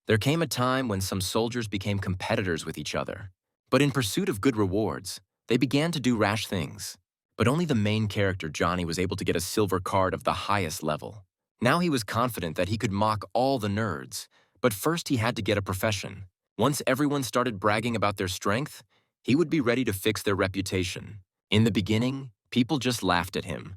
There came a time when some soldiers became competitors with each other. But in pursuit of good rewards, they began to do rash things. But only the main character, Johnny, was able to get a silver card of the highest level. Now he was confident that he could mock all the nerds, but first he had to get a profession. Once everyone started bragging about their strength, he would be ready to fix their reputation. In the beginning, people just laughed at him.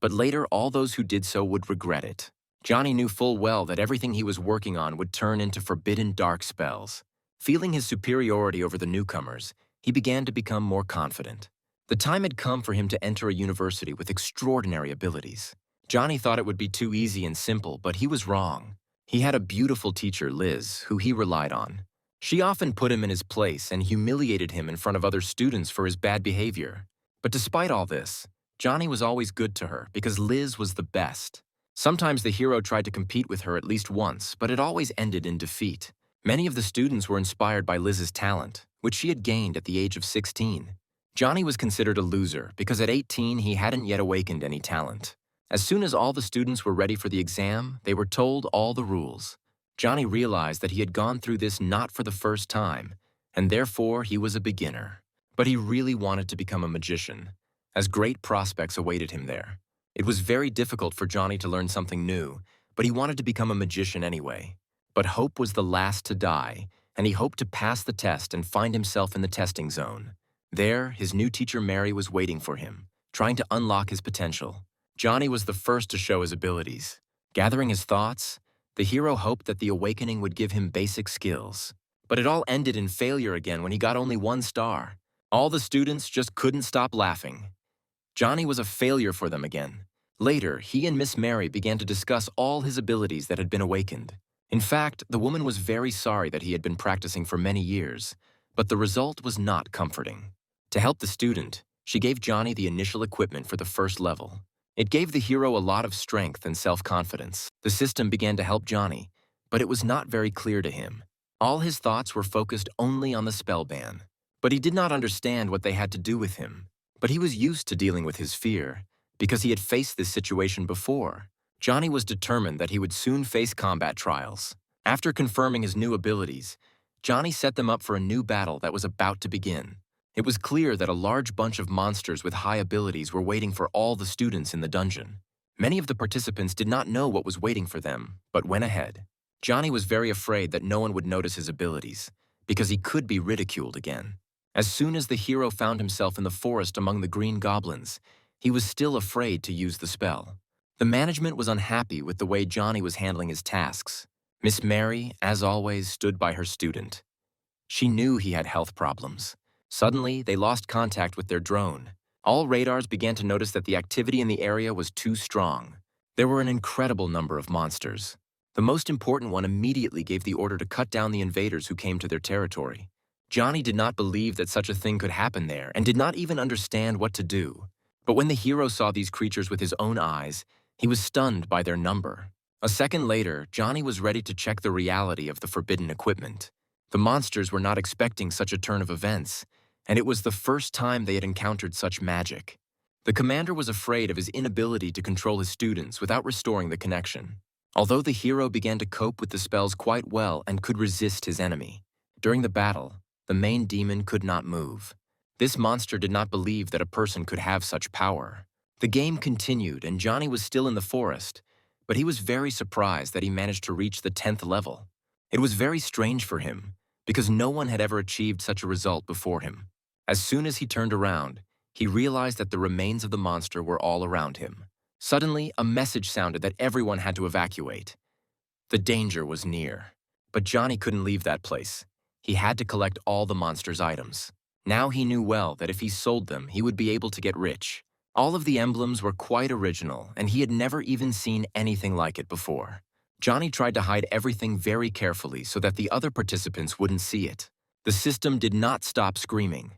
But later, all those who did so would regret it. Johnny knew full well that everything he was working on would turn into forbidden dark spells. Feeling his superiority over the newcomers, he began to become more confident. The time had come for him to enter a university with extraordinary abilities. Johnny thought it would be too easy and simple, but he was wrong. He had a beautiful teacher, Liz, who he relied on. She often put him in his place and humiliated him in front of other students for his bad behavior. But despite all this, Johnny was always good to her because Liz was the best. Sometimes the hero tried to compete with her at least once, but it always ended in defeat. Many of the students were inspired by Liz's talent, which she had gained at the age of 16. Johnny was considered a loser because at 18 he hadn't yet awakened any talent. As soon as all the students were ready for the exam, they were told all the rules. Johnny realized that he had gone through this not for the first time, and therefore he was a beginner. But he really wanted to become a magician, as great prospects awaited him there. It was very difficult for Johnny to learn something new, but he wanted to become a magician anyway. But hope was the last to die, and he hoped to pass the test and find himself in the testing zone. There, his new teacher Mary was waiting for him, trying to unlock his potential. Johnny was the first to show his abilities. Gathering his thoughts, the hero hoped that the awakening would give him basic skills. But it all ended in failure again when he got only 1 star. All the students just couldn't stop laughing. Johnny was a failure for them again. Later, he and Miss Mary began to discuss all his abilities that had been awakened. In fact, the woman was very sorry that he had been practicing for many years, but the result was not comforting. To help the student, she gave Johnny the initial equipment for the first level. It gave the hero a lot of strength and self-confidence. The system began to help Johnny, but it was not very clear to him. All his thoughts were focused only on the spell ban. But he did not understand what they had to do with him. But he was used to dealing with his fear, because he had faced this situation before. Johnny was determined that he would soon face combat trials. After confirming his new abilities, Johnny set them up for a new battle that was about to begin. It was clear that a large bunch of monsters with high abilities were waiting for all the students in the dungeon. Many of the participants did not know what was waiting for them, but went ahead. Johnny was very afraid that no one would notice his abilities, because he could be ridiculed again. As soon as the hero found himself in the forest among the green goblins, he was still afraid to use the spell. The management was unhappy with the way Johnny was handling his tasks. Miss Mary, as always, stood by her student. She knew he had health problems. Suddenly, they lost contact with their drone. All radars began to notice that the activity in the area was too strong. There were an incredible number of monsters. The most important one immediately gave the order to cut down the invaders who came to their territory. Johnny did not believe that such a thing could happen there and did not even understand what to do. But when the hero saw these creatures with his own eyes, he was stunned by their number. A second later, Johnny was ready to check the reality of the forbidden equipment. The monsters were not expecting such a turn of events, and it was the first time they had encountered such magic. The commander was afraid of his inability to control his students without restoring the connection. Although the hero began to cope with the spells quite well and could resist his enemy. During the battle, the main demon could not move. This monster did not believe that a person could have such power. The game continued and Johnny was still in the forest, but he was very surprised that he managed to reach the 10th level. It was very strange for him, because no one had ever achieved such a result before him. As soon as he turned around, he realized that the remains of the monster were all around him. Suddenly, a message sounded that everyone had to evacuate. The danger was near. But Johnny couldn't leave that place. He had to collect all the monster's items. Now he knew well that if he sold them, he would be able to get rich. All of the emblems were quite original, and he had never even seen anything like it before. Johnny tried to hide everything very carefully so that the other participants wouldn't see it. The system did not stop screaming.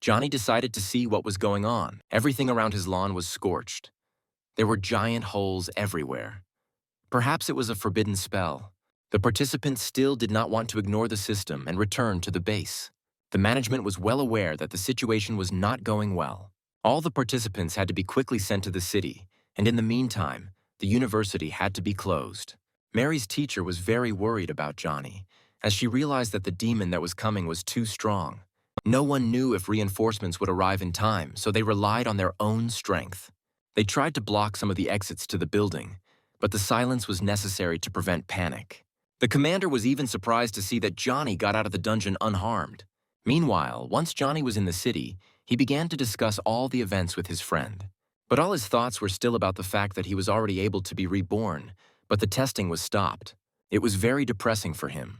Johnny decided to see what was going on. Everything around his lawn was scorched. There were giant holes everywhere. Perhaps it was a forbidden spell. The participants still did not want to ignore the system and return to the base. The management was well aware that the situation was not going well. All the participants had to be quickly sent to the city, and in the meantime, the university had to be closed. Mary's teacher was very worried about Johnny, as she realized that the demon that was coming was too strong. No one knew if reinforcements would arrive in time, so they relied on their own strength. They tried to block some of the exits to the building, but the silence was necessary to prevent panic. The commander was even surprised to see that Johnny got out of the dungeon unharmed. Meanwhile, once Johnny was in the city, he began to discuss all the events with his friend. But all his thoughts were still about the fact that he was already able to be reborn, but the testing was stopped. It was very depressing for him.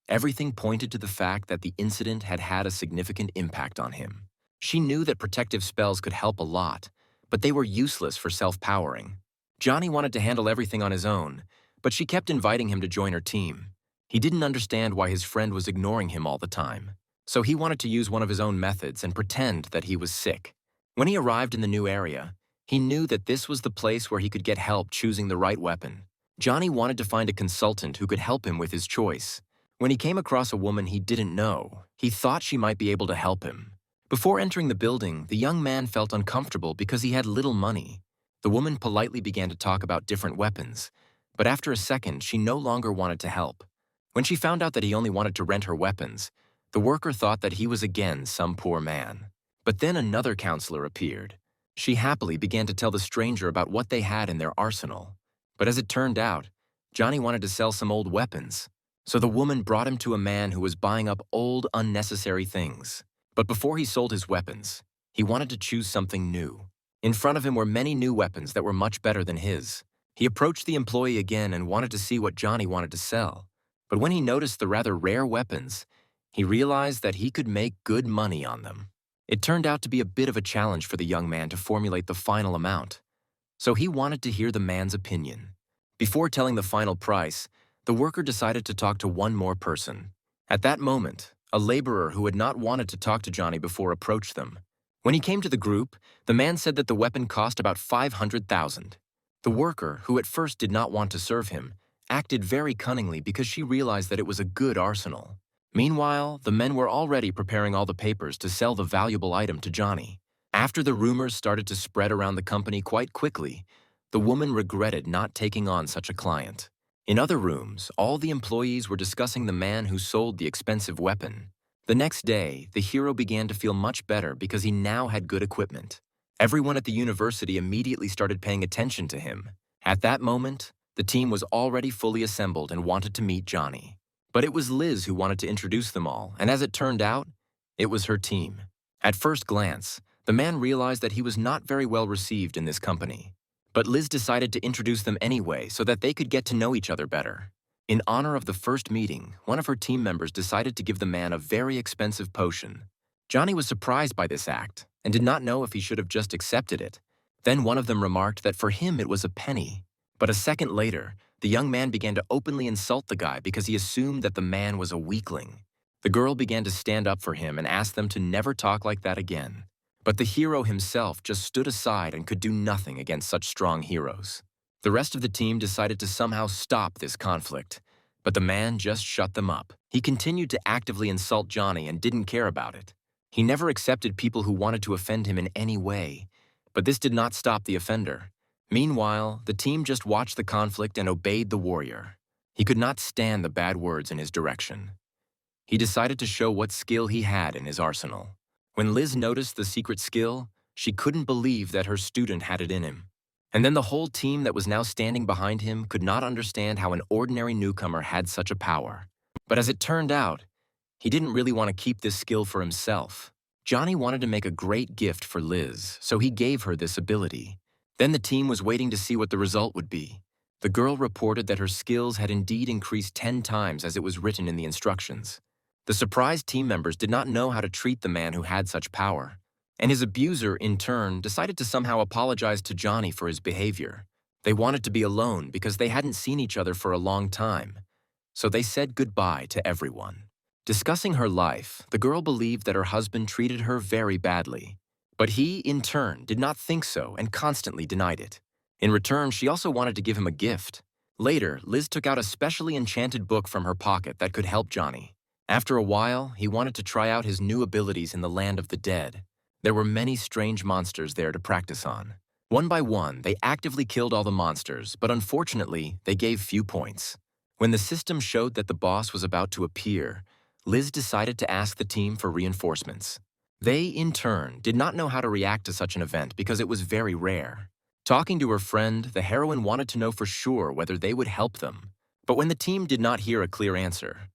Everything pointed to the fact that the incident had had a significant impact on him. She knew that protective spells could help a lot, but they were useless for self-powering. Johnny wanted to handle everything on his own, but she kept inviting him to join her team. He didn't understand why his friend was ignoring him all the time, so he wanted to use one of his own methods and pretend that he was sick. When he arrived in the new area, he knew that this was the place where he could get help choosing the right weapon. Johnny wanted to find a consultant who could help him with his choice. When he came across a woman he didn't know, he thought she might be able to help him. Before entering the building, the young man felt uncomfortable because he had little money. The woman politely began to talk about different weapons, but after a second, she no longer wanted to help. When she found out that he only wanted to rent her weapons, the worker thought that he was again some poor man. But then another counselor appeared. She happily began to tell the stranger about what they had in their arsenal. But as it turned out, Johnny wanted to sell some old weapons. So the woman brought him to a man who was buying up old, unnecessary things. But before he sold his weapons, he wanted to choose something new. In front of him were many new weapons that were much better than his. He approached the employee again and wanted to see what Johnny wanted to sell. But when he noticed the rather rare weapons, he realized that he could make good money on them. It turned out to be a bit of a challenge for the young man to formulate the final amount. So he wanted to hear the man's opinion. Before telling the final price, the worker decided to talk to one more person. At that moment, a laborer who had not wanted to talk to Johnny before approached them. When he came to the group, the man said that the weapon cost about 500,000. The worker, who at first did not want to serve him, acted very cunningly because she realized that it was a good arsenal. Meanwhile, the men were already preparing all the papers to sell the valuable item to Johnny. After the rumors started to spread around the company quite quickly, the woman regretted not taking on such a client. In other rooms, all the employees were discussing the man who sold the expensive weapon. The next day, the hero began to feel much better because he now had good equipment. Everyone at the university immediately started paying attention to him. At that moment, the team was already fully assembled and wanted to meet Johnny. But it was Liz who wanted to introduce them all, and as it turned out, it was her team. At first glance, the man realized that he was not very well received in this company. But Liz decided to introduce them anyway so that they could get to know each other better. In honor of the first meeting, one of her team members decided to give the man a very expensive potion. Johnny was surprised by this act and did not know if he should have just accepted it. Then one of them remarked that for him it was a penny. But a second later, the young man began to openly insult the guy because he assumed that the man was a weakling. The girl began to stand up for him and asked them to never talk like that again. But the hero himself just stood aside and could do nothing against such strong heroes. The rest of the team decided to somehow stop this conflict, but the man just shut them up. He continued to actively insult Johnny and didn't care about it. He never accepted people who wanted to offend him in any way, but this did not stop the offender. Meanwhile, the team just watched the conflict and obeyed the warrior. He could not stand the bad words in his direction. He decided to show what skill he had in his arsenal. When Liz noticed the secret skill, she couldn't believe that her student had it in him. And then the whole team that was now standing behind him could not understand how an ordinary newcomer had such a power. But as it turned out, he didn't really want to keep this skill for himself. Johnny wanted to make a great gift for Liz, so he gave her this ability. Then the team was waiting to see what the result would be. The girl reported that her skills had indeed increased 10 times as it was written in the instructions. The surprised team members did not know how to treat the man who had such power. And his abuser, in turn, decided to somehow apologize to Johnny for his behavior. They wanted to be alone because they hadn't seen each other for a long time. So they said goodbye to everyone. Discussing her life, the girl believed that her husband treated her very badly. But he, in turn, did not think so and constantly denied it. In return, she also wanted to give him a gift. Later, Liz took out a specially enchanted book from her pocket that could help Johnny. After a while, he wanted to try out his new abilities in the land of the dead. There were many strange monsters there to practice on. One by one, they actively killed all the monsters, but unfortunately, they gave few points. When the system showed that the boss was about to appear, Liz decided to ask the team for reinforcements. They, in turn, did not know how to react to such an event because it was very rare. Talking to her friend, the heroine wanted to know for sure whether they would help them. But when the team did not hear a clear answer,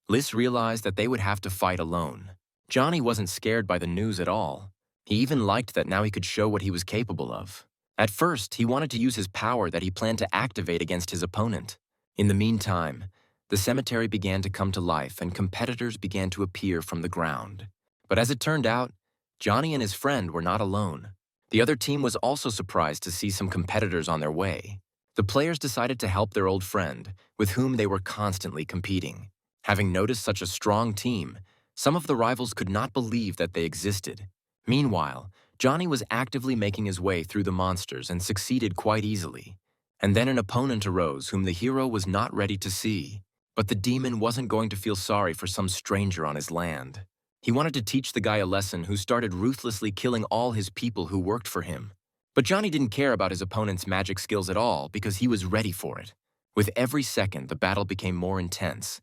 Liz realized that they would have to fight alone. Johnny wasn't scared by the news at all. He even liked that now he could show what he was capable of. At first, he wanted to use his power that he planned to activate against his opponent. In the meantime, the cemetery began to come to life and competitors began to appear from the ground. But as it turned out, Johnny and his friend were not alone. The other team was also surprised to see some competitors on their way. The players decided to help their old friend, with whom they were constantly competing. Having noticed such a strong team, some of the rivals could not believe that they existed. Meanwhile, Johnny was actively making his way through the monsters and succeeded quite easily. And then an opponent arose whom the hero was not ready to see. But the demon wasn't going to feel sorry for some stranger on his land. He wanted to teach the guy a lesson who started ruthlessly killing all his people who worked for him. But Johnny didn't care about his opponent's magic skills at all because he was ready for it. With every second, the battle became more intense.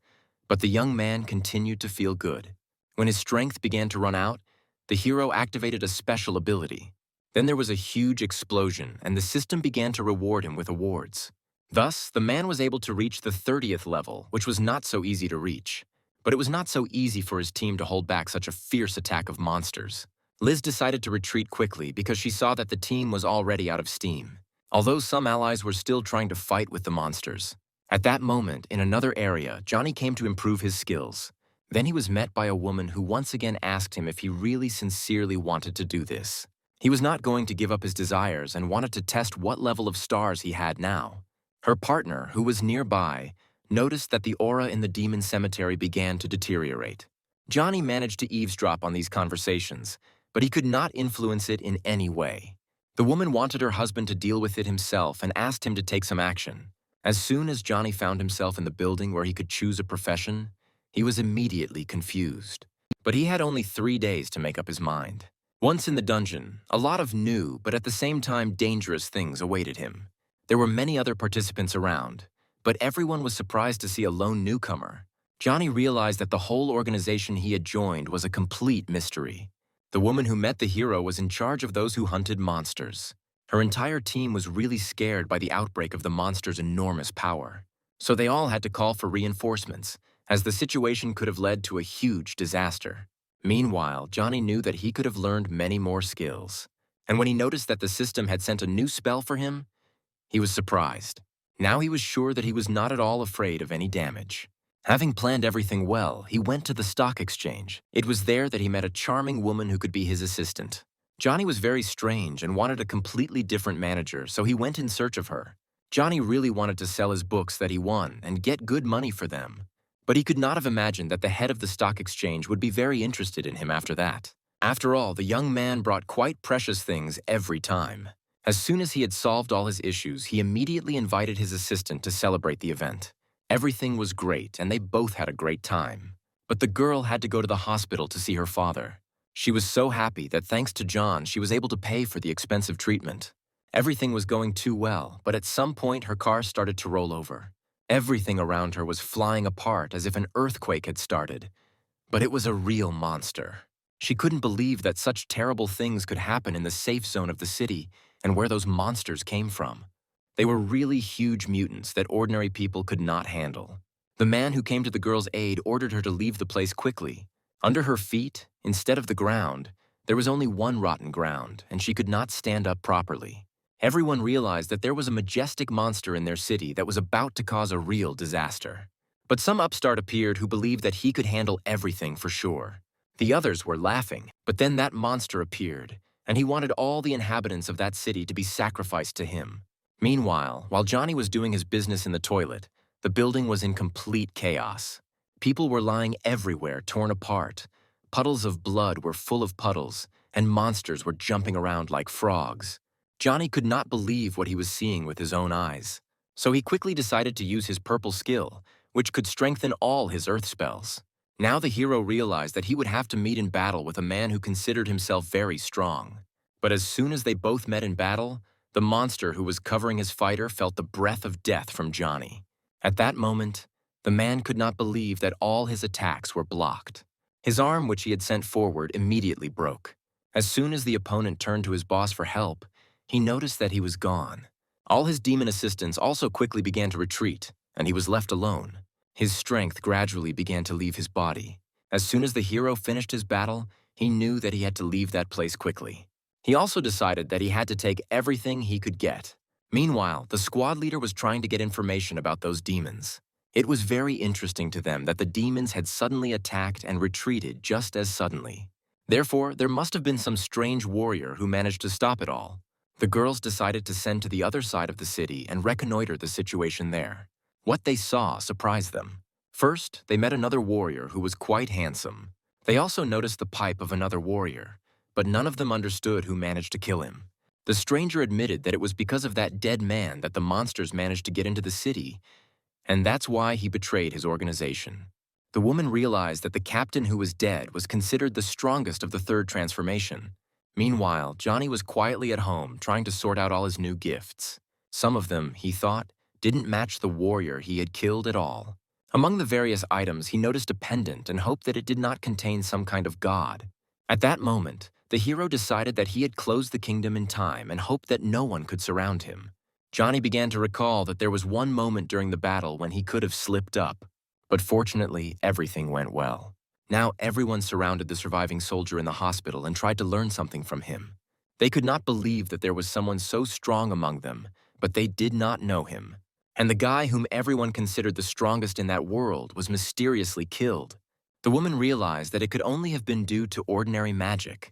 But the young man continued to feel good. When his strength began to run out, the hero activated a special ability. Then there was a huge explosion, and the system began to reward him with awards. Thus, the man was able to reach the 30th level, which was not so easy to reach. But it was not so easy for his team to hold back such a fierce attack of monsters. Liz decided to retreat quickly because she saw that the team was already out of steam, although some allies were still trying to fight with the monsters. At that moment, in another area, Johnny came to improve his skills. Then he was met by a woman who once again asked him if he really sincerely wanted to do this. He was not going to give up his desires and wanted to test what level of stars he had now. Her partner, who was nearby, noticed that the aura in the demon cemetery began to deteriorate. Johnny managed to eavesdrop on these conversations, but he could not influence it in any way. The woman wanted her husband to deal with it himself and asked him to take some action. As soon as Johnny found himself in the building where he could choose a profession, he was immediately confused. But he had only 3 days to make up his mind. Once in the dungeon, a lot of new but at the same time dangerous things awaited him. There were many other participants around, but everyone was surprised to see a lone newcomer. Johnny realized that the whole organization he had joined was a complete mystery. The woman who met the hero was in charge of those who hunted monsters. Her entire team was really scared by the outbreak of the monster's enormous power. So they all had to call for reinforcements, as the situation could have led to a huge disaster. Meanwhile, Johnny knew that he could have learned many more skills. And when he noticed that the system had sent a new spell for him, he was surprised. Now he was sure that he was not at all afraid of any damage. Having planned everything well, he went to the stock exchange. It was there that he met a charming woman who could be his assistant. Johnny was very strange and wanted a completely different manager, so he went in search of her. Johnny really wanted to sell his books that he won and get good money for them. But he could not have imagined that the head of the stock exchange would be very interested in him after that. After all, the young man brought quite precious things every time. As soon as he had solved all his issues, he immediately invited his assistant to celebrate the event. Everything was great, and they both had a great time. But the girl had to go to the hospital to see her father. She was so happy that thanks to John, she was able to pay for the expensive treatment. Everything was going too well, but at some point her car started to roll over. Everything around her was flying apart as if an earthquake had started. But it was a real monster. She couldn't believe that such terrible things could happen in the safe zone of the city and where those monsters came from. They were really huge mutants that ordinary people could not handle. The man who came to the girl's aid ordered her to leave the place quickly. Under her feet, instead of the ground, there was only one rotten ground, and she could not stand up properly. Everyone realized that there was a majestic monster in their city that was about to cause a real disaster. But some upstart appeared who believed that he could handle everything for sure. The others were laughing, but then that monster appeared, and he wanted all the inhabitants of that city to be sacrificed to him. Meanwhile, while Johnny was doing his business in the toilet, the building was in complete chaos. People were lying everywhere, torn apart. Puddles of blood were full of puddles, and monsters were jumping around like frogs. Johnny could not believe what he was seeing with his own eyes. So he quickly decided to use his purple skill, which could strengthen all his earth spells. Now the hero realized that he would have to meet in battle with a man who considered himself very strong. But as soon as they both met in battle, the monster who was covering his fighter felt the breath of death from Johnny. At that moment, the man could not believe that all his attacks were blocked. His arm, which he had sent forward, immediately broke. As soon as the opponent turned to his boss for help, he noticed that he was gone. All his demon assistants also quickly began to retreat, and he was left alone. His strength gradually began to leave his body. As soon as the hero finished his battle, he knew that he had to leave that place quickly. He also decided that he had to take everything he could get. Meanwhile, the squad leader was trying to get information about those demons. It was very interesting to them that the demons had suddenly attacked and retreated just as suddenly. Therefore, there must have been some strange warrior who managed to stop it all. The girls decided to send to the other side of the city and reconnoiter the situation there. What they saw surprised them. First, they met another warrior who was quite handsome. They also noticed the pipe of another warrior, but none of them understood who managed to kill him. The stranger admitted that it was because of that dead man that the monsters managed to get into the city, and that's why he betrayed his organization. The woman realized that the captain who was dead was considered the strongest of the third transformation. Meanwhile, Johnny was quietly at home trying to sort out all his new gifts. Some of them, he thought, didn't match the warrior he had killed at all. Among the various items, he noticed a pendant and hoped that it did not contain some kind of god. At that moment, the hero decided that he had closed the kingdom in time and hoped that no one could surround him. Johnny began to recall that there was one moment during the battle when he could have slipped up. But fortunately, everything went well. Now everyone surrounded the surviving soldier in the hospital and tried to learn something from him. They could not believe that there was someone so strong among them, but they did not know him. And the guy whom everyone considered the strongest in that world was mysteriously killed. The woman realized that it could only have been due to ordinary magic,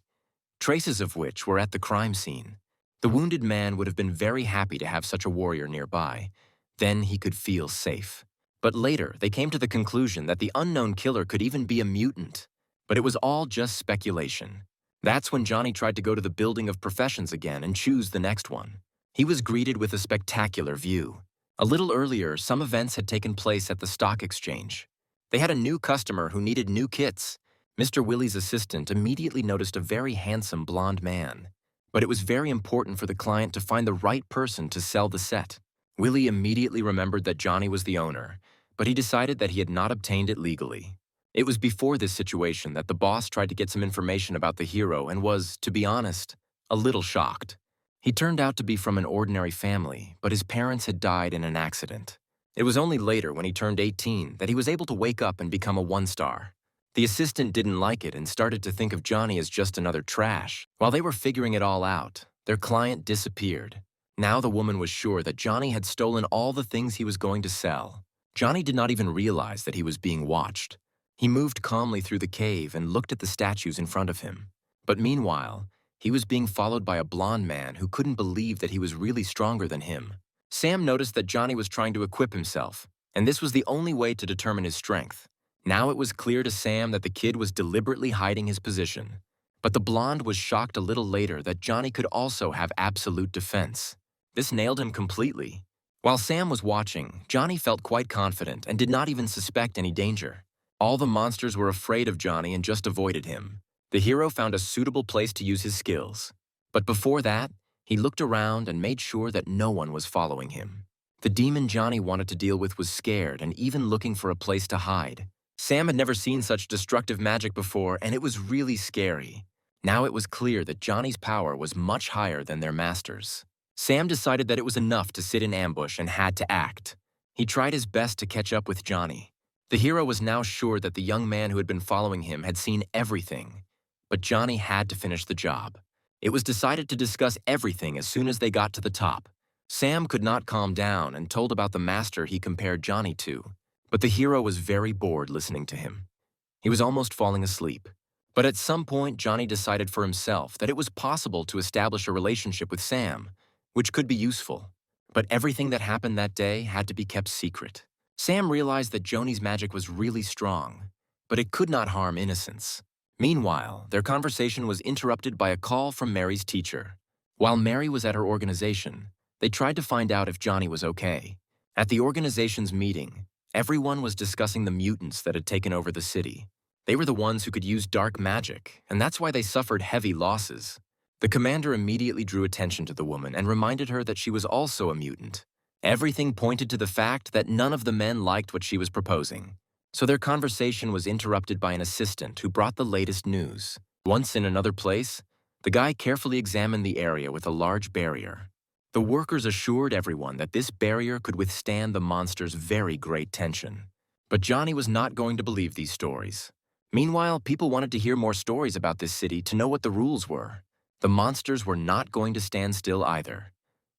traces of which were at the crime scene. The wounded man would have been very happy to have such a warrior nearby. Then he could feel safe. But later, they came to the conclusion that the unknown killer could even be a mutant. But it was all just speculation. That's when Johnny tried to go to the building of professions again and choose the next one. He was greeted with a spectacular view. A little earlier, some events had taken place at the stock exchange. They had a new customer who needed new kits. Mr. Willie's assistant immediately noticed a very handsome blonde man. But it was very important for the client to find the right person to sell the set. Willie immediately remembered that Johnny was the owner, but he decided that he had not obtained it legally. It was before this situation that the boss tried to get some information about the hero and was, to be honest, a little shocked. He turned out to be from an ordinary family, but his parents had died in an accident. It was only later, when he turned 18, that he was able to wake up and become a one-star. The assistant didn't like it and started to think of Johnny as just another trash. While they were figuring it all out, their client disappeared. Now the woman was sure that Johnny had stolen all the things he was going to sell. Johnny did not even realize that he was being watched. He moved calmly through the cave and looked at the statues in front of him. But meanwhile, he was being followed by a blonde man who couldn't believe that he was really stronger than him. Sam noticed that Johnny was trying to equip himself, and this was the only way to determine his strength. Now it was clear to Sam that the kid was deliberately hiding his position. But the blonde was shocked a little later that Johnny could also have absolute defense. This nailed him completely. While Sam was watching, Johnny felt quite confident and did not even suspect any danger. All the monsters were afraid of Johnny and just avoided him. The hero found a suitable place to use his skills. But before that, he looked around and made sure that no one was following him. The demon Johnny wanted to deal with was scared and even looking for a place to hide. Sam had never seen such destructive magic before, and it was really scary. Now it was clear that Johnny's power was much higher than their master's. Sam decided that it was enough to sit in ambush and had to act. He tried his best to catch up with Johnny. The hero was now sure that the young man who had been following him had seen everything. But Johnny had to finish the job. It was decided to discuss everything as soon as they got to the top. Sam could not calm down and told about the master he compared Johnny to. But the hero was very bored listening to him. He was almost falling asleep. But at some point, Johnny decided for himself that it was possible to establish a relationship with Sam, which could be useful. But everything that happened that day had to be kept secret. Sam realized that Joni's magic was really strong, but it could not harm innocents. Meanwhile, their conversation was interrupted by a call from Mary's teacher. While Mary was at her organization, they tried to find out if Johnny was okay. At the organization's meeting, everyone was discussing the mutants that had taken over the city. They were the ones who could use dark magic, and that's why they suffered heavy losses. The commander immediately drew attention to the woman and reminded her that she was also a mutant. Everything pointed to the fact that none of the men liked what she was proposing. So their conversation was interrupted by an assistant who brought the latest news. Once in another place, the guy carefully examined the area with a large barrier. The workers assured everyone that this barrier could withstand the monster's very great tension. But Johnny was not going to believe these stories. Meanwhile, people wanted to hear more stories about this city to know what the rules were. The monsters were not going to stand still either.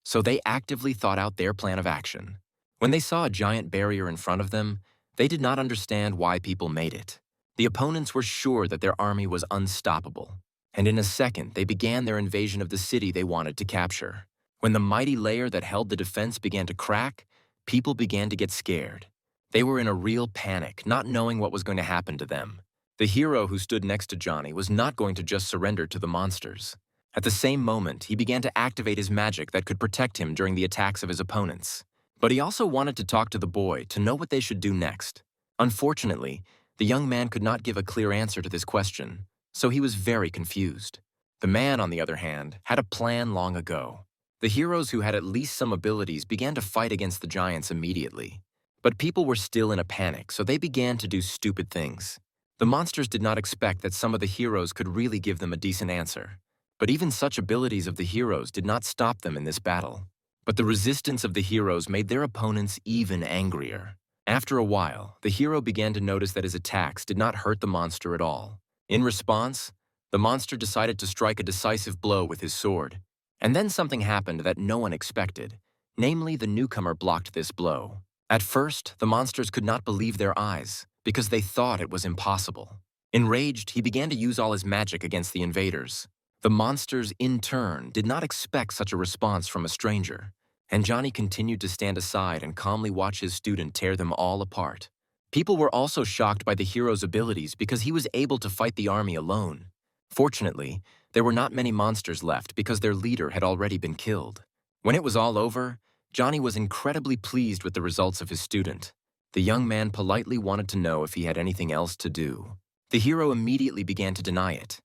So they actively thought out their plan of action. When they saw a giant barrier in front of them, they did not understand why people made it. The opponents were sure that their army was unstoppable. And in a second, they began their invasion of the city they wanted to capture. When the mighty layer that held the defense began to crack, people began to get scared. They were in a real panic, not knowing what was going to happen to them. The hero who stood next to Johnny was not going to just surrender to the monsters. At the same moment, he began to activate his magic that could protect him during the attacks of his opponents. But he also wanted to talk to the boy to know what they should do next. Unfortunately, the young man could not give a clear answer to this question, so he was very confused. The man, on the other hand, had a plan long ago. The heroes who had at least some abilities began to fight against the giants immediately. But people were still in a panic, so they began to do stupid things. The monsters did not expect that some of the heroes could really give them a decent answer. But even such abilities of the heroes did not stop them in this battle. But the resistance of the heroes made their opponents even angrier. After a while, the hero began to notice that his attacks did not hurt the monster at all. In response, the monster decided to strike a decisive blow with his sword. And then something happened that no one expected. Namely, the newcomer blocked this blow. At first, the monsters could not believe their eyes, because they thought it was impossible. Enraged, he began to use all his magic against the invaders. The monsters, in turn, did not expect such a response from a stranger, and Johnny continued to stand aside and calmly watch his student tear them all apart. People were also shocked by the hero's abilities because he was able to fight the army alone. Fortunately, there were not many monsters left because their leader had already been killed. When it was all over, Johnny was incredibly pleased with the results of his student. The young man politely wanted to know if he had anything else to do. The hero immediately began to deny it.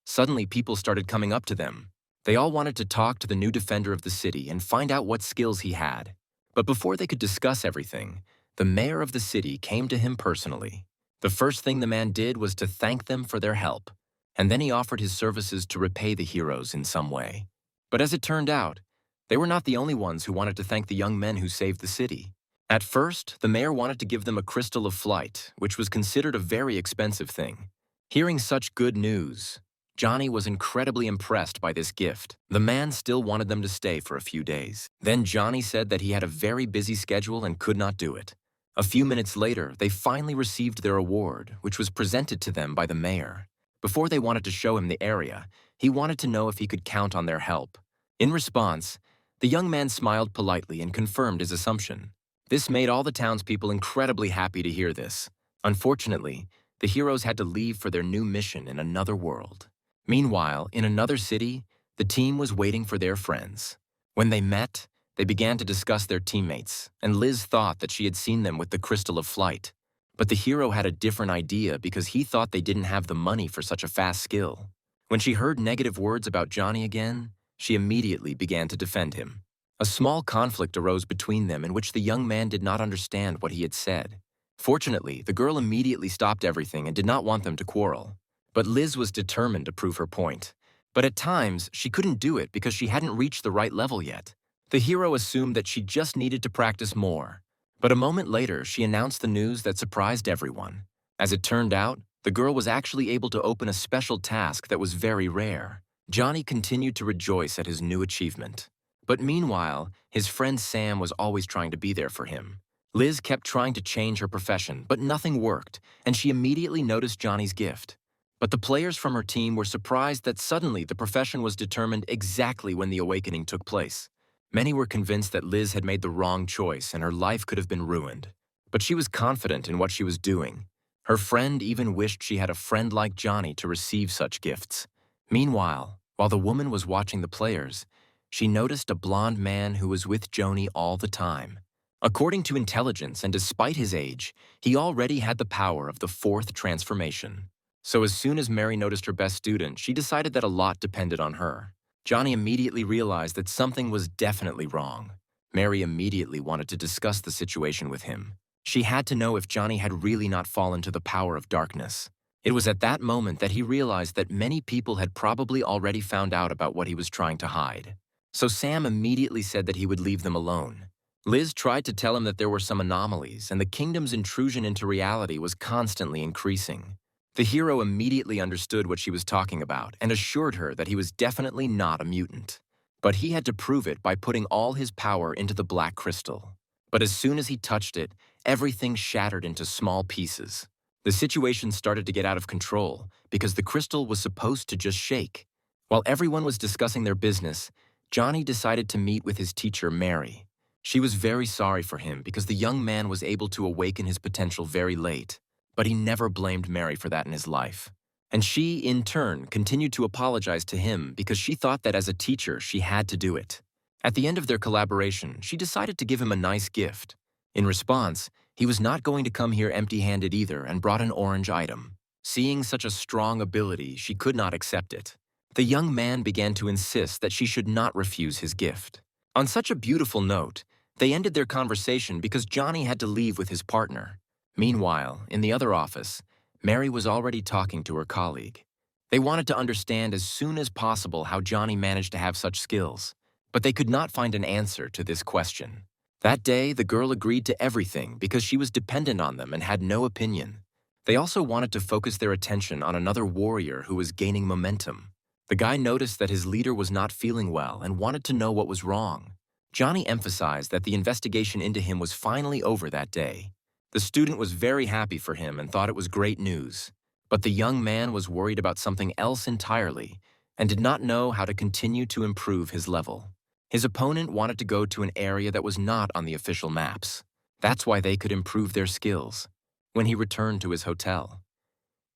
Suddenly, people started coming up to them. They all wanted to talk to the new defender of the city and find out what skills he had. But before they could discuss everything, the mayor of the city came to him personally. The first thing the man did was to thank them for their help, and then he offered his services to repay the heroes in some way. But as it turned out, they were not the only ones who wanted to thank the young men who saved the city. At first, the mayor wanted to give them a crystal of flight, which was considered a very expensive thing. Hearing such good news, Johnny was incredibly impressed by this gift. The man still wanted them to stay for a few days. Then Johnny said that he had a very busy schedule and could not do it. A few minutes later, they finally received their award, which was presented to them by the mayor. Before they wanted to show him the area, he wanted to know if he could count on their help. In response, the young man smiled politely and confirmed his assumption. This made all the townspeople incredibly happy to hear this. Unfortunately, the heroes had to leave for their new mission in another world. Meanwhile, in another city, the team was waiting for their friends. When they met, they began to discuss their teammates, and Liz thought that she had seen them with the crystal of flight. But the hero had a different idea because he thought they didn't have the money for such a fast skill. When she heard negative words about Johnny again, she immediately began to defend him. A small conflict arose between them in which the young man did not understand what he had said. Fortunately, the girl immediately stopped everything and did not want them to quarrel. But Liz was determined to prove her point. But at times, she couldn't do it because she hadn't reached the right level yet. The hero assumed that she just needed to practice more. But a moment later, she announced the news that surprised everyone. As it turned out, the girl was actually able to open a special task that was very rare. Johnny continued to rejoice at his new achievement. But meanwhile, his friend Sam was always trying to be there for him. Liz kept trying to change her profession, but nothing worked, and she immediately noticed Johnny's gift. But the players from her team were surprised that suddenly the profession was determined exactly when the awakening took place. Many were convinced that Liz had made the wrong choice and her life could have been ruined. But she was confident in what she was doing. Her friend even wished she had a friend like Johnny to receive such gifts. Meanwhile, while the woman was watching the players, she noticed a blonde man who was with Joni all the time. According to intelligence and despite his age, he already had the power of the fourth transformation. So as soon as Mary noticed her best student, she decided that a lot depended on her. Johnny immediately realized that something was definitely wrong. Mary immediately wanted to discuss the situation with him. She had to know if Johnny had really not fallen to the power of darkness. It was at that moment that he realized that many people had probably already found out about what he was trying to hide. So Sam immediately said that he would leave them alone. Liz tried to tell him that there were some anomalies and the kingdom's intrusion into reality was constantly increasing. The hero immediately understood what she was talking about and assured her that he was definitely not a mutant. But he had to prove it by putting all his power into the black crystal. But as soon as he touched it, everything shattered into small pieces. The situation started to get out of control because the crystal was supposed to just shake. While everyone was discussing their business, Johnny decided to meet with his teacher, Mary. She was very sorry for him because the young man was able to awaken his potential very late. But he never blamed Mary for that in his life. And she, in turn, continued to apologize to him because she thought that as a teacher, she had to do it. At the end of their collaboration, she decided to give him a nice gift. In response, he was not going to come here empty-handed either and brought an orange item. Seeing such a strong ability, she could not accept it. The young man began to insist that she should not refuse his gift. On such a beautiful note, they ended their conversation because Johnny had to leave with his partner. Meanwhile, in the other office, Mary was already talking to her colleague. They wanted to understand as soon as possible how Johnny managed to have such skills, but they could not find an answer to this question. That day, the girl agreed to everything because she was dependent on them and had no opinion. They also wanted to focus their attention on another warrior who was gaining momentum. The guy noticed that his leader was not feeling well and wanted to know what was wrong. Johnny emphasized that the investigation into him was finally over that day. The student was very happy for him and thought it was great news. But the young man was worried about something else entirely and did not know how to continue to improve his level. His opponent wanted to go to an area that was not on the official maps. That's why they could improve their skills. When he returned to his hotel,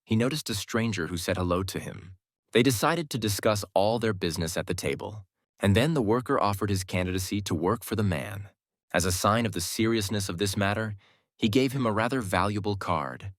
he noticed a stranger who said hello to him. They decided to discuss all their business at the table, and then the worker offered his candidacy to work for the man. As a sign of the seriousness of this matter, he gave him a rather valuable card.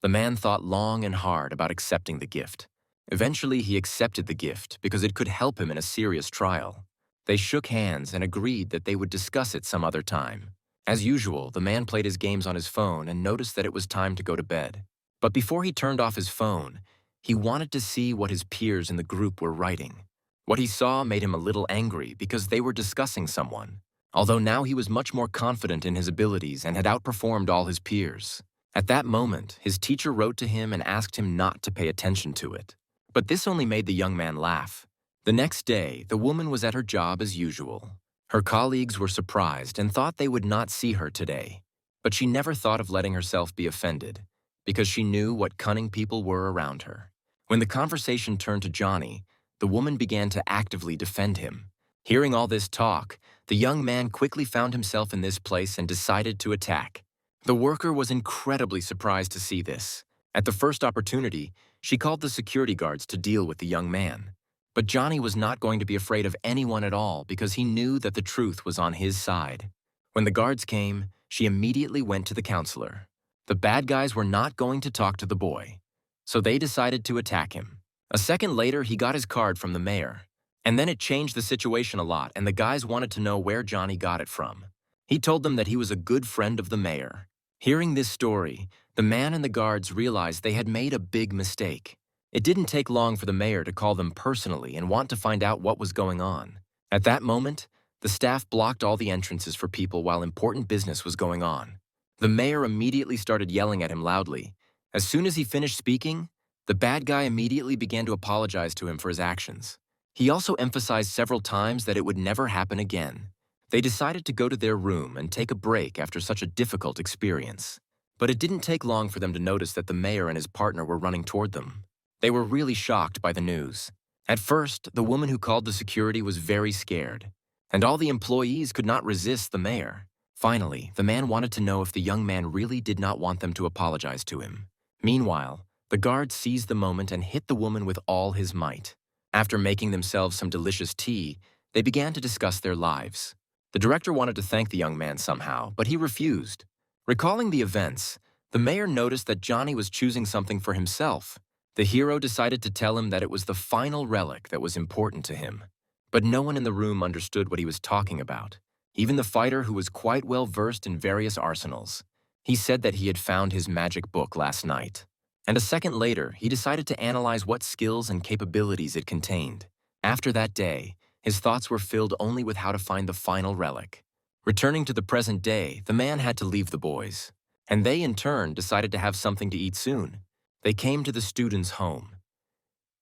The man thought long and hard about accepting the gift. Eventually, he accepted the gift because it could help him in a serious trial. They shook hands and agreed that they would discuss it some other time. As usual, the man played his games on his phone and noticed that it was time to go to bed. But before he turned off his phone, he wanted to see what his peers in the group were writing. What he saw made him a little angry because they were discussing someone, although now he was much more confident in his abilities and had outperformed all his peers. At that moment, his teacher wrote to him and asked him not to pay attention to it. But this only made the young man laugh. The next day, the woman was at her job as usual. Her colleagues were surprised and thought they would not see her today. But she never thought of letting herself be offended, because she knew what cunning people were around her. When the conversation turned to Johnny, the woman began to actively defend him. Hearing all this talk, the young man quickly found himself in this place and decided to attack. The worker was incredibly surprised to see this. At the first opportunity, she called the security guards to deal with the young man. But Johnny was not going to be afraid of anyone at all because he knew that the truth was on his side. When the guards came, she immediately went to the counselor. The bad guys were not going to talk to the boy, so they decided to attack him. A second later, he got his card from the mayor. And then it changed the situation a lot, and the guys wanted to know where Johnny got it from. He told them that he was a good friend of the mayor. Hearing this story, the man and the guards realized they had made a big mistake. It didn't take long for the mayor to call them personally and want to find out what was going on. At that moment, the staff blocked all the entrances for people while important business was going on. The mayor immediately started yelling at him loudly. As soon as he finished speaking, the bad guy immediately began to apologize to him for his actions. He also emphasized several times that it would never happen again. They decided to go to their room and take a break after such a difficult experience. But it didn't take long for them to notice that the mayor and his partner were running toward them. They were really shocked by the news. At first, the woman who called the security was very scared, and all the employees could not resist the mayor. Finally, the man wanted to know if the young man really did not want them to apologize to him. Meanwhile, the guard seized the moment and hit the woman with all his might. After making themselves some delicious tea, they began to discuss their lives. The director wanted to thank the young man somehow, but he refused. Recalling the events, The mayor noticed that Johnny was choosing something for himself. The hero decided to tell him that it was the final relic that was important to him. But no one in the room understood what he was talking about, even the fighter who was quite well versed in various arsenals. He said that he had found his magic book last night. And a second later, he decided to analyze what skills and capabilities it contained. After that day, his thoughts were filled only with how to find the final relic. Returning to the present day, the man had to leave the boys. And they, in turn, decided to have something to eat soon. They came to the student's home.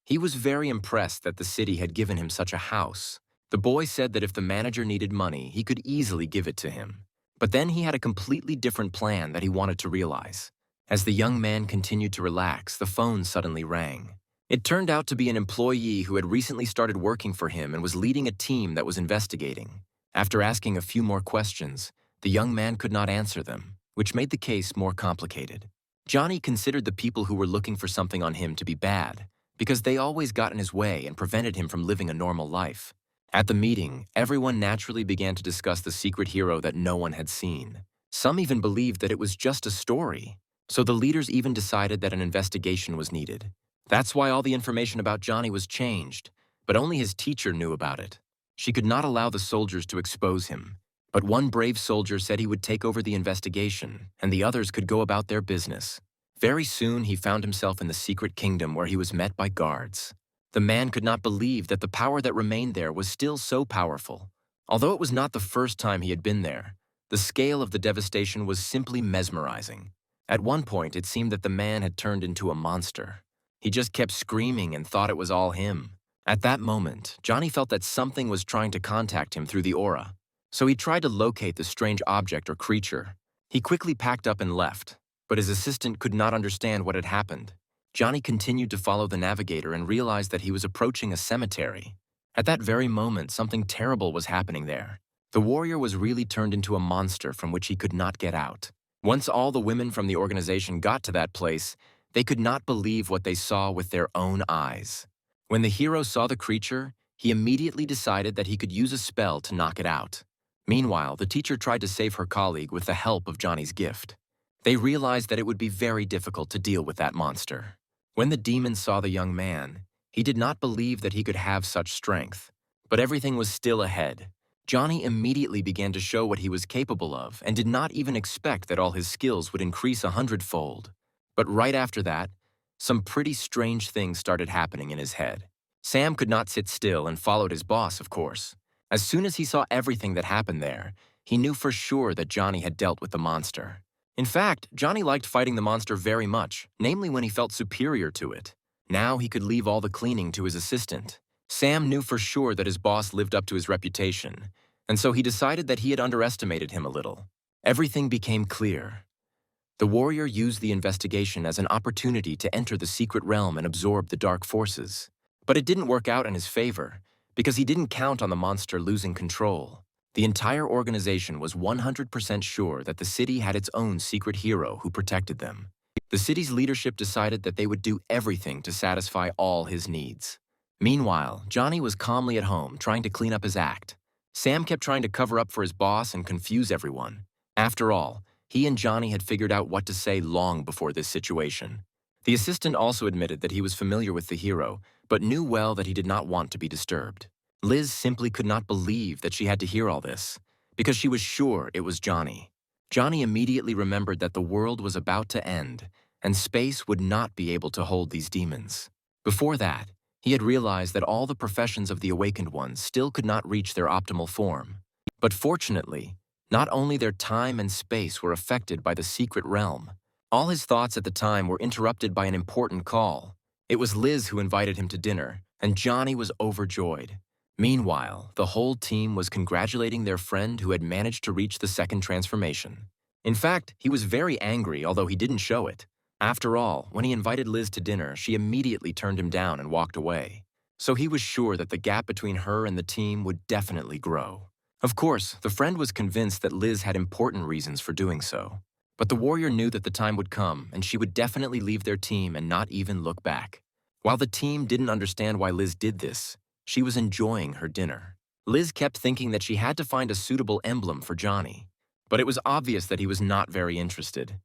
He was very impressed that the city had given him such a house. The boy said that if the manager needed money, he could easily give it to him. But then he had a completely different plan that he wanted to realize. As the young man continued to relax, the phone suddenly rang. It turned out to be an employee who had recently started working for him and was leading a team that was investigating. After asking a few more questions, the young man could not answer them, which made the case more complicated. Johnny considered the people who were looking for something on him to be bad, because they always got in his way and prevented him from living a normal life. At the meeting, everyone naturally began to discuss the secret hero that no one had seen. Some even believed that it was just a story, so the leaders even decided that an investigation was needed. That's why all the information about Johnny was changed, but only his teacher knew about it. She could not allow the soldiers to expose him, but one brave soldier said he would take over the investigation, and the others could go about their business. Very soon, he found himself in the secret kingdom where he was met by guards. The man could not believe that the power that remained there was still so powerful. Although it was not the first time he had been there, the scale of the devastation was simply mesmerizing. At one point, it seemed that the man had turned into a monster. He just kept screaming and thought it was all him. At that moment, Johnny felt that something was trying to contact him through the aura. So he tried to locate the strange object or creature. He quickly packed up and left, but his assistant could not understand what had happened. Johnny continued to follow the navigator and realized that he was approaching a cemetery. At that very moment, something terrible was happening there. The warrior was really turned into a monster from which he could not get out. Once all the women from the organization got to that place, they could not believe what they saw with their own eyes. When the hero saw the creature, he immediately decided that he could use a spell to knock it out. Meanwhile, the teacher tried to save her colleague with the help of Johnny's gift. They realized that it would be very difficult to deal with that monster. When the demon saw the young man, he did not believe that he could have such strength. But everything was still ahead. Johnny immediately began to show what he was capable of and did not even expect that all his skills would increase 100-fold. But right after that, some pretty strange things started happening in his head. Sam could not sit still and followed his boss, of course. As soon as he saw everything that happened there, he knew for sure that Johnny had dealt with the monster. In fact, Johnny liked fighting the monster very much, namely when he felt superior to it. Now he could leave all the cleaning to his assistant. Sam knew for sure that his boss lived up to his reputation, and so he decided that he had underestimated him a little. Everything became clear. The warrior used the investigation as an opportunity to enter the secret realm and absorb the dark forces. But it didn't work out in his favor, because he didn't count on the monster losing control. The entire organization was 100% sure that the city had its own secret hero who protected them. The city's leadership decided that they would do everything to satisfy all his needs. Meanwhile, Johnny was calmly at home trying to clean up his act. Sam kept trying to cover up for his boss and confuse everyone. After all, he and Johnny had figured out what to say long before this situation. The assistant also admitted that he was familiar with the hero, but knew well that he did not want to be disturbed. Liz simply could not believe that she had to hear all this, because she was sure it was Johnny. Johnny immediately remembered that the world was about to end, and space would not be able to hold these demons. Before that, he had realized that all the professions of the Awakened Ones still could not reach their optimal form. But fortunately, not only their time and space were affected by the secret realm. All his thoughts at the time were interrupted by an important call. It was Liz who invited him to dinner, and Johnny was overjoyed. Meanwhile, the whole team was congratulating their friend who had managed to reach the second transformation. In fact, he was very angry, although he didn't show it. After all, when he invited Liz to dinner, she immediately turned him down and walked away. So he was sure that the gap between her and the team would definitely grow. Of course, the friend was convinced that Liz had important reasons for doing so. But the warrior knew that the time would come and she would definitely leave their team and not even look back. While the team didn't understand why Liz did this, she was enjoying her dinner. Liz kept thinking that she had to find a suitable emblem for Johnny, but it was obvious that he was not very interested.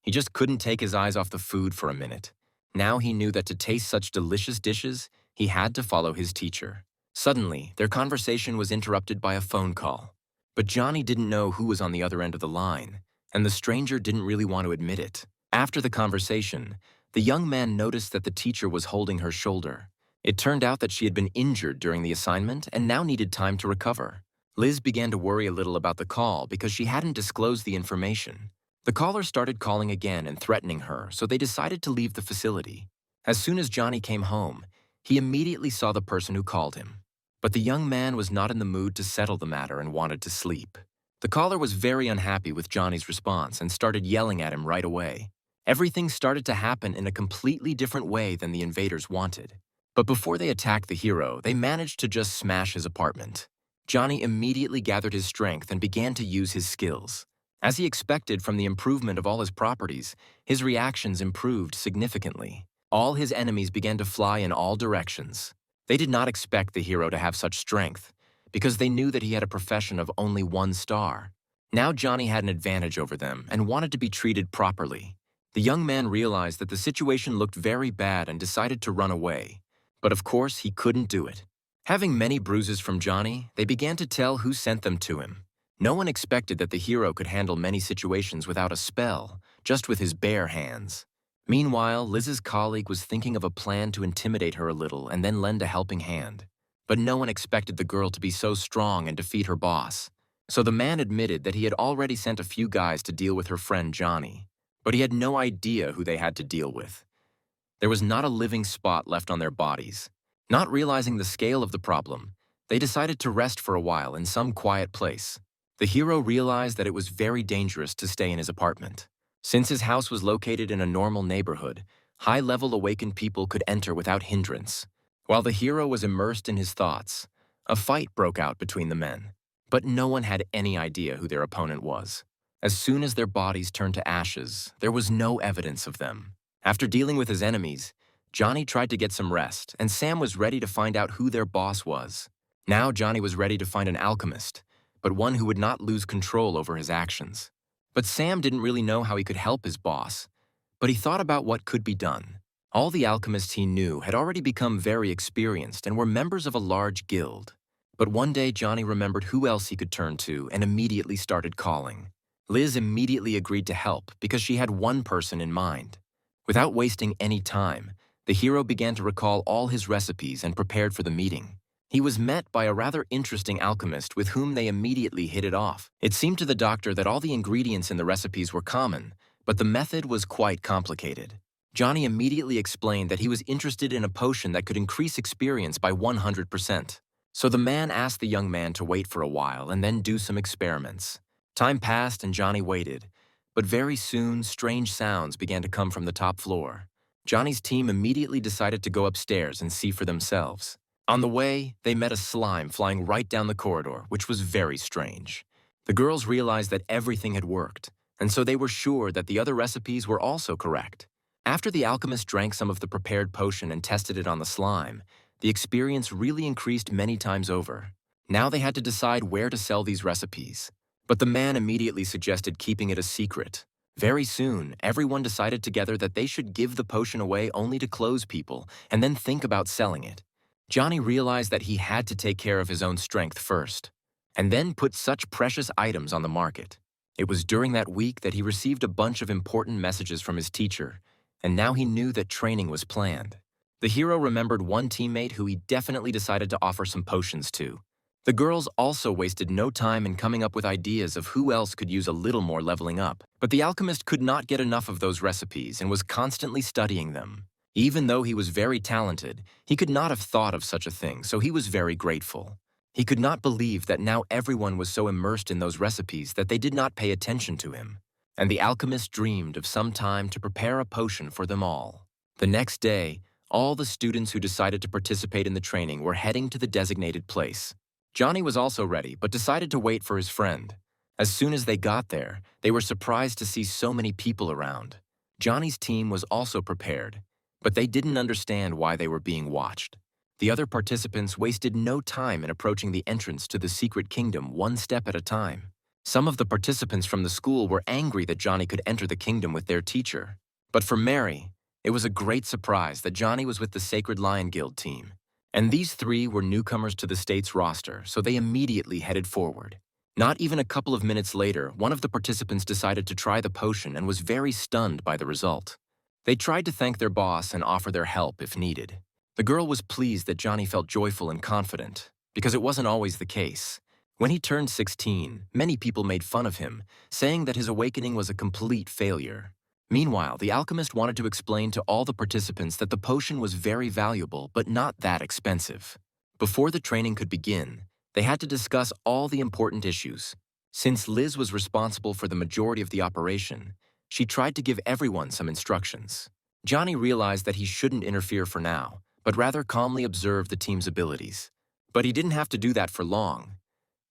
He just couldn't take his eyes off the food for a minute. Now he knew that to taste such delicious dishes, he had to follow his teacher. Suddenly, their conversation was interrupted by a phone call. But Johnny didn't know who was on the other end of the line, and the stranger didn't really want to admit it. After the conversation, the young man noticed that the teacher was holding her shoulder. It turned out that she had been injured during the assignment and now needed time to recover. Liz began to worry a little about the call because she hadn't disclosed the information. The caller started calling again and threatening her, so they decided to leave the facility. As soon as Johnny came home, he immediately saw the person who called him. But the young man was not in the mood to settle the matter and wanted to sleep. The caller was very unhappy with Johnny's response and started yelling at him right away. Everything started to happen in a completely different way than the invaders wanted. But before they attacked the hero, they managed to just smash his apartment. Johnny immediately gathered his strength and began to use his skills. As he expected from the improvement of all his properties, his reactions improved significantly. All his enemies began to fly in all directions. They did not expect the hero to have such strength, because they knew that he had a profession of only 1 star. Now Johnny had an advantage over them and wanted to be treated properly. The young man realized that the situation looked very bad and decided to run away. But of course, he couldn't do it. Having many bruises from Johnny, they began to tell who sent them to him. No one expected that the hero could handle many situations without a spell, just with his bare hands. Meanwhile, Liz's colleague was thinking of a plan to intimidate her a little and then lend a helping hand. But no one expected the girl to be so strong and defeat her boss. So the man admitted that he had already sent a few guys to deal with her friend Johnny, but he had no idea who they had to deal with. There was not a living spot left on their bodies. Not realizing the scale of the problem, they decided to rest for a while in some quiet place. The hero realized that it was very dangerous to stay in his apartment. Since his house was located in a normal neighborhood, high-level awakened people could enter without hindrance. While the hero was immersed in his thoughts, a fight broke out between the men. But no one had any idea who their opponent was. As soon as their bodies turned to ashes, there was no evidence of them. After dealing with his enemies, Johnny tried to get some rest, and Sam was ready to find out who their boss was. Now Johnny was ready to find an alchemist, but one who would not lose control over his actions. But Sam didn't really know how he could help his boss, but he thought about what could be done. All the alchemists he knew had already become very experienced and were members of a large guild. But one day Johnny remembered who else he could turn to and immediately started calling. Liz immediately agreed to help because she had one person in mind. Without wasting any time, the hero began to recall all his recipes and prepared for the meeting. He was met by a rather interesting alchemist with whom they immediately hit it off. It seemed to the doctor that all the ingredients in the recipes were common, but the method was quite complicated. Johnny immediately explained that he was interested in a potion that could increase experience by 100%. So the man asked the young man to wait for a while and then do some experiments. Time passed and Johnny waited, but very soon strange sounds began to come from the top floor. Johnny's team immediately decided to go upstairs and see for themselves. On the way, they met a slime flying right down the corridor, which was very strange. The girls realized that everything had worked, and so they were sure that the other recipes were also correct. After the alchemist drank some of the prepared potion and tested it on the slime, the experience really increased many times over. Now they had to decide where to sell these recipes. But the man immediately suggested keeping it a secret. Very soon, everyone decided together that they should give the potion away only to close people and then think about selling it. Johnny realized that he had to take care of his own strength first, and then put such precious items on the market. It was during that week that he received a bunch of important messages from his teacher, and now he knew that training was planned. The hero remembered one teammate who he definitely decided to offer some potions to. The girls also wasted no time in coming up with ideas of who else could use a little more leveling up. But the alchemist could not get enough of those recipes and was constantly studying them. Even though he was very talented, he could not have thought of such a thing, so he was very grateful. He could not believe that now everyone was so immersed in those recipes that they did not pay attention to him. And the alchemist dreamed of some time to prepare a potion for them all. The next day, all the students who decided to participate in the training were heading to the designated place. Johnny was also ready, but decided to wait for his friend. As soon as they got there, they were surprised to see so many people around. Johnny's team was also prepared, but they didn't understand why they were being watched. The other participants wasted no time in approaching the entrance to the secret kingdom one step at a time. Some of the participants from the school were angry that Johnny could enter the kingdom with their teacher. But for Mary, it was a great surprise that Johnny was with the Sacred Lion Guild team. And these three were newcomers to the state's roster, so they immediately headed forward. Not even a couple of minutes later, one of the participants decided to try the potion and was very stunned by the result. They tried to thank their boss and offer their help if needed. The girl was pleased that Johnny felt joyful and confident, because it wasn't always the case. When he turned 16, many people made fun of him, saying that his awakening was a complete failure. Meanwhile, the alchemist wanted to explain to all the participants that the potion was very valuable, but not that expensive. Before the training could begin, they had to discuss all the important issues. Since Liz was responsible for the majority of the operation, she tried to give everyone some instructions. Johnny realized that he shouldn't interfere for now, but rather calmly observe the team's abilities. But he didn't have to do that for long.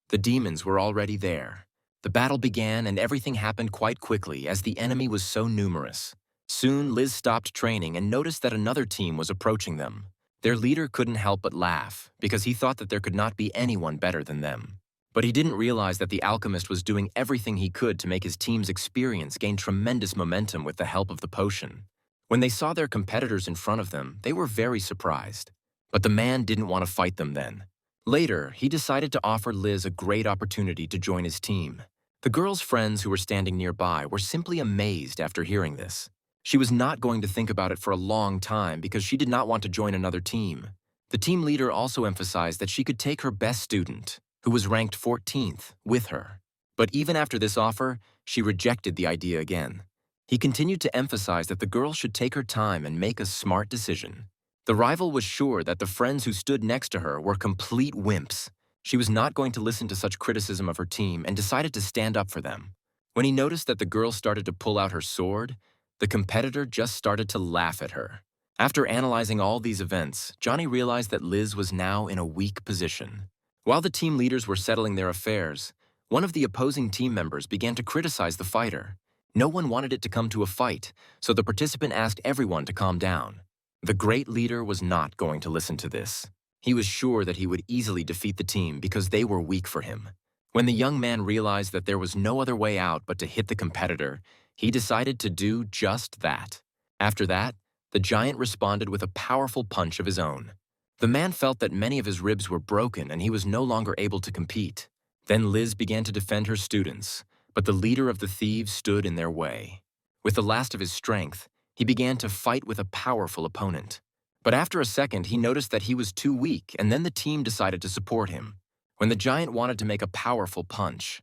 The demons were already there. The battle began and everything happened quite quickly as the enemy was so numerous. Soon, Liz stopped training and noticed that another team was approaching them. Their leader couldn't help but laugh because he thought that there could not be anyone better than them. But he didn't realize that the alchemist was doing everything he could to make his team's experience gain tremendous momentum with the help of the potion. When they saw their competitors in front of them, they were very surprised. But the man didn't want to fight them then. Later, he decided to offer Liz a great opportunity to join his team. The girl's friends who were standing nearby were simply amazed after hearing this. She was not going to think about it for a long time because she did not want to join another team. The team leader also emphasized that she could take her best student, who was ranked 14th, with her. But even after this offer, she rejected the idea again. He continued to emphasize that the girl should take her time and make a smart decision. The rival was sure that the friends who stood next to her were complete wimps. She was not going to listen to such criticism of her team and decided to stand up for them. When he noticed that the girl started to pull out her sword, the competitor just started to laugh at her. After analyzing all these events, Johnny realized that Liz was now in a weak position. While the team leaders were settling their affairs, one of the opposing team members began to criticize the fighter. No one wanted it to come to a fight, so the participant asked everyone to calm down. The great leader was not going to listen to this. He was sure that he would easily defeat the team because they were weak for him. When the young man realized that there was no other way out but to hit the competitor, he decided to do just that. After that, the giant responded with a powerful punch of his own. The man felt that many of his ribs were broken and he was no longer able to compete. Then Liz began to defend her students, but the leader of the thieves stood in their way. With the last of his strength, he began to fight with a powerful opponent. But after a second, he noticed that he was too weak, and then the team decided to support him. When the giant wanted to make a powerful punch,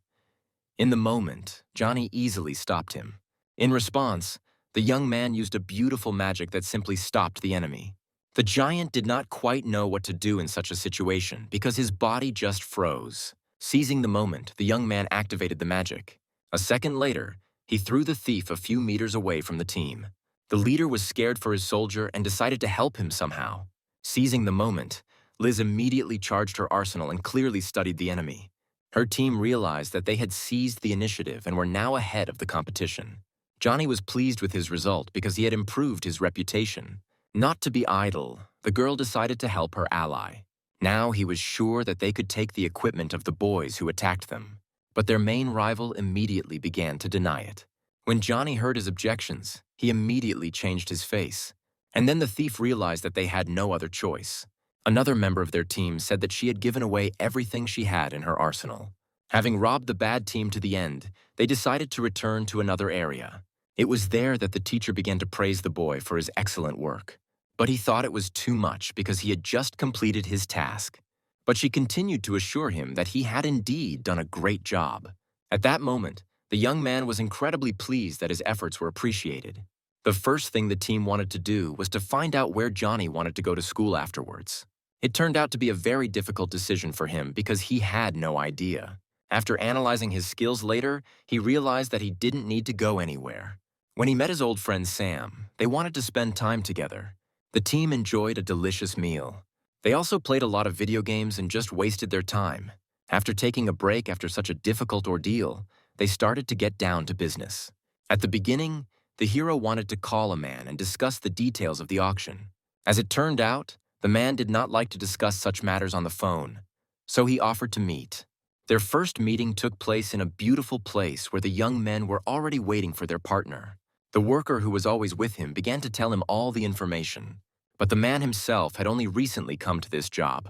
in the moment, Johnny easily stopped him. In response, the young man used a beautiful magic that simply stopped the enemy. The giant did not quite know what to do in such a situation because his body just froze. Seizing the moment, the young man activated the magic. A second later, he threw the thief a few meters away from the team. The leader was scared for his soldier and decided to help him somehow. Seizing the moment, Liz immediately charged her arsenal and clearly studied the enemy. Her team realized that they had seized the initiative and were now ahead of the competition. Johnny was pleased with his result because he had improved his reputation. Not to be idle, the girl decided to help her ally. Now he was sure that they could take the equipment of the boys who attacked them. But their main rival immediately began to deny it. When Johnny heard his objections, he immediately changed his face. And then the thief realized that they had no other choice. Another member of their team said that she had given away everything she had in her arsenal. Having robbed the bad team to the end, they decided to return to another area. It was there that the teacher began to praise the boy for his excellent work. But he thought it was too much because he had just completed his task. But she continued to assure him that he had indeed done a great job. At that moment, the young man was incredibly pleased that his efforts were appreciated. The first thing the team wanted to do was to find out where Johnny wanted to go to school afterwards. It turned out to be a very difficult decision for him because he had no idea. After analyzing his skills later, he realized that he didn't need to go anywhere. When he met his old friend Sam, they wanted to spend time together. The team enjoyed a delicious meal. They also played a lot of video games and just wasted their time. After taking a break after such a difficult ordeal, they started to get down to business. At the beginning, the hero wanted to call a man and discuss the details of the auction. As it turned out, the man did not like to discuss such matters on the phone, so he offered to meet. Their first meeting took place in a beautiful place where the young men were already waiting for their partner. The worker who was always with him began to tell him all the information, but the man himself had only recently come to this job.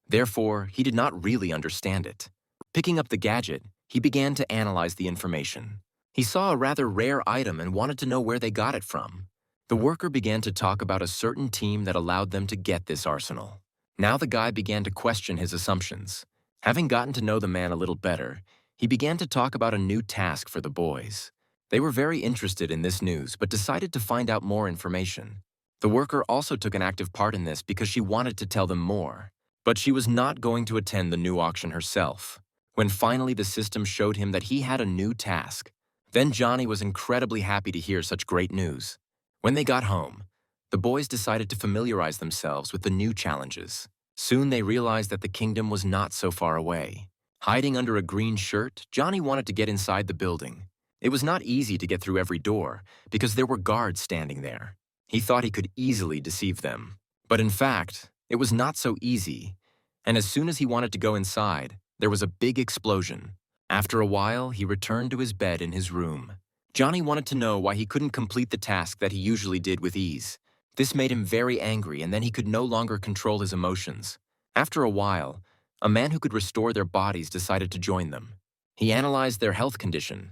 Therefore, he did not really understand it. Picking up the gadget, he began to analyze the information. He saw a rather rare item and wanted to know where they got it from. The worker began to talk about a certain team that allowed them to get this arsenal. Now the guy began to question his assumptions. Having gotten to know the man a little better, he began to talk about a new task for the boys. They were very interested in this news but decided to find out more information. The worker also took an active part in this because she wanted to tell them more. But she was not going to attend the new auction herself. When finally the system showed him that he had a new task, then Johnny was incredibly happy to hear such great news. When they got home, the boys decided to familiarize themselves with the new challenges. Soon they realized that the kingdom was not so far away. Hiding under a green shirt, Johnny wanted to get inside the building. It was not easy to get through every door because there were guards standing there. He thought he could easily deceive them. But in fact, it was not so easy, and as soon as he wanted to go inside, there was a big explosion. After a while, he returned to his bed in his room. Johnny wanted to know why he couldn't complete the task that he usually did with ease. This made him very angry, and then he could no longer control his emotions. After a while, a man who could restore their bodies decided to join them. He analyzed their health condition.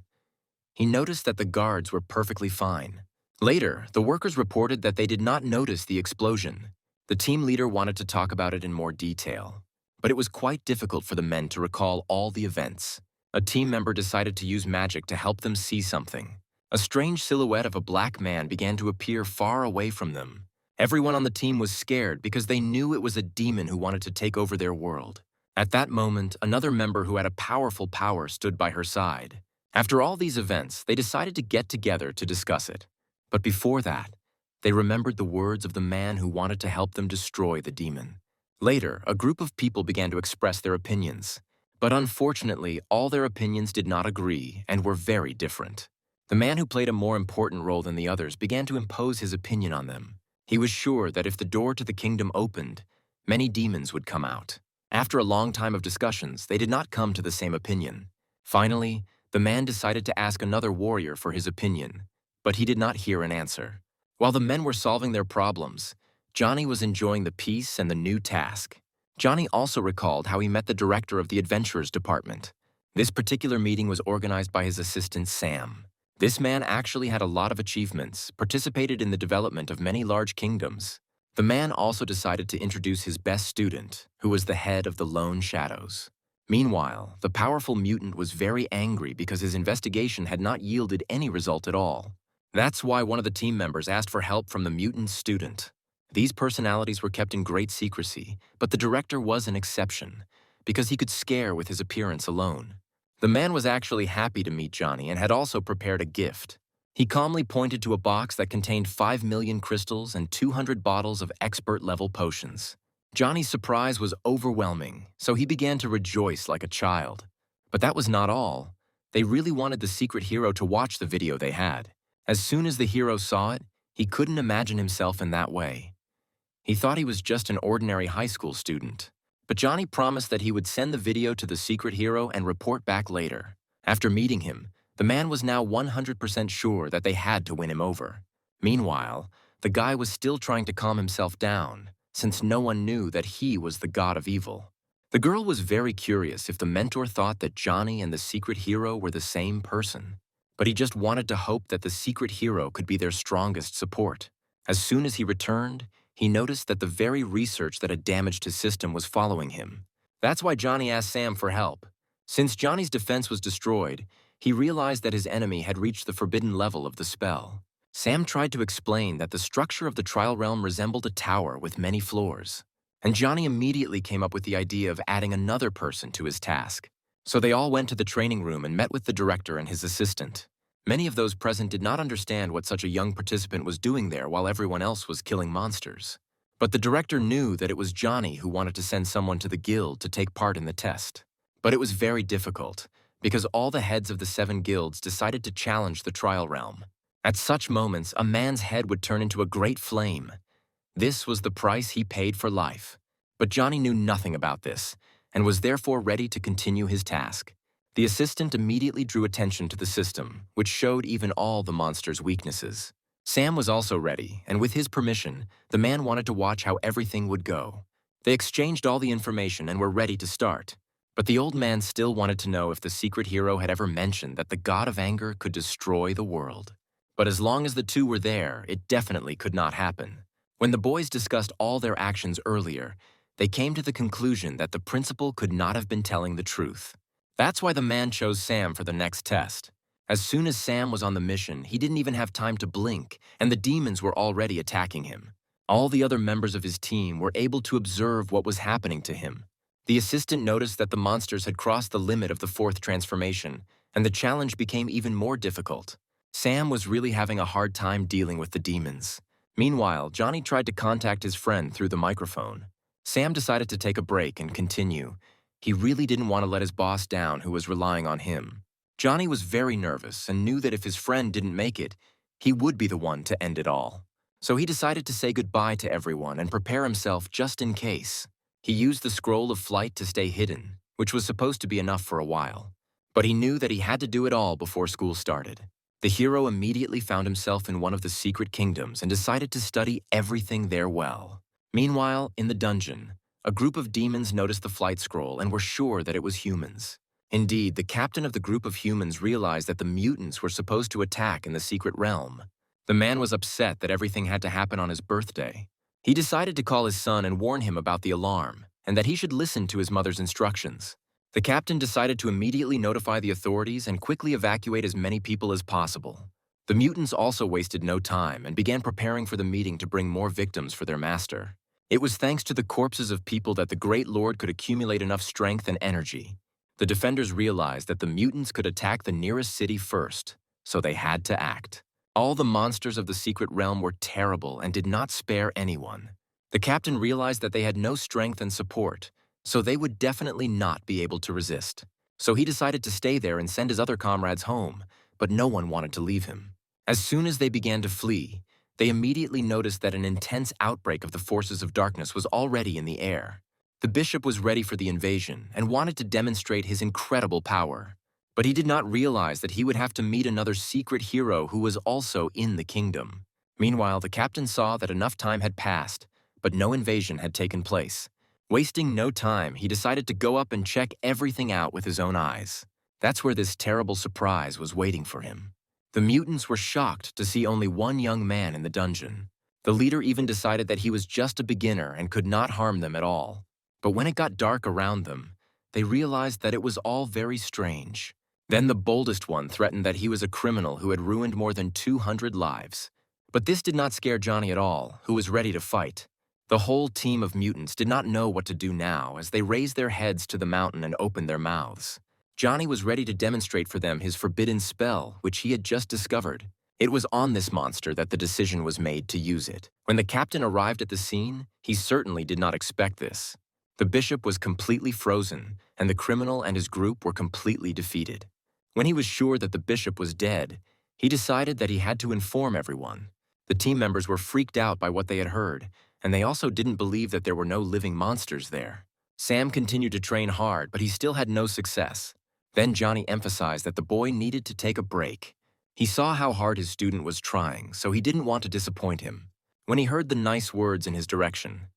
He noticed that the guards were perfectly fine. Later, the workers reported that they did not notice the explosion. The team leader wanted to talk about it in more detail, but it was quite difficult for the men to recall all the events. A team member decided to use magic to help them see something. A strange silhouette of a black man began to appear far away from them. Everyone on the team was scared because they knew it was a demon who wanted to take over their world. At that moment, another member who had a powerful power stood by her side. After all these events, they decided to get together to discuss it. But before that, they remembered the words of the man who wanted to help them destroy the demon. Later, a group of people began to express their opinions. But unfortunately, all their opinions did not agree and were very different. The man who played a more important role than the others began to impose his opinion on them. He was sure that if the door to the kingdom opened, many demons would come out. After a long time of discussions, they did not come to the same opinion. Finally, the man decided to ask another warrior for his opinion, but he did not hear an answer. While the men were solving their problems, Johnny was enjoying the peace and the new task. Johnny also recalled how he met the director of the adventurers department. This particular meeting was organized by his assistant, Sam. This man actually had a lot of achievements, participated in the development of many large kingdoms. The man also decided to introduce his best student, who was the head of the Lone Shadows. Meanwhile, the powerful mutant was very angry because his investigation had not yielded any result at all. That's why one of the team members asked for help from the mutant's student. These personalities were kept in great secrecy, but the director was an exception, because he could scare with his appearance alone. The man was actually happy to meet Johnny and had also prepared a gift. He calmly pointed to a box that contained 5 million crystals and 200 bottles of expert-level potions. Johnny's surprise was overwhelming, so he began to rejoice like a child. But that was not all. They really wanted the secret hero to watch the video they had. As soon as the hero saw it, he couldn't imagine himself in that way. He thought he was just an ordinary high school student. But Johnny promised that he would send the video to the secret hero and report back later. After meeting him, the man was now 100% sure that they had to win him over. Meanwhile, the guy was still trying to calm himself down, since no one knew that he was the god of evil. The girl was very curious if the mentor thought that Johnny and the secret hero were the same person. But he just wanted to hope that the secret hero could be their strongest support. As soon as he returned, he noticed that the very research that had damaged his system was following him. That's why Johnny asked Sam for help. Since Johnny's defense was destroyed, he realized that his enemy had reached the forbidden level of the spell. Sam tried to explain that the structure of the trial realm resembled a tower with many floors. And Johnny immediately came up with the idea of adding another person to his task. So they all went to the training room and met with the director and his assistant. Many of those present did not understand what such a young participant was doing there while everyone else was killing monsters. But the director knew that it was Johnny who wanted to send someone to the guild to take part in the test. But it was very difficult, because all the heads of the 7 guilds decided to challenge the trial realm. At such moments, a man's head would turn into a great flame. This was the price he paid for life. But Johnny knew nothing about this, and was therefore ready to continue his task. The assistant immediately drew attention to the system, which showed even all the monster's weaknesses. Sam was also ready, and with his permission, the man wanted to watch how everything would go. They exchanged all the information and were ready to start. But the old man still wanted to know if the secret hero had ever mentioned that the god of anger could destroy the world. But as long as the two were there, it definitely could not happen. When the boys discussed all their actions earlier, they came to the conclusion that the principal could not have been telling the truth. That's why the man chose Sam for the next test. As soon as Sam was on the mission, he didn't even have time to blink, and the demons were already attacking him. All the other members of his team were able to observe what was happening to him. The assistant noticed that the monsters had crossed the limit of the fourth transformation, and the challenge became even more difficult. Sam was really having a hard time dealing with the demons. Meanwhile, Johnny tried to contact his friend through the microphone. Sam decided to take a break and continue. He really didn't want to let his boss down, who was relying on him. Johnny was very nervous and knew that if his friend didn't make it, he would be the one to end it all. So he decided to say goodbye to everyone and prepare himself just in case. He used the scroll of flight to stay hidden, which was supposed to be enough for a while. But he knew that he had to do it all before school started. The hero immediately found himself in one of the secret kingdoms and decided to study everything there well. Meanwhile, in the dungeon, a group of demons noticed the flight scroll and were sure that it was humans. Indeed, the captain of the group of humans realized that the mutants were supposed to attack in the secret realm. The man was upset that everything had to happen on his birthday. He decided to call his son and warn him about the alarm, and that he should listen to his mother's instructions. The captain decided to immediately notify the authorities and quickly evacuate as many people as possible. The mutants also wasted no time and began preparing for the meeting to bring more victims for their master. It was thanks to the corpses of people that the Great Lord could accumulate enough strength and energy. The defenders realized that the mutants could attack the nearest city first, so they had to act. All the monsters of the secret realm were terrible and did not spare anyone. The captain realized that they had no strength and support, so they would definitely not be able to resist. So he decided to stay there and send his other comrades home, but no one wanted to leave him. As soon as they began to flee, they immediately noticed that an intense outbreak of the forces of darkness was already in the air. The bishop was ready for the invasion and wanted to demonstrate his incredible power. But he did not realize that he would have to meet another secret hero who was also in the kingdom. Meanwhile, the captain saw that enough time had passed, but no invasion had taken place. Wasting no time, he decided to go up and check everything out with his own eyes. That's where this terrible surprise was waiting for him. The mutants were shocked to see only one young man in the dungeon. The leader even decided that he was just a beginner and could not harm them at all. But when it got dark around them, they realized that it was all very strange. Then the boldest one threatened that he was a criminal who had ruined more than 200 lives. But this did not scare Johnny at all, who was ready to fight. The whole team of mutants did not know what to do now as they raised their heads to the mountain and opened their mouths. Johnny was ready to demonstrate for them his forbidden spell, which he had just discovered. It was on this monster that the decision was made to use it. When the captain arrived at the scene, he certainly did not expect this. The bishop was completely frozen, and the criminal and his group were completely defeated. When he was sure that the bishop was dead, he decided that he had to inform everyone. The team members were freaked out by what they had heard, and they also didn't believe that there were no living monsters there. Sam continued to train hard, but he still had no success. Then Johnny emphasized that the boy needed to take a break. He saw how hard his student was trying, so he didn't want to disappoint him. When he heard the nice words in his direction,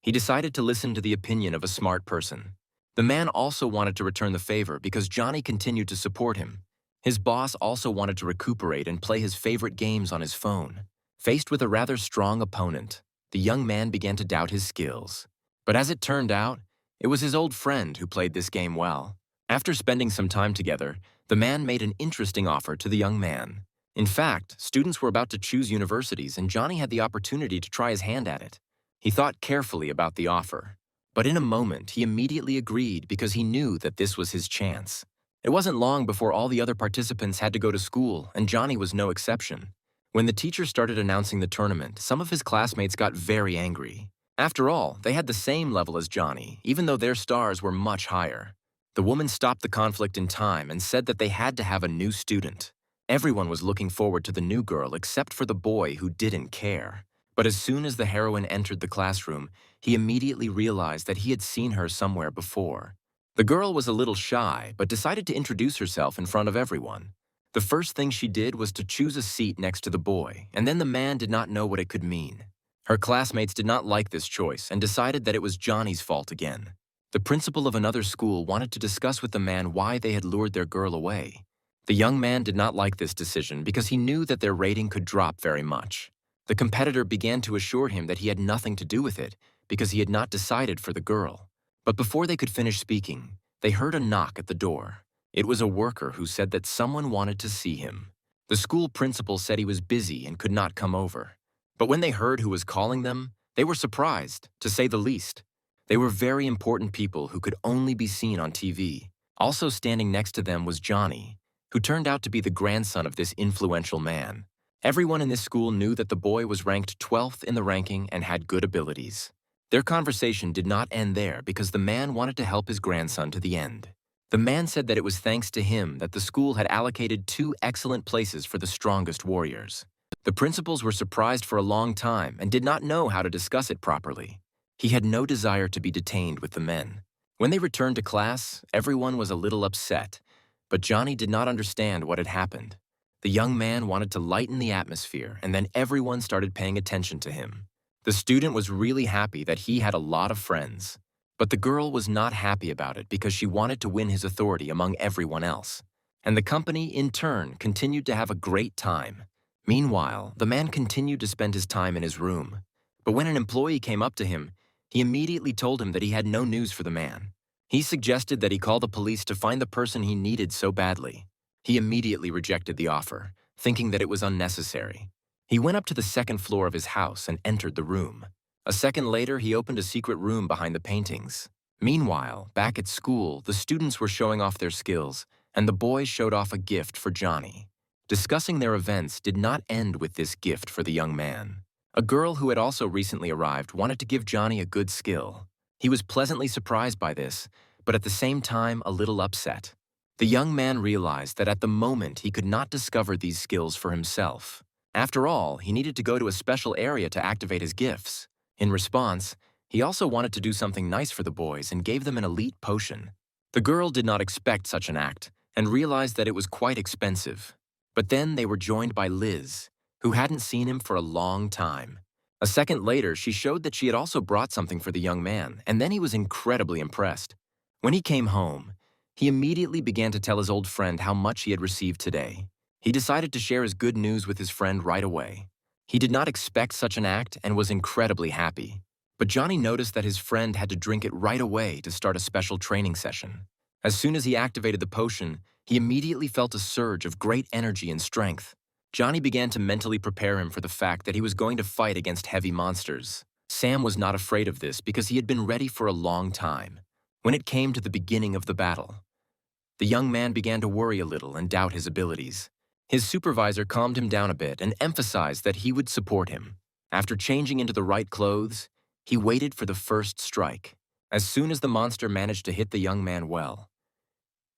he decided to listen to the opinion of a smart person. The man also wanted to return the favor because Johnny continued to support him. His boss also wanted to recuperate and play his favorite games on his phone. Faced with a rather strong opponent, the young man began to doubt his skills. But as it turned out, it was his old friend who played this game well. After spending some time together, the man made an interesting offer to the young man. In fact, students were about to choose universities and Johnny had the opportunity to try his hand at it. He thought carefully about the offer. But in a moment, he immediately agreed because he knew that this was his chance. It wasn't long before all the other participants had to go to school, and Johnny was no exception. When the teacher started announcing the tournament, some of his classmates got very angry. After all, they had the same level as Johnny, even though their stars were much higher. The woman stopped the conflict in time and said that they had to have a new student. Everyone was looking forward to the new girl except for the boy who didn't care. But as soon as the heroine entered the classroom, he immediately realized that he had seen her somewhere before. The girl was a little shy, but decided to introduce herself in front of everyone. The first thing she did was to choose a seat next to the boy, and then the man did not know what it could mean. Her classmates did not like this choice and decided that it was Johnny's fault again. The principal of another school wanted to discuss with the man why they had lured their girl away. The young man did not like this decision because he knew that their rating could drop very much. The competitor began to assure him that he had nothing to do with it because he had not decided for the girl. But before they could finish speaking, they heard a knock at the door. It was a worker who said that someone wanted to see him. The school principal said he was busy and could not come over. But when they heard who was calling them, they were surprised, to say the least. They were very important people who could only be seen on TV. Also standing next to them was Johnny, who turned out to be the grandson of this influential man. Everyone in this school knew that the boy was ranked 12th in the ranking and had good abilities. Their conversation did not end there because the man wanted to help his grandson to the end. The man said that it was thanks to him that the school had allocated 2 excellent places for the strongest warriors. The principals were surprised for a long time and did not know how to discuss it properly. He had no desire to be detained with the men. When they returned to class, everyone was a little upset, but Johnny did not understand what had happened. The young man wanted to lighten the atmosphere, and then everyone started paying attention to him. The student was really happy that he had a lot of friends. But the girl was not happy about it because she wanted to win his authority among everyone else. And the company, in turn, continued to have a great time. Meanwhile, the man continued to spend his time in his room. But when an employee came up to him, he immediately told him that he had no news for the man. He suggested that he call the police to find the person he needed so badly. He immediately rejected the offer, thinking that it was unnecessary. He went up to the second floor of his house and entered the room. A second later, he opened a secret room behind the paintings. Meanwhile, back at school, the students were showing off their skills, and the boys showed off a gift for Johnny. Discussing their events did not end with this gift for the young man. A girl who had also recently arrived wanted to give Johnny a good skill. He was pleasantly surprised by this, but at the same time a little upset. The young man realized that at the moment he could not discover these skills for himself. After all, he needed to go to a special area to activate his gifts. In response, he also wanted to do something nice for the boys and gave them an elite potion. The girl did not expect such an act and realized that it was quite expensive. But then they were joined by Liz, who hadn't seen him for a long time. A second later, she showed that she had also brought something for the young man, and then he was incredibly impressed. When he came home, he immediately began to tell his old friend how much he had received today. He decided to share his good news with his friend right away. He did not expect such an act and was incredibly happy. But Johnny noticed that his friend had to drink it right away to start a special training session. As soon as he activated the potion, he immediately felt a surge of great energy and strength. Johnny began to mentally prepare him for the fact that he was going to fight against heavy monsters. Sam was not afraid of this because he had been ready for a long time. When it came to the beginning of the battle, the young man began to worry a little and doubt his abilities. His supervisor calmed him down a bit and emphasized that he would support him. After changing into the right clothes, he waited for the first strike. As soon as the monster managed to hit the young man well,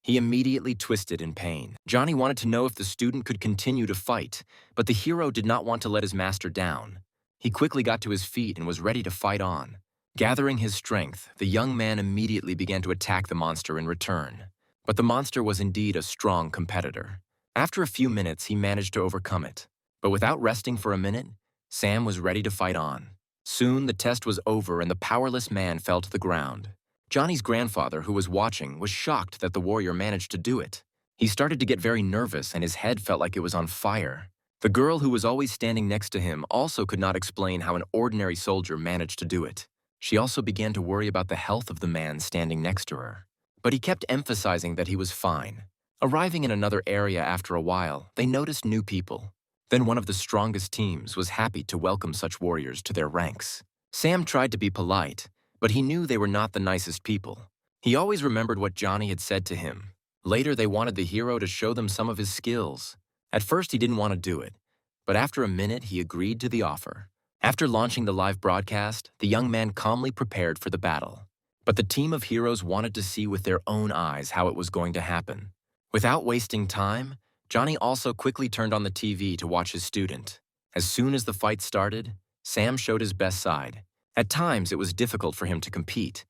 he immediately twisted in pain. Johnny wanted to know if the student could continue to fight, but the hero did not want to let his master down. He quickly got to his feet and was ready to fight on. Gathering his strength, the young man immediately began to attack the monster in return. But the monster was indeed a strong competitor. After a few minutes, he managed to overcome it. But without resting for a minute, Sam was ready to fight on. Soon, the test was over and the powerless man fell to the ground. Johnny's grandfather, who was watching, was shocked that the warrior managed to do it. He started to get very nervous and his head felt like it was on fire. The girl who was always standing next to him also could not explain how an ordinary soldier managed to do it. She also began to worry about the health of the man standing next to her. But he kept emphasizing that he was fine. Arriving in another area after a while, they noticed new people. Then one of the strongest teams was happy to welcome such warriors to their ranks. Sam tried to be polite, but he knew they were not the nicest people. He always remembered what Johnny had said to him. Later, they wanted the hero to show them some of his skills. At first, he didn't want to do it, but after a minute, he agreed to the offer. After launching the live broadcast, the young man calmly prepared for the battle. But the team of heroes wanted to see with their own eyes how it was going to happen. Without wasting time, Johnny also quickly turned on the TV to watch his student. As soon as the fight started, Sam showed his best side. At times, it was difficult for him to compete,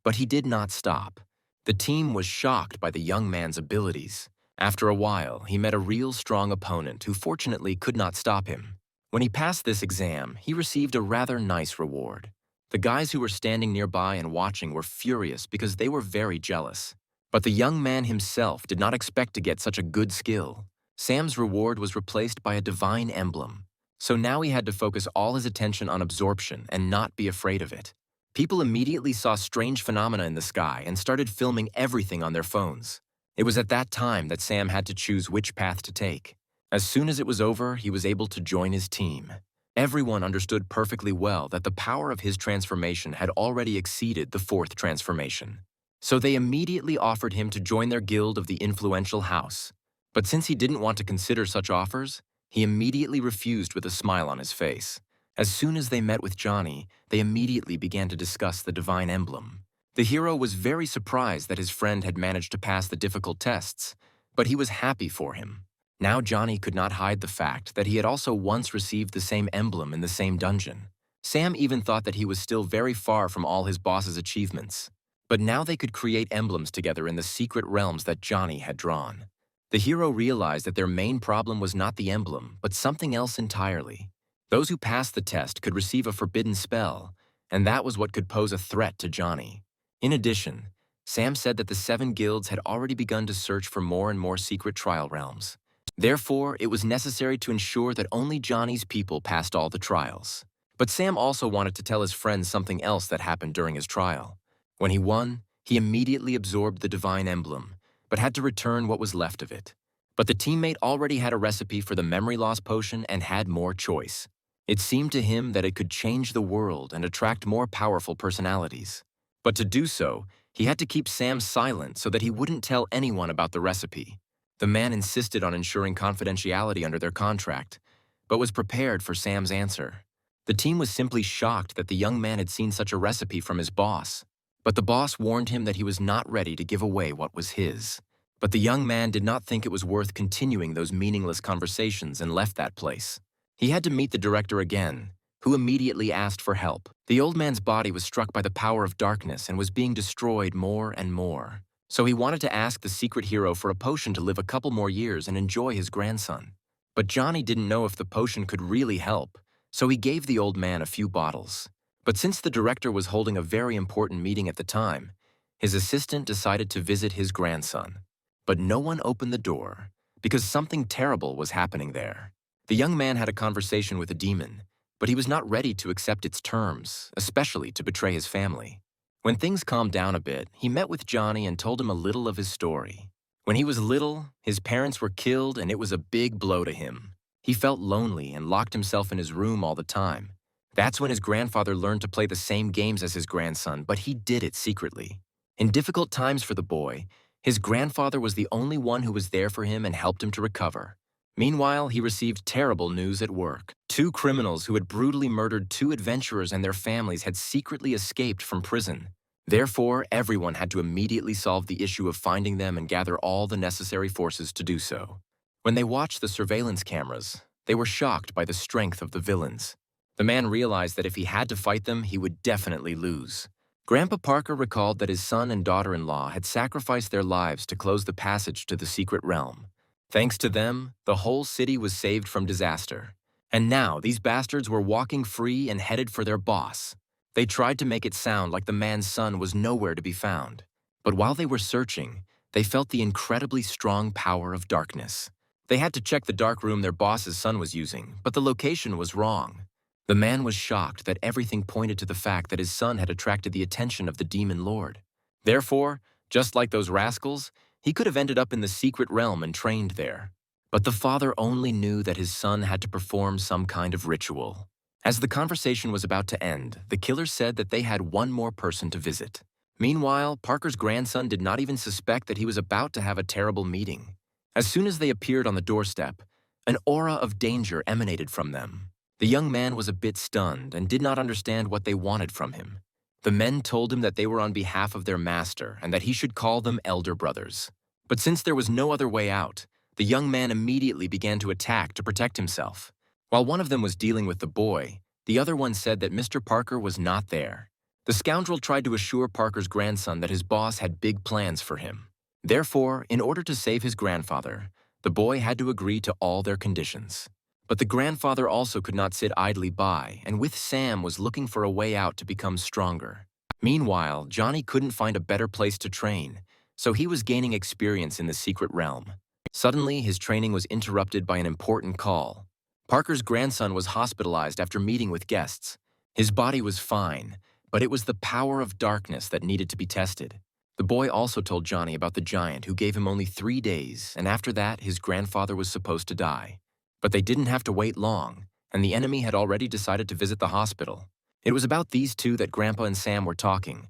but he did not stop. The team was shocked by the young man's abilities. After a while, he met a real strong opponent who fortunately could not stop him. When he passed this exam, he received a rather nice reward. The guys who were standing nearby and watching were furious because they were very jealous. But the young man himself did not expect to get such a good skill. Sam's reward was replaced by a divine emblem. So now he had to focus all his attention on absorption and not be afraid of it. People immediately saw strange phenomena in the sky and started filming everything on their phones. It was at that time that Sam had to choose which path to take. As soon as it was over, he was able to join his team. Everyone understood perfectly well that the power of his transformation had already exceeded the fourth transformation. So they immediately offered him to join their guild of the influential house. But since he didn't want to consider such offers, he immediately refused with a smile on his face. As soon as they met with Johnny, they immediately began to discuss the divine emblem. The hero was very surprised that his friend had managed to pass the difficult tests, but he was happy for him. Now Johnny could not hide the fact that he had also once received the same emblem in the same dungeon. Sam even thought that he was still very far from all his boss's achievements. But now they could create emblems together in the secret realms that Johnny had drawn. The hero realized that their main problem was not the emblem, but something else entirely. Those who passed the test could receive a forbidden spell, and that was what could pose a threat to Johnny. In addition, Sam said that the 7 guilds had already begun to search for more and more secret trial realms. Therefore, it was necessary to ensure that only Johnny's people passed all the trials. But Sam also wanted to tell his friends something else that happened during his trial. When he won, he immediately absorbed the divine emblem, but had to return what was left of it. But the teammate already had a recipe for the memory loss potion and had more choice. It seemed to him that it could change the world and attract more powerful personalities. But to do so, he had to keep Sam silent so that he wouldn't tell anyone about the recipe. The man insisted on ensuring confidentiality under their contract, but was prepared for Sam's answer. The team was simply shocked that the young man had seen such a recipe from his boss. But the boss warned him that he was not ready to give away what was his. But the young man did not think it was worth continuing those meaningless conversations and left that place. He had to meet the director again, who immediately asked for help. The old man's body was struck by the power of darkness and was being destroyed more and more. So he wanted to ask the secret hero for a potion to live a couple more years and enjoy his grandson. But Johnny didn't know if the potion could really help, so he gave the old man a few bottles. But since the director was holding a very important meeting at the time, his assistant decided to visit his grandson. But no one opened the door, because something terrible was happening there. The young man had a conversation with a demon, but he was not ready to accept its terms, especially to betray his family. When things calmed down a bit, he met with Johnny and told him a little of his story. When he was little, his parents were killed and it was a big blow to him. He felt lonely and locked himself in his room all the time. That's when his grandfather learned to play the same games as his grandson, but he did it secretly. In difficult times for the boy, his grandfather was the only one who was there for him and helped him to recover. Meanwhile, he received terrible news at work. 2 criminals who had brutally murdered 2 adventurers and their families had secretly escaped from prison. Therefore, everyone had to immediately solve the issue of finding them and gather all the necessary forces to do so. When they watched the surveillance cameras, they were shocked by the strength of the villains. The man realized that if he had to fight them, he would definitely lose. Grandpa Parker recalled that his son and daughter-in-law had sacrificed their lives to close the passage to the secret realm. Thanks to them, the whole city was saved from disaster. And now, these bastards were walking free and headed for their boss. They tried to make it sound like the man's son was nowhere to be found. But while they were searching, they felt the incredibly strong power of darkness. They had to check the dark room their boss's son was using, but the location was wrong. The man was shocked that everything pointed to the fact that his son had attracted the attention of the demon lord. Therefore, just like those rascals, he could have ended up in the secret realm and trained there. But the father only knew that his son had to perform some kind of ritual. As the conversation was about to end, the killer said that they had one more person to visit. Meanwhile, Parker's grandson did not even suspect that he was about to have a terrible meeting. As soon as they appeared on the doorstep, an aura of danger emanated from them. The young man was a bit stunned and did not understand what they wanted from him. The men told him that they were on behalf of their master and that he should call them elder brothers. But since there was no other way out, the young man immediately began to attack to protect himself. While one of them was dealing with the boy, The other one said that Mr. Parker was not there. The scoundrel tried to assure Parker's grandson that his boss had big plans for him. Therefore, in order to save his grandfather, the boy had to agree to all their conditions. But the grandfather also could not sit idly by, and with Sam was looking for a way out to become stronger. Meanwhile, Johnny couldn't find a better place to train, so he was gaining experience in the secret realm. Suddenly, his training was interrupted by an important call. Parker's grandson was hospitalized after meeting with guests. His body was fine, but it was the power of darkness that needed to be tested. The boy also told Johnny about the giant who gave him only 3 days, and after that, his grandfather was supposed to die. But they didn't have to wait long, and the enemy had already decided to visit the hospital. It was about these two that Grandpa and Sam were talking,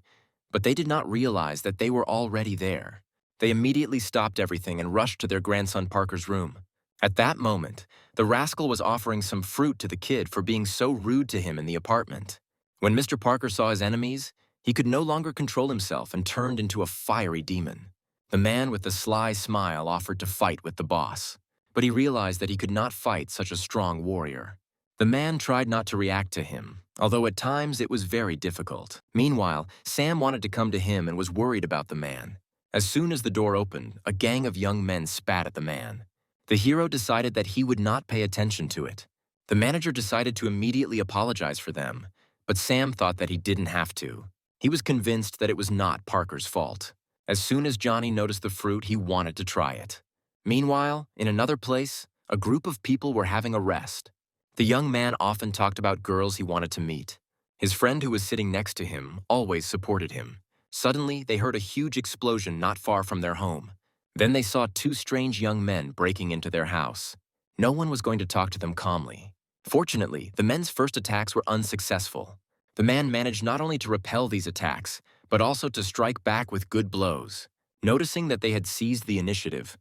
but they did not realize that they were already there. They immediately stopped everything and rushed to their grandson Parker's room. At that moment, the rascal was offering some fruit to the kid for being so rude to him in the apartment. When Mr. Parker saw his enemies, he could no longer control himself and turned into a fiery demon. The man with the sly smile offered to fight with the boss, but he realized that he could not fight such a strong warrior. The man tried not to react to him, although at times it was very difficult. Meanwhile, Sam wanted to come to him and was worried about the man. As soon as the door opened, a gang of young men spat at the man. The hero decided that he would not pay attention to it. The manager decided to immediately apologize for them, but Sam thought that he didn't have to. He was convinced that it was not Parker's fault. As soon as Johnny noticed the fruit, he wanted to try it. Meanwhile, in another place, a group of people were having a rest. The young man often talked about girls he wanted to meet. His friend who was sitting next to him always supported him. Suddenly, they heard a huge explosion not far from their home. Then they saw 2 strange young men breaking into their house. No one was going to talk to them calmly. Fortunately, the men's first attacks were unsuccessful. The man managed not only to repel these attacks, but also to strike back with good blows. Noticing that they had seized the initiative,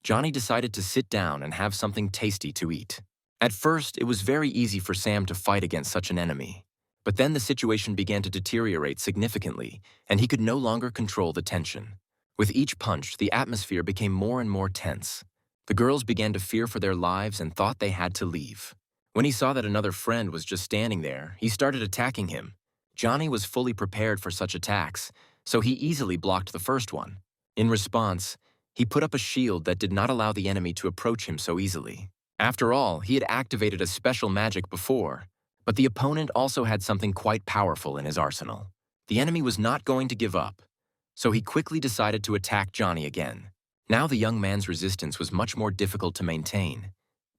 Johnny decided to sit down and have something tasty to eat. At first, it was very easy for Sam to fight against such an enemy. But then the situation began to deteriorate significantly, and he could no longer control the tension. With each punch, the atmosphere became more and more tense. The girls began to fear for their lives and thought they had to leave. When he saw that another friend was just standing there, he started attacking him. Johnny was fully prepared for such attacks, so he easily blocked the first one. In response, he put up a shield that did not allow the enemy to approach him so easily. After all, he had activated a special magic before, but the opponent also had something quite powerful in his arsenal. The enemy was not going to give up, so he quickly decided to attack Johnny again. Now the young man's resistance was much more difficult to maintain,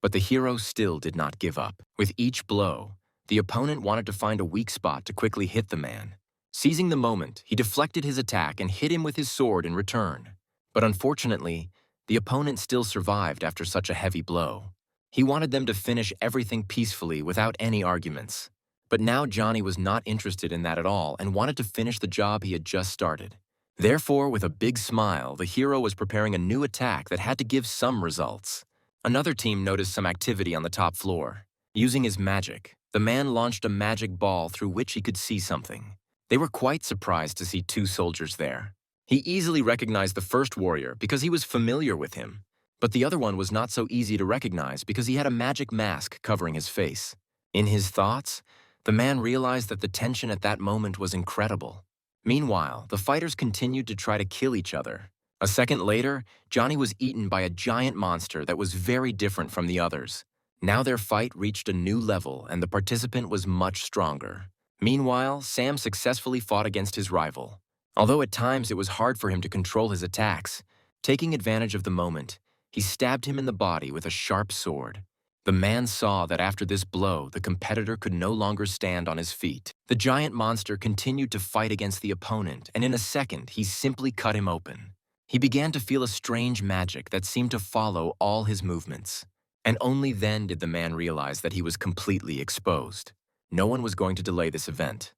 but the hero still did not give up. With each blow, the opponent wanted to find a weak spot to quickly hit the man. Seizing the moment, he deflected his attack and hit him with his sword in return. But unfortunately, the opponent still survived after such a heavy blow. He wanted them to finish everything peacefully without any arguments. But now Johnny was not interested in that at all and wanted to finish the job he had just started. Therefore, with a big smile, the hero was preparing a new attack that had to give some results. Another team noticed some activity on the top floor. Using his magic, the man launched a magic ball through which he could see something. They were quite surprised to see 2 soldiers there. He easily recognized the first warrior because he was familiar with him, but the other one was not so easy to recognize because he had a magic mask covering his face. In his thoughts, the man realized that the tension at that moment was incredible. Meanwhile, the fighters continued to try to kill each other. A second later, Johnny was eaten by a giant monster that was very different from the others. Now their fight reached a new level and the participant was much stronger. Meanwhile, Sam successfully fought against his rival. Although at times it was hard for him to control his attacks, taking advantage of the moment, he stabbed him in the body with a sharp sword. The man saw that after this blow, the competitor could no longer stand on his feet. The giant monster continued to fight against the opponent, and in a second, he simply cut him open. He began to feel a strange magic that seemed to follow all his movements. And only then did the man realize that he was completely exposed. No one was going to delay this event.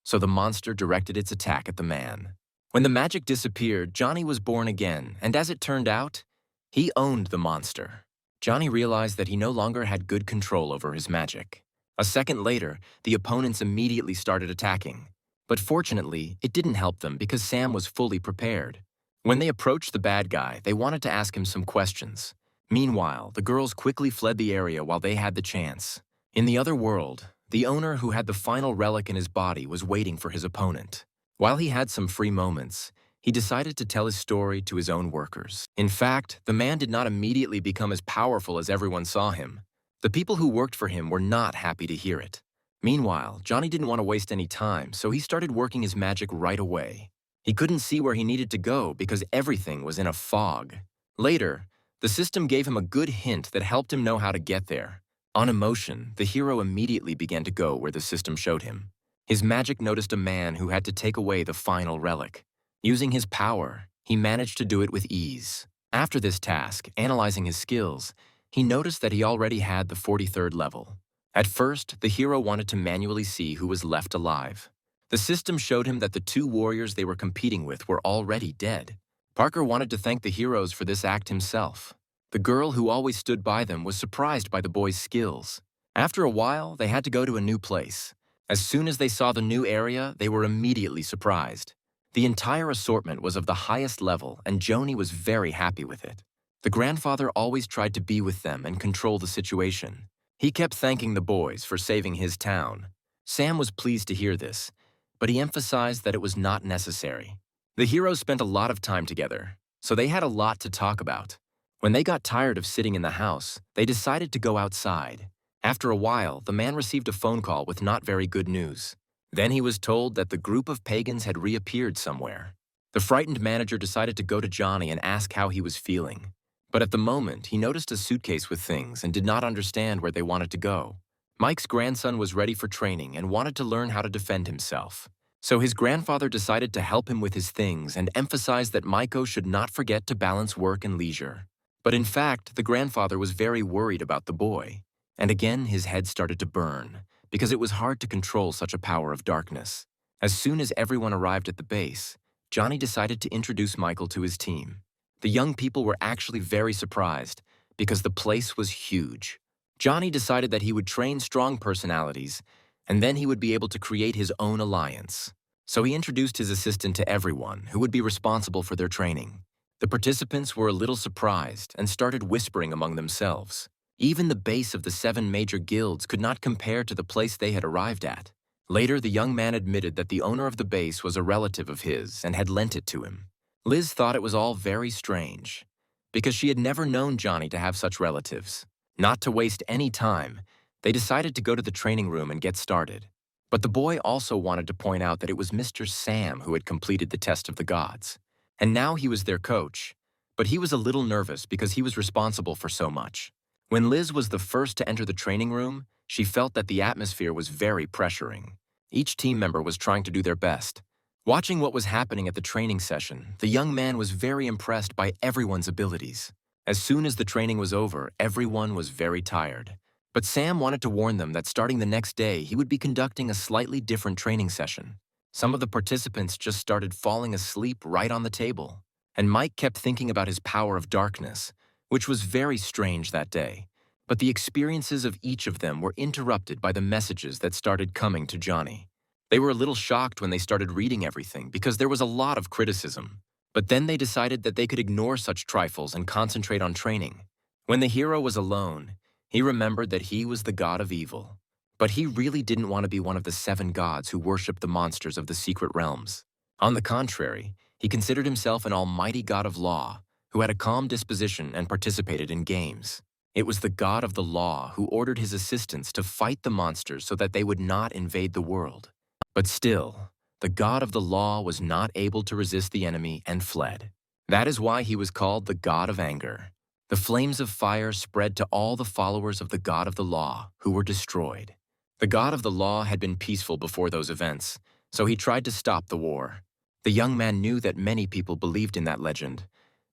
So the monster directed its attack at the man. When the magic disappeared, Johnny was born again, and as it turned out, he owned the monster. Johnny realized that he no longer had good control over his magic. A second later, the opponents immediately started attacking. But fortunately, it didn't help them because Sam was fully prepared. When they approached the bad guy, they wanted to ask him some questions. Meanwhile, the girls quickly fled the area while they had the chance. In the other world, The owner who had the final relic in his body was waiting for his opponent. While he had some free moments, he decided to tell his story to his own workers. In fact, the man did not immediately become as powerful as everyone saw him. The people who worked for him were not happy to hear it. Meanwhile, Johnny didn't want to waste any time, so he started working his magic right away. He couldn't see where he needed to go because everything was in a fog. Later, the system gave him a good hint that helped him know how to get there. On emotion, the hero immediately began to go where the system showed him. His magic noticed a man who had to take away the final relic. Using his power, he managed to do it with ease. After this task, analyzing his skills, he noticed that he already had the 43rd level. At first, the hero wanted to manually see who was left alive. The system showed him that the two warriors they were competing with were already dead. Parker wanted to thank the heroes for this act himself. The girl who always stood by them was surprised by the boys' skills. After a while, they had to go to a new place. As soon as they saw the new area, they were immediately surprised. The entire assortment was of the highest level, and Joni was very happy with it. The grandfather always tried to be with them and control the situation. He kept thanking the boys for saving his town. Sam was pleased to hear this, but he emphasized that it was not necessary. The heroes spent a lot of time together, so they had a lot to talk about. When they got tired of sitting in the house, they decided to go outside. After a while, the man received a phone call with not very good news. Then he was told that the group of pagans had reappeared somewhere. The frightened manager decided to go to Johnny and ask how he was feeling. But at the moment, he noticed a suitcase with things and did not understand where they wanted to go. Mike's grandson was ready for training and wanted to learn how to defend himself. So his grandfather decided to help him with his things and emphasized that Maiko should not forget to balance work and leisure. But in fact, the grandfather was very worried about the boy. And again, his head started to burn, because it was hard to control such a power of darkness. As soon as everyone arrived at the base, Johnny decided to introduce Michael to his team. The young people were actually very surprised, because the place was huge. Johnny decided that he would train strong personalities, and then he would be able to create his own alliance. So he introduced his assistant to everyone who would be responsible for their training. The participants were a little surprised and started whispering among themselves. Even the base of the 7 major guilds could not compare to the place they had arrived at. Later, the young man admitted that the owner of the base was a relative of his and had lent it to him. Liz thought it was all very strange, because she had never known Johnny to have such relatives. Not to waste any time, they decided to go to the training room and get started. But the boy also wanted to point out that it was Mr. Sam who had completed the test of the gods. And now he was their coach, but he was a little nervous because he was responsible for so much. When Liz was the first to enter the training room, she felt that the atmosphere was very pressuring. Each team member was trying to do their best. Watching what was happening at the training session, the young man was very impressed by everyone's abilities. As soon as the training was over, everyone was very tired. But Sam wanted to warn them that starting the next day, he would be conducting a slightly different training session. Some of the participants just started falling asleep right on the table, and Mike kept thinking about his power of darkness, which was very strange that day. But the experiences of each of them were interrupted by the messages that started coming to Johnny. They were a little shocked when they started reading everything because there was a lot of criticism. But then they decided that they could ignore such trifles and concentrate on training. When the hero was alone, he remembered that he was the god of evil. But he really didn't want to be one of the 7 gods who worshipped the monsters of the secret realms. On the contrary, he considered himself an almighty god of law, who had a calm disposition and participated in games. It was the god of the law who ordered his assistants to fight the monsters so that they would not invade the world. But still, the god of the law was not able to resist the enemy and fled. That is why he was called the god of anger. The flames of fire spread to all the followers of the god of the law, who were destroyed. The god of the law had been peaceful before those events, so he tried to stop the war. The young man knew that many people believed in that legend,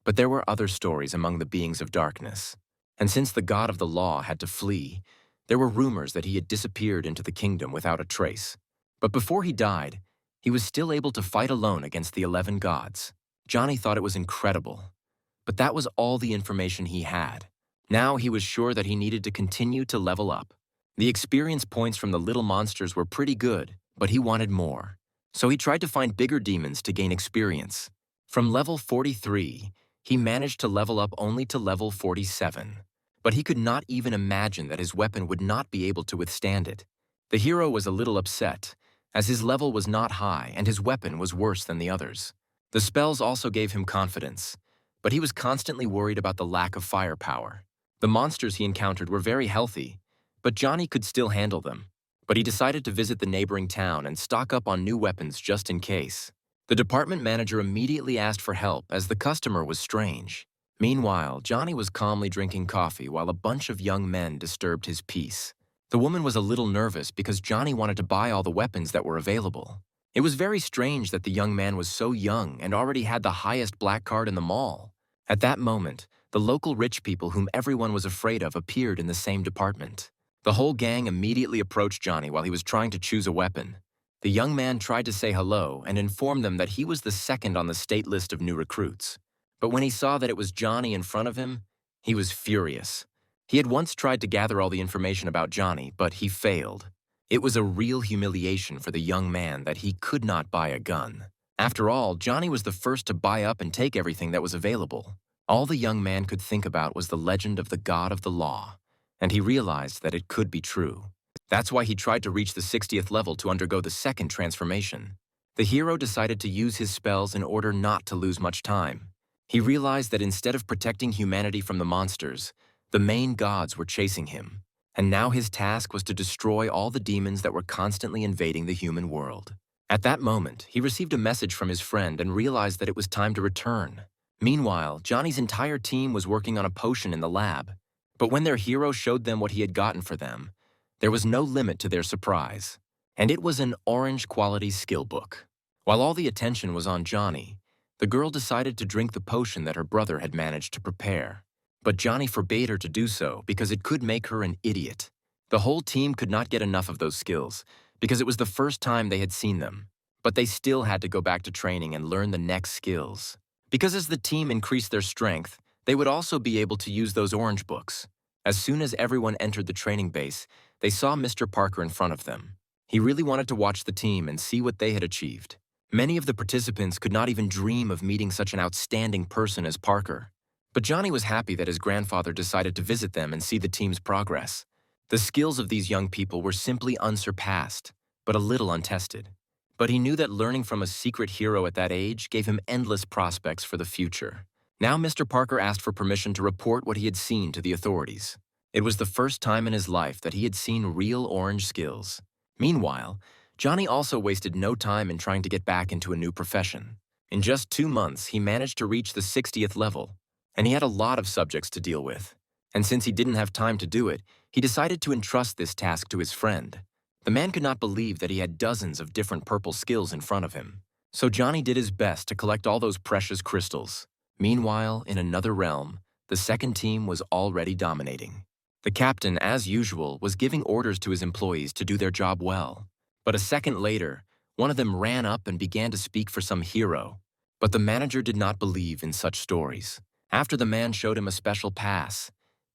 but there were other stories among the beings of darkness. And since the god of the law had to flee, there were rumors that he had disappeared into the kingdom without a trace. But before he died, he was still able to fight alone against the 11 gods. Johnny thought it was incredible, but that was all the information he had. Now he was sure that he needed to continue to level up. The experience points from the little monsters were pretty good, but he wanted more. So he tried to find bigger demons to gain experience. From level 43, he managed to level up only to level 47. But he could not even imagine that his weapon would not be able to withstand it. The hero was a little upset, as his level was not high and his weapon was worse than the others. The spells also gave him confidence, but he was constantly worried about the lack of firepower. The monsters he encountered were very healthy, but Johnny could still handle them. But he decided to visit the neighboring town and stock up on new weapons just in case. The department manager immediately asked for help as the customer was strange. Meanwhile, Johnny was calmly drinking coffee while a bunch of young men disturbed his peace. The woman was a little nervous because Johnny wanted to buy all the weapons that were available. It was very strange that the young man was so young and already had the highest black card in the mall. At that moment, the local rich people whom everyone was afraid of appeared in the same department. The whole gang immediately approached Johnny while he was trying to choose a weapon. The young man tried to say hello and informed them that he was the second on the state list of new recruits. But when he saw that it was Johnny in front of him, he was furious. He had once tried to gather all the information about Johnny, but he failed. It was a real humiliation for the young man that he could not buy a gun. After all, Johnny was the first to buy up and take everything that was available. All the young man could think about was the legend of the God of the Law, and he realized that it could be true. That's why he tried to reach the 60th level to undergo the second transformation. The hero decided to use his spells in order not to lose much time. He realized that instead of protecting humanity from the monsters, the main gods were chasing him, and now his task was to destroy all the demons that were constantly invading the human world. At that moment, he received a message from his friend and realized that it was time to return. Meanwhile, Johnny's entire team was working on a potion in the lab, but when their hero showed them what he had gotten for them, there was no limit to their surprise, and it was an orange-quality skill book. While all the attention was on Johnny, the girl decided to drink the potion that her brother had managed to prepare. But Johnny forbade her to do so because it could make her an idiot. The whole team could not get enough of those skills because it was the first time they had seen them, but they still had to go back to training and learn the next skills. Because as the team increased their strength, they would also be able to use those orange books. As soon as everyone entered the training base, they saw Mr. Parker in front of them. He really wanted to watch the team and see what they had achieved. Many of the participants could not even dream of meeting such an outstanding person as Parker. But Johnny was happy that his grandfather decided to visit them and see the team's progress. The skills of these young people were simply unsurpassed, but a little untested. But he knew that learning from a secret hero at that age gave him endless prospects for the future. Now Mr. Parker asked for permission to report what he had seen to the authorities. It was the first time in his life that he had seen real orange skills. Meanwhile, Johnny also wasted no time in trying to get back into a new profession. In just 2 months, he managed to reach the 60th level, and he had a lot of subjects to deal with. And since he didn't have time to do it, he decided to entrust this task to his friend. The man could not believe that he had dozens of different purple skills in front of him. So Johnny did his best to collect all those precious crystals. Meanwhile, in another realm, the second team was already dominating. The captain, as usual, was giving orders to his employees to do their job well. But a second later, one of them ran up and began to speak for some hero. But the manager did not believe in such stories. After the man showed him a special pass,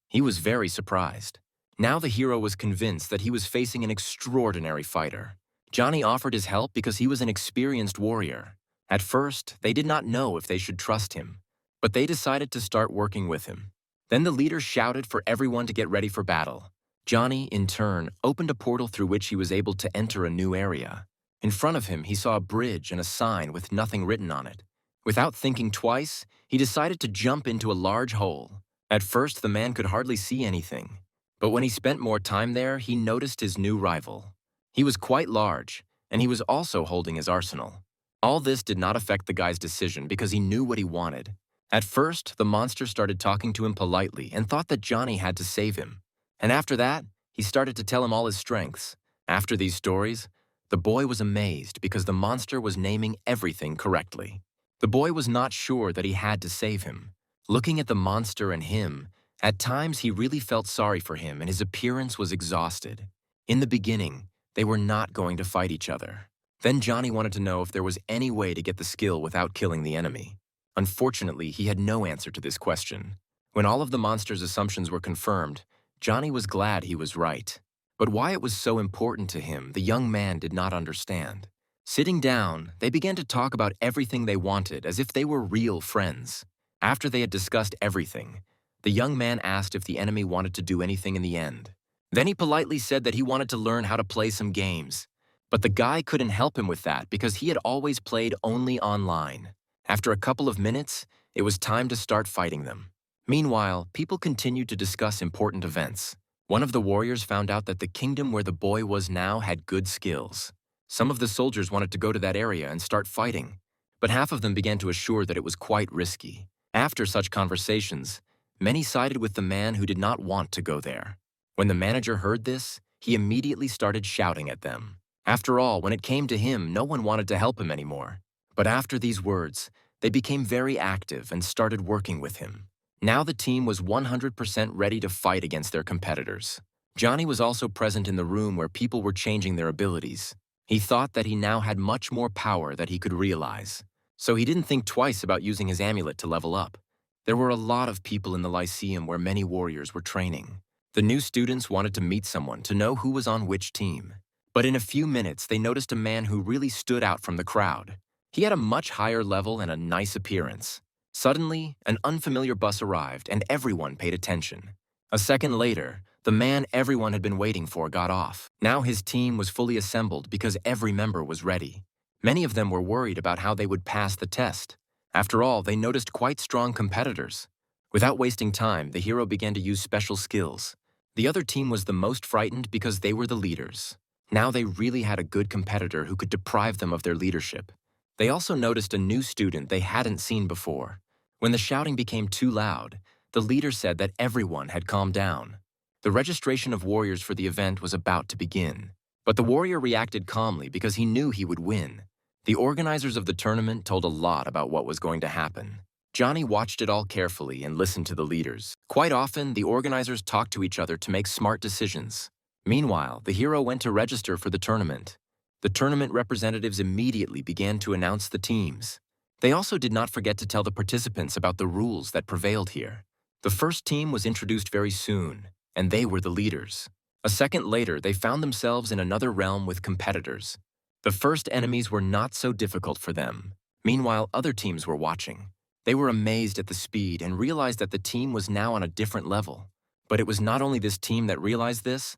he was very surprised. Now the hero was convinced that he was facing an extraordinary fighter. Johnny offered his help because he was an experienced warrior. At first, they did not know if they should trust him, but they decided to start working with him. Then the leader shouted for everyone to get ready for battle. Johnny, in turn, opened a portal through which he was able to enter a new area. In front of him, he saw a bridge and a sign with nothing written on it. Without thinking twice, he decided to jump into a large hole. At first, the man could hardly see anything. But when he spent more time there, he noticed his new rival. He was quite large, and he was also holding his arsenal. All this did not affect the guy's decision because he knew what he wanted. At first, the monster started talking to him politely and thought that Johnny had to save him. And after that, he started to tell him all his strengths. After these stories, the boy was amazed because the monster was naming everything correctly. The boy was not sure that he had to save him. Looking at the monster and him, at times he really felt sorry for him and his appearance was exhausted. In the beginning, they were not going to fight each other. Then Johnny wanted to know if there was any way to get the skill without killing the enemy. Unfortunately, he had no answer to this question. When all of the monster's assumptions were confirmed, Johnny was glad he was right. But why it was so important to him, the young man did not understand. Sitting down, they began to talk about everything they wanted as if they were real friends. After they had discussed everything, the young man asked if the enemy wanted to do anything in the end. Then he politely said that he wanted to learn how to play some games. But the guy couldn't help him with that because he had always played only online. After a couple of minutes, it was time to start fighting them. Meanwhile, people continued to discuss important events. One of the warriors found out that the kingdom where the boy was now had good skills. Some of the soldiers wanted to go to that area and start fighting, but half of them began to assure that it was quite risky. After such conversations, many sided with the man who did not want to go there. When the manager heard this, he immediately started shouting at them. After all, when it came to him, no one wanted to help him anymore. But after these words, they became very active and started working with him. Now the team was 100% ready to fight against their competitors. Johnny was also present in the room where people were changing their abilities. He thought that he now had much more power that he could realize. So he didn't think twice about using his amulet to level up. There were a lot of people in the Lyceum where many warriors were training. The new students wanted to meet someone to know who was on which team. But in a few minutes, they noticed a man who really stood out from the crowd. He had a much higher level and a nice appearance. Suddenly, an unfamiliar bus arrived and everyone paid attention. A second later, the man everyone had been waiting for got off. Now his team was fully assembled because every member was ready. Many of them were worried about how they would pass the test. After all, they noticed quite strong competitors. Without wasting time, the hero began to use special skills. The other team was the most frightened because they were the leaders. Now they really had a good competitor who could deprive them of their leadership. They also noticed a new student they hadn't seen before. When the shouting became too loud, the leader said that everyone had calmed down. The registration of warriors for the event was about to begin. But the warrior reacted calmly because he knew he would win. The organizers of the tournament told a lot about what was going to happen. Johnny watched it all carefully and listened to the leaders. Quite often, the organizers talked to each other to make smart decisions. Meanwhile, the hero went to register for the tournament. The tournament representatives immediately began to announce the teams. They also did not forget to tell the participants about the rules that prevailed here. The first team was introduced very soon, and they were the leaders. A second later, they found themselves in another realm with competitors. The first enemies were not so difficult for them. Meanwhile, other teams were watching. They were amazed at the speed and realized that the team was now on a different level. But it was not only this team that realized this,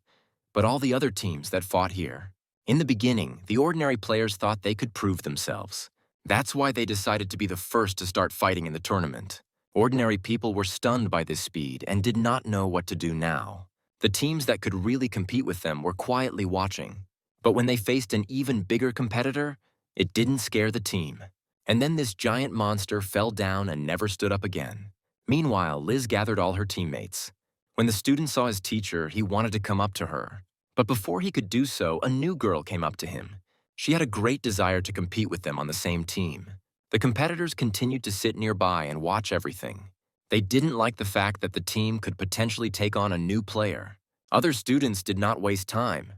but all the other teams that fought here. In the beginning, the ordinary players thought they could prove themselves. That's why they decided to be the first to start fighting in the tournament. Ordinary people were stunned by this speed and did not know what to do now. The teams that could really compete with them were quietly watching. But when they faced an even bigger competitor, it didn't scare the team. And then this giant monster fell down and never stood up again. Meanwhile, Liz gathered all her teammates. When the student saw his teacher, he wanted to come up to her. But before he could do so, a new girl came up to him. She had a great desire to compete with them on the same team. The competitors continued to sit nearby and watch everything. They didn't like the fact that the team could potentially take on a new player. Other students did not waste time,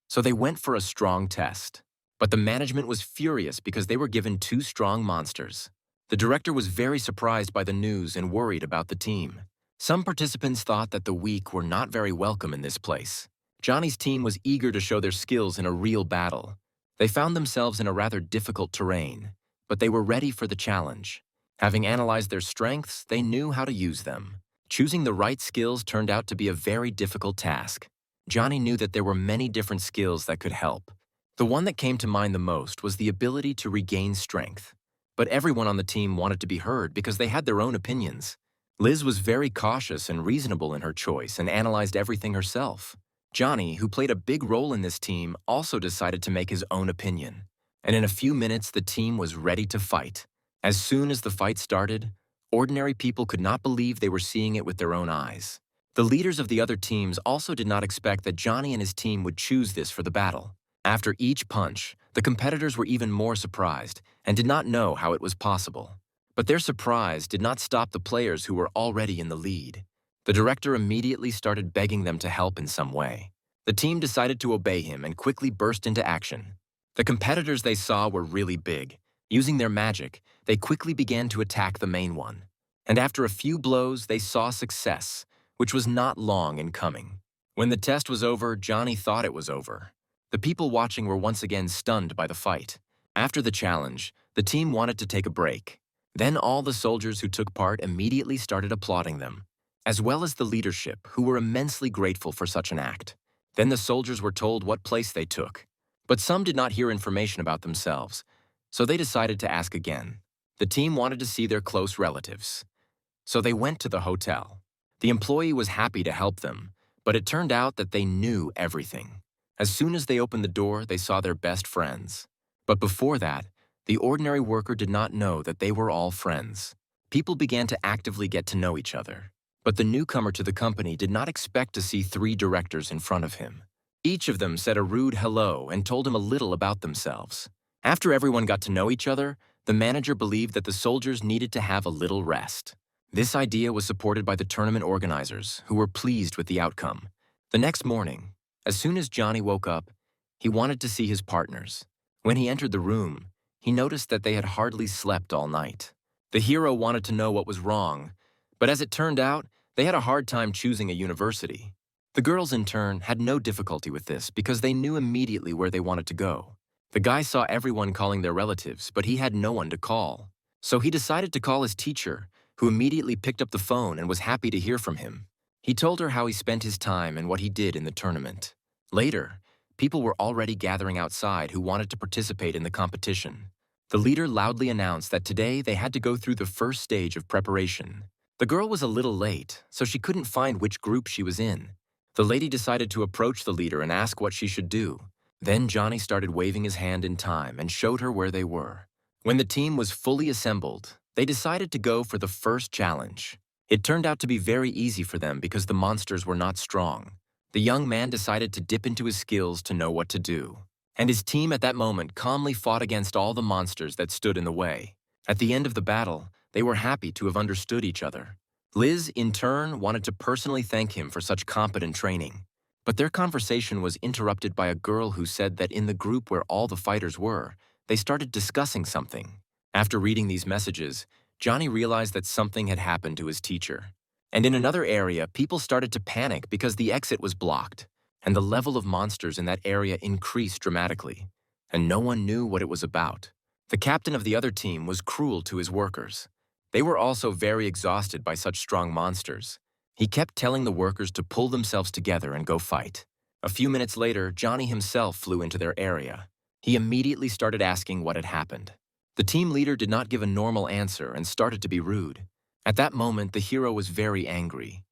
so they went for a strong test. But the management was furious because they were given two strong monsters. The director was very surprised by the news and worried about the team. Some participants thought that the weak were not very welcome in this place. Johnny's team was eager to show their skills in a real battle. They found themselves in a rather difficult terrain, but they were ready for the challenge. Having analyzed their strengths, they knew how to use them. Choosing the right skills turned out to be a very difficult task. Johnny knew that there were many different skills that could help. The one that came to mind the most was the ability to regain strength. But everyone on the team wanted to be heard because they had their own opinions. Liz was very cautious and reasonable in her choice and analyzed everything herself. Johnny, who played a big role in this team, also decided to make his own opinion. And in a few minutes, the team was ready to fight. As soon as the fight started, ordinary people could not believe they were seeing it with their own eyes. The leaders of the other teams also did not expect that Johnny and his team would choose this for the battle. After each punch, the competitors were even more surprised and did not know how it was possible. But their surprise did not stop the players who were already in the lead. The director immediately started begging them to help in some way. The team decided to obey him and quickly burst into action. The competitors they saw were really big. Using their magic, they quickly began to attack the main one. And after a few blows, they saw success, which was not long in coming. When the test was over, Johnny thought it was over. The people watching were once again stunned by the fight. After the challenge, the team wanted to take a break. Then all the soldiers who took part immediately started applauding them. as well as the leadership, who were immensely grateful for such an act. Then the soldiers were told what place they took. But some did not hear information about themselves, so they decided to ask again. The team wanted to see their close relatives, so they went to the hotel. The employee was happy to help them, but it turned out that they knew everything. As soon as they opened the door, they saw their best friends. But before that, the ordinary worker did not know that they were all friends. People began to actively get to know each other. But the newcomer to the company did not expect to see 3 directors in front of him. Each of them said a rude hello and told him a little about themselves. After everyone got to know each other, the manager believed that the soldiers needed to have a little rest. This idea was supported by the tournament organizers, who were pleased with the outcome. The next morning, as soon as Johnny woke up, he wanted to see his partners. When he entered the room, he noticed that they had hardly slept all night. The hero wanted to know what was wrong, but as it turned out, they had a hard time choosing a university. The girls, in turn, had no difficulty with this because they knew immediately where they wanted to go. The guy saw everyone calling their relatives, but he had no one to call. So he decided to call his teacher, who immediately picked up the phone and was happy to hear from him. He told her how he spent his time and what he did in the tournament. Later, people were already gathering outside who wanted to participate in the competition. The leader loudly announced that today they had to go through the first stage of preparation. The girl was a little late, so she couldn't find which group she was in. The lady decided to approach the leader and ask what she should do. Then Johnny started waving his hand in time and showed her where they were. When the team was fully assembled, they decided to go for the first challenge. It turned out to be very easy for them because the monsters were not strong. The young man decided to dip into his skills to know what to do. And his team at that moment calmly fought against all the monsters that stood in the way. At the end of the battle, they were happy to have understood each other. Liz, in turn, wanted to personally thank him for such competent training. But their conversation was interrupted by a girl who said that in the group where all the fighters were, they started discussing something. After reading these messages, Johnny realized that something had happened to his teacher. And in another area, people started to panic because the exit was blocked, and the level of monsters in that area increased dramatically, and no one knew what it was about. The captain of the other team was cruel to his workers. They were also very exhausted by such strong monsters. He kept telling the workers to pull themselves together and go fight. A few minutes later, Johnny himself flew into their area. He immediately started asking what had happened. The team leader did not give a normal answer and started to be rude. At that moment, the hero was very angry,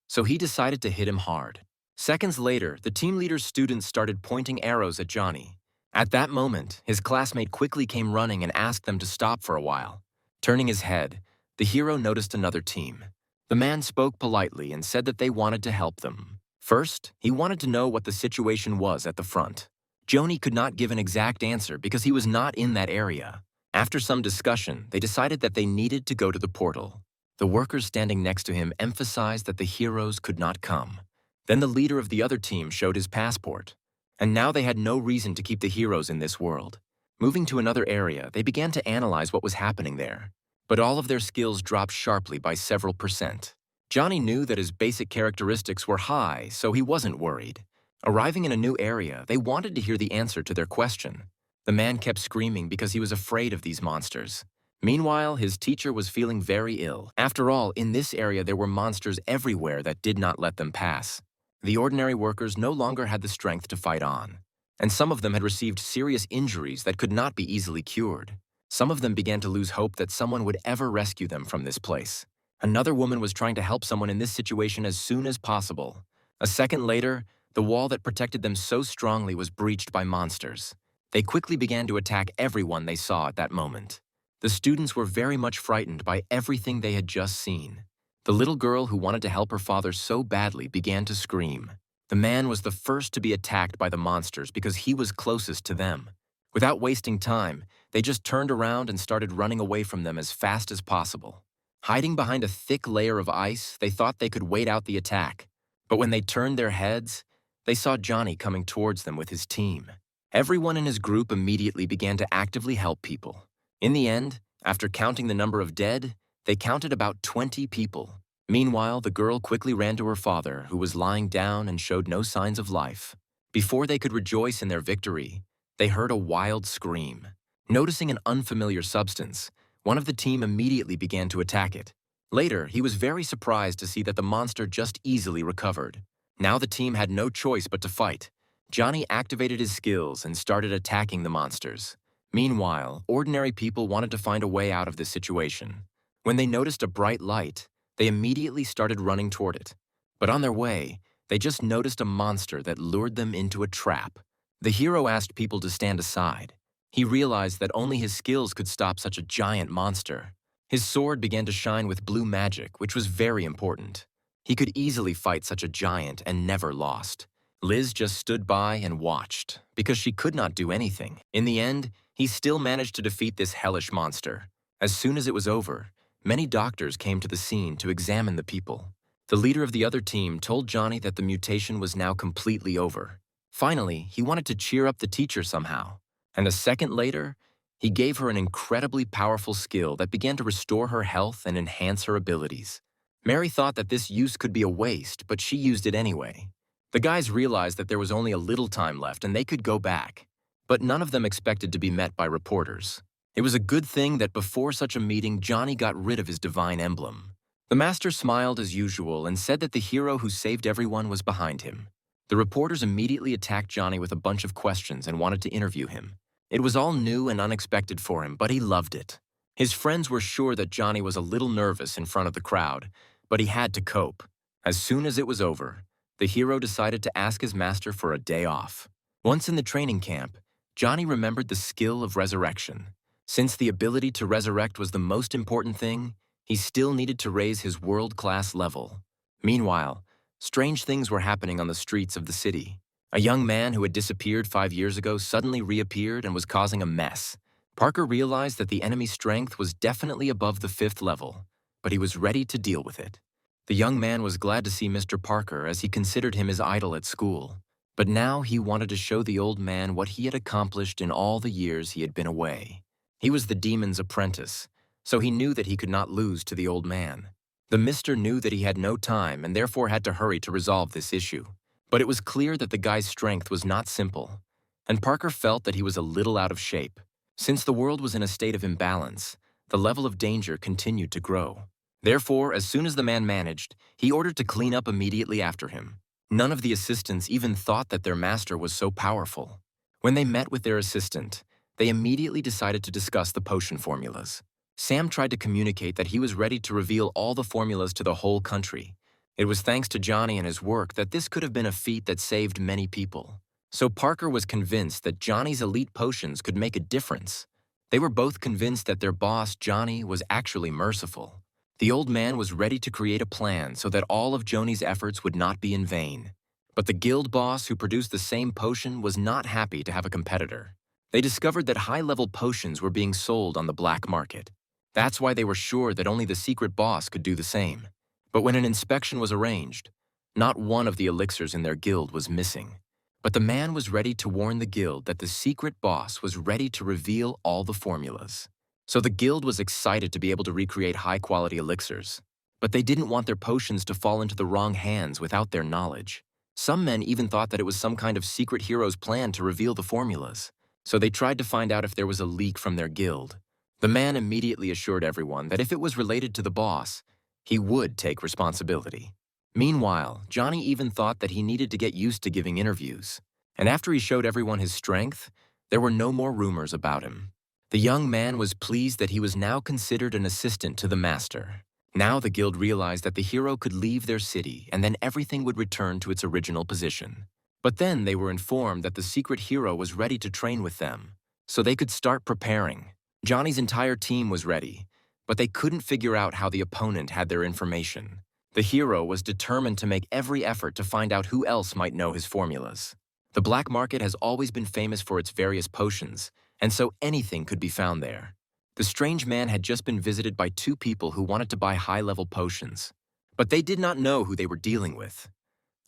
so he decided to hit him hard. Seconds later, the team leader's students started pointing arrows at Johnny. At that moment, his classmate quickly came running and asked them to stop for a while. Turning his head, the hero noticed another team. The man spoke politely and said that they wanted to help them. First, he wanted to know what the situation was at the front. Johnny could not give an exact answer because he was not in that area. After some discussion, they decided that they needed to go to the portal. The workers standing next to him emphasized that the heroes could not come. Then the leader of the other team showed his passport, and now they had no reason to keep the heroes in this world. Moving to another area, they began to analyze what was happening there, but all of their skills dropped sharply by several %. Johnny knew that his basic characteristics were high, so he wasn't worried. Arriving in a new area, they wanted to hear the answer to their question. The man kept screaming because he was afraid of these monsters. Meanwhile, his teacher was feeling very ill. After all, in this area there were monsters everywhere that did not let them pass. The ordinary workers no longer had the strength to fight on, and some of them had received serious injuries that could not be easily cured. Some of them began to lose hope that someone would ever rescue them from this place. Another woman was trying to help someone in this situation as soon as possible. A second later, the wall that protected them so strongly was breached by monsters. They quickly began to attack everyone they saw at that moment. The students were very much frightened by everything they had just seen. The little girl who wanted to help her father so badly began to scream. The man was the first to be attacked by the monsters because he was closest to them. Without wasting time, they just turned around and started running away from them as fast as possible. Hiding behind a thick layer of ice, they thought they could wait out the attack. But when they turned their heads, they saw Johnny coming towards them with his team. Everyone in his group immediately began to actively help people. In the end, after counting the number of dead, they counted about 20 people. Meanwhile, the girl quickly ran to her father, who was lying down and showed no signs of life. Before they could rejoice in their victory, they heard a wild scream. Noticing an unfamiliar substance, one of the team immediately began to attack it. Later, he was very surprised to see that the monster just easily recovered. Now the team had no choice but to fight. Johnny activated his skills and started attacking the monsters. Meanwhile, ordinary people wanted to find a way out of this situation. When they noticed a bright light, they immediately started running toward it. But on their way, they just noticed a monster that lured them into a trap. The hero asked people to stand aside. He realized that only his skills could stop such a giant monster. His sword began to shine with blue magic, which was very important. He could easily fight such a giant and never lost. Liz just stood by and watched, because she could not do anything. In the end, he still managed to defeat this hellish monster. As soon as it was over, many doctors came to the scene to examine the people. The leader of the other team told Johnny that the mutation was now completely over. Finally, he wanted to cheer up the teacher somehow. And a second later, he gave her an incredibly powerful skill that began to restore her health and enhance her abilities. Mary thought that this use could be a waste, but she used it anyway. The guys realized that there was only a little time left and they could go back. But none of them expected to be met by reporters. It was a good thing that before such a meeting, Johnny got rid of his divine emblem. The master smiled as usual and said that the hero who saved everyone was behind him. The reporters immediately attacked Johnny with a bunch of questions and wanted to interview him. It was all new and unexpected for him, but he loved it. His friends were sure that Johnny was a little nervous in front of the crowd, but he had to cope. As soon as it was over, the hero decided to ask his master for a day off. Once in the training camp, Johnny remembered the skill of resurrection. Since the ability to resurrect was the most important thing, he still needed to raise his world-class level. Meanwhile, strange things were happening on the streets of the city. A young man who had disappeared 5 years ago suddenly reappeared and was causing a mess. Parker realized that the enemy's strength was definitely above the 5th level, but he was ready to deal with it. The young man was glad to see Mr. Parker as he considered him his idol at school. But now he wanted to show the old man what he had accomplished in all the years he had been away. He was the demon's apprentice, so he knew that he could not lose to the old man. The mister knew that he had no time and therefore had to hurry to resolve this issue. But it was clear that the guy's strength was not simple, and Parker felt that he was a little out of shape. Since the world was in a state of imbalance, the level of danger continued to grow. Therefore, as soon as the man managed, he ordered to clean up immediately after him. None of the assistants even thought that their master was so powerful. When they met with their assistant, they immediately decided to discuss the potion formulas. Sam tried to communicate that he was ready to reveal all the formulas to the whole country. It was thanks to Johnny and his work that this could have been a feat that saved many people. So Parker was convinced that Johnny's elite potions could make a difference. They were both convinced that their boss, Johnny, was actually merciful. The old man was ready to create a plan so that all of Johnny's efforts would not be in vain. But the guild boss who produced the same potion was not happy to have a competitor. They discovered that high-level potions were being sold on the black market. That's why they were sure that only the secret boss could do the same. But when an inspection was arranged, not one of the elixirs in their guild was missing. But the man was ready to warn the guild that the secret boss was ready to reveal all the formulas. So the guild was excited to be able to recreate high-quality elixirs. But they didn't want their potions to fall into the wrong hands without their knowledge. Some men even thought that it was some kind of secret hero's plan to reveal the formulas. So they tried to find out if there was a leak from their guild. The man immediately assured everyone that if it was related to the boss, he would take responsibility. Meanwhile, Johnny even thought that he needed to get used to giving interviews. And after he showed everyone his strength, there were no more rumors about him. The young man was pleased that he was now considered an assistant to the master. Now the guild realized that the hero could leave their city and then everything would return to its original position. But then they were informed that the secret hero was ready to train with them, so they could start preparing. Johnny's entire team was ready, but they couldn't figure out how the opponent had their information. The hero was determined to make every effort to find out who else might know his formulas. The black market has always been famous for its various potions, and so anything could be found there. The strange man had just been visited by 2 people who wanted to buy high-level potions, but they did not know who they were dealing with.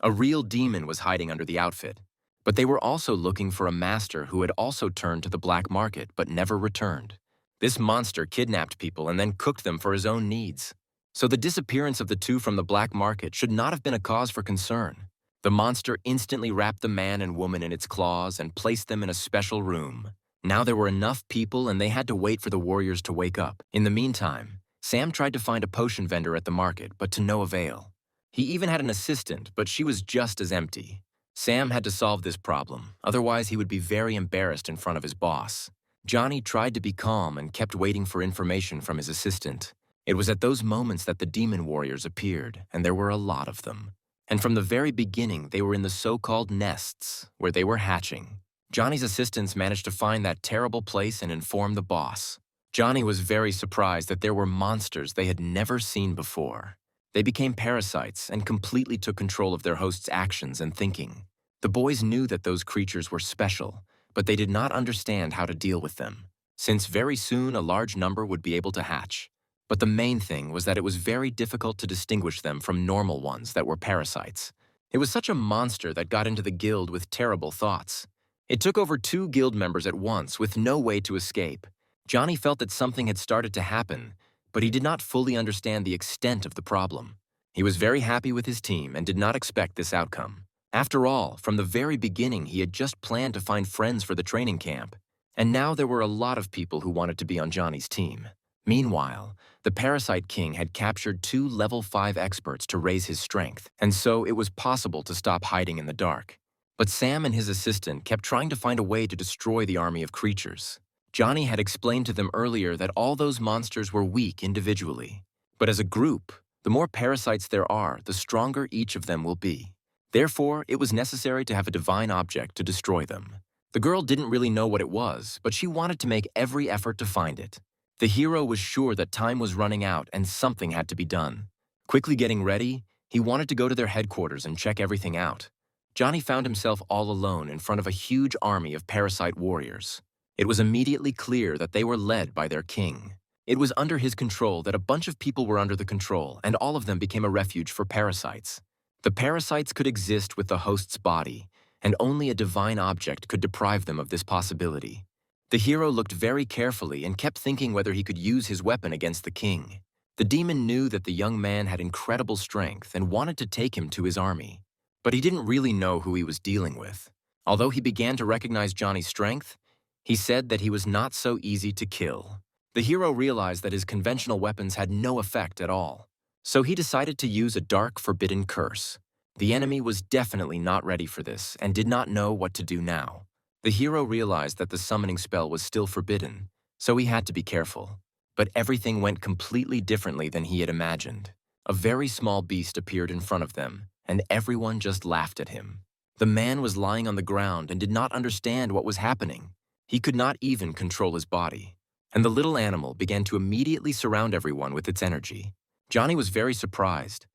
A real demon was hiding under the outfit, but they were also looking for a master who had also turned to the black market but never returned. This monster kidnapped people and then cooked them for his own needs. So the disappearance of the 2 from the black market should not have been a cause for concern. The monster instantly wrapped the man and woman in its claws and placed them in a special room. Now there were enough people and they had to wait for the warriors to wake up. In the meantime, Sam tried to find a potion vendor at the market, but to no avail. He even had an assistant, but she was just as empty. Sam had to solve this problem, otherwise he would be very embarrassed in front of his boss. Johnny tried to be calm and kept waiting for information from his assistant. It was at those moments that the demon warriors appeared, and there were a lot of them. And from the very beginning, they were in the so-called nests, where they were hatching. Johnny's assistants managed to find that terrible place and inform the boss. Johnny was very surprised that there were monsters they had never seen before. They became parasites and completely took control of their host's actions and thinking. The boys knew that those creatures were special, but they did not understand how to deal with them, since very soon a large number would be able to hatch. But the main thing was that it was very difficult to distinguish them from normal ones that were parasites. It was such a monster that got into the guild with terrible thoughts. It took over 2 guild members at once with no way to escape. Johnny felt that something had started to happen, but he did not fully understand the extent of the problem. He was very happy with his team and did not expect this outcome. After all, from the very beginning, he had just planned to find friends for the training camp, and now there were a lot of people who wanted to be on Johnny's team. Meanwhile, the Parasite King had captured 2 level 5 experts to raise his strength, and so it was possible to stop hiding in the dark. But Sam and his assistant kept trying to find a way to destroy the army of creatures. Johnny had explained to them earlier that all those monsters were weak individually, but as a group, the more parasites there are, the stronger each of them will be. Therefore, it was necessary to have a divine object to destroy them. The girl didn't really know what it was, but she wanted to make every effort to find it. The hero was sure that time was running out and something had to be done. Quickly getting ready, he wanted to go to their headquarters and check everything out. Johnny found himself all alone in front of a huge army of parasite warriors. It was immediately clear that they were led by their king. It was under his control that a bunch of people were under the control, and all of them became a refuge for parasites. The parasites could exist with the host's body, and only a divine object could deprive them of this possibility. The hero looked very carefully and kept thinking whether he could use his weapon against the king. The demon knew that the young man had incredible strength and wanted to take him to his army, but he didn't really know who he was dealing with. Although he began to recognize Johnny's strength, he said that he was not so easy to kill. The hero realized that his conventional weapons had no effect at all, so he decided to use a dark, forbidden curse. The enemy was definitely not ready for this and did not know what to do now. The hero realized that the summoning spell was still forbidden, so he had to be careful. But everything went completely differently than he had imagined. A very small beast appeared in front of them, and everyone just laughed at him. The man was lying on the ground and did not understand what was happening. He could not even control his body. And the little animal began to immediately surround everyone with its energy. Johnny was very surprised.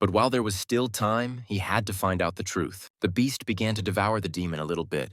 But while there was still time, he had to find out the truth. The beast began to devour the demon a little bit,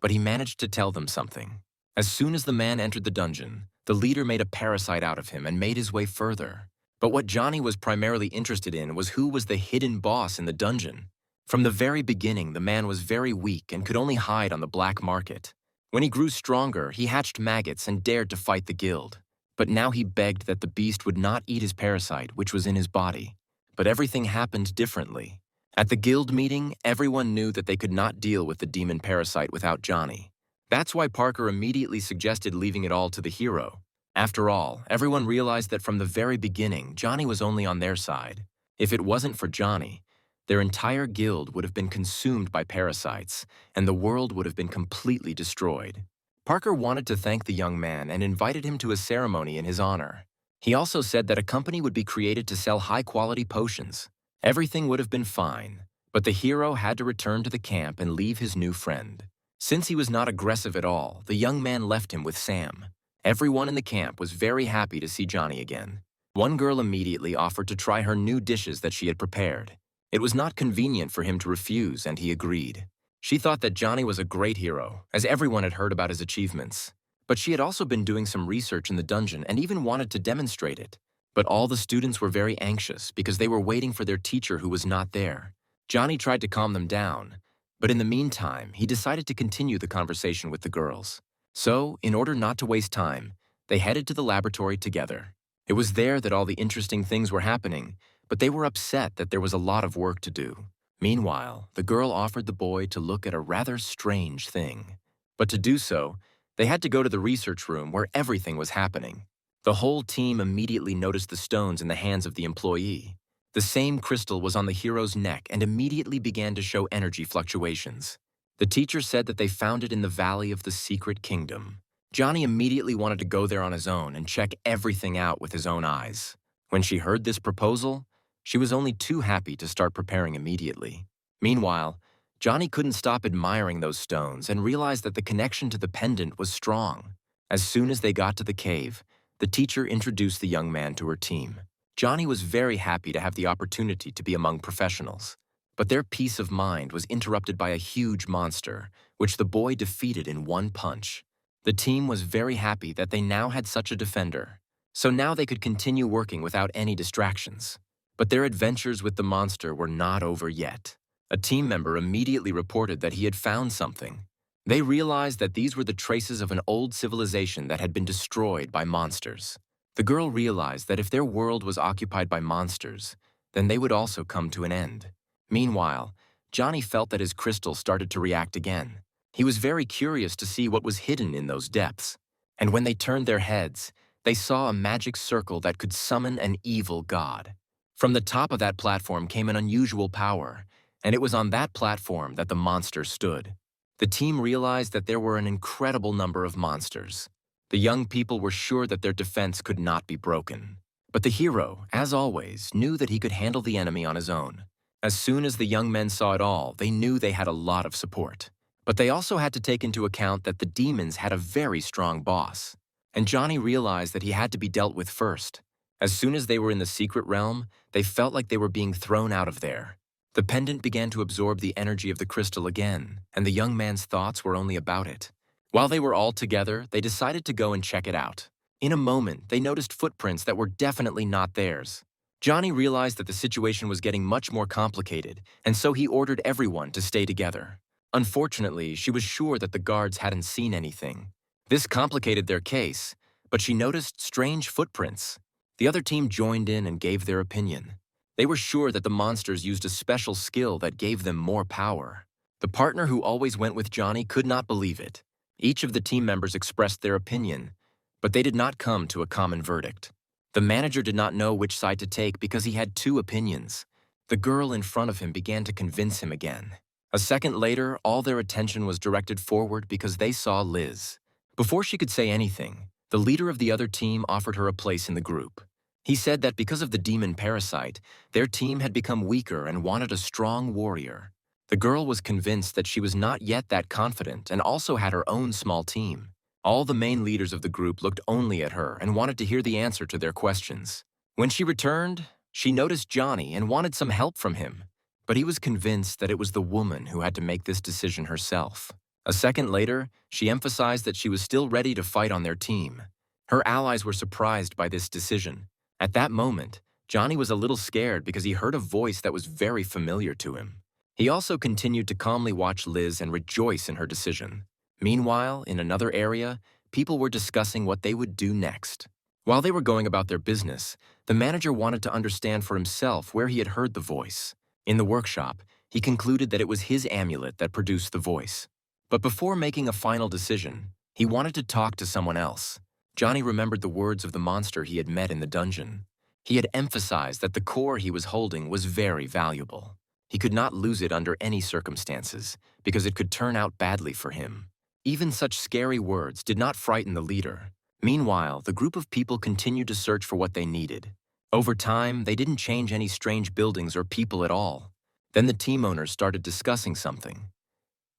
but he managed to tell them something. As soon as the man entered the dungeon, the leader made a parasite out of him and made his way further. But what Johnny was primarily interested in was who was the hidden boss in the dungeon. From the very beginning, the man was very weak and could only hide on the black market. When he grew stronger, he hatched maggots and dared to fight the guild. But now he begged that the beast would not eat his parasite, which was in his body. But everything happened differently. At the guild meeting, everyone knew that they could not deal with the demon parasite without Johnny. That's why Parker immediately suggested leaving it all to the hero. After all, everyone realized that from the very beginning, Johnny was only on their side. If it wasn't for Johnny, their entire guild would have been consumed by parasites, and the world would have been completely destroyed. Parker wanted to thank the young man and invited him to a ceremony in his honor. He also said that a company would be created to sell high-quality potions. Everything would have been fine, but the hero had to return to the camp and leave his new friend. Since he was not aggressive at all, the young man left him with Sam. Everyone in the camp was very happy to see Johnny again. One girl immediately offered to try her new dishes that she had prepared. It was not convenient for him to refuse, and he agreed. She thought that Johnny was a great hero, as everyone had heard about his achievements. But she had also been doing some research in the dungeon and even wanted to demonstrate it. But all the students were very anxious because they were waiting for their teacher who was not there. Johnny tried to calm them down, but in the meantime, he decided to continue the conversation with the girls. So, in order not to waste time, they headed to the laboratory together. It was there that all the interesting things were happening, but they were upset that there was a lot of work to do. Meanwhile, the girl offered the boy to look at a rather strange thing. But to do so, they had to go to the research room where everything was happening. The whole team immediately noticed the stones in the hands of the employee. The same crystal was on the hero's neck and immediately began to show energy fluctuations. The teacher said that they found it in the Valley of the Secret Kingdom. Johnny immediately wanted to go there on his own and check everything out with his own eyes. When she heard this proposal, she was only too happy to start preparing immediately. Meanwhile, Johnny couldn't stop admiring those stones and realized that the connection to the pendant was strong. As soon as they got to the cave, the teacher introduced the young man to her team. Johnny was very happy to have the opportunity to be among professionals. But their peace of mind was interrupted by a huge monster, which the boy defeated in one punch. The team was very happy that they now had such a defender, so now they could continue working without any distractions. But their adventures with the monster were not over yet. A team member immediately reported that he had found something. They realized that these were the traces of an old civilization that had been destroyed by monsters. The girl realized that if their world was occupied by monsters, then they would also come to an end. Meanwhile, Johnny felt that his crystal started to react again. He was very curious to see what was hidden in those depths. And when they turned their heads, they saw a magic circle that could summon an evil god. From the top of that platform came an unusual power, and it was on that platform that the monster stood. The team realized that there were an incredible number of monsters. The young people were sure that their defense could not be broken. But the hero, as always, knew that he could handle the enemy on his own. As soon as the young men saw it all, they knew they had a lot of support. But they also had to take into account that the demons had a very strong boss. And Johnny realized that he had to be dealt with first. As soon as they were in the secret realm, they felt like they were being thrown out of there. The pendant began to absorb the energy of the crystal again, and the young man's thoughts were only about it. While they were all together, they decided to go and check it out. In a moment, they noticed footprints that were definitely not theirs. Johnny realized that the situation was getting much more complicated, and so he ordered everyone to stay together. Unfortunately, she was sure that the guards hadn't seen anything. This complicated their case, but she noticed strange footprints. The other team joined in and gave their opinion. They were sure that the monsters used a special skill that gave them more power. The partner who always went with Johnny could not believe it. Each of the team members expressed their opinion, but they did not come to a common verdict. The manager did not know which side to take because he had two opinions. The girl in front of him began to convince him again. A second later, all their attention was directed forward because they saw Liz. Before she could say anything, the leader of the other team offered her a place in the group. He said that because of the demon Parasite, their team had become weaker and wanted a strong warrior. The girl was convinced that she was not yet that confident and also had her own small team. All the main leaders of the group looked only at her and wanted to hear the answer to their questions. When she returned, she noticed Johnny and wanted some help from him, but he was convinced that it was the woman who had to make this decision herself. A second later, she emphasized that she was still ready to fight on their team. Her allies were surprised by this decision. At that moment, Johnny was a little scared because he heard a voice that was very familiar to him. He also continued to calmly watch Liz and rejoice in her decision. Meanwhile, in another area, people were discussing what they would do next. While they were going about their business, the manager wanted to understand for himself where he had heard the voice. In the workshop, he concluded that it was his amulet that produced the voice. But before making a final decision, he wanted to talk to someone else. Johnny remembered the words of the monster he had met in the dungeon. He had emphasized that the core he was holding was very valuable. He could not lose it under any circumstances, because it could turn out badly for him. Even such scary words did not frighten the leader. Meanwhile, the group of people continued to search for what they needed. Over time, they didn't change any strange buildings or people at all. Then the team owners started discussing something.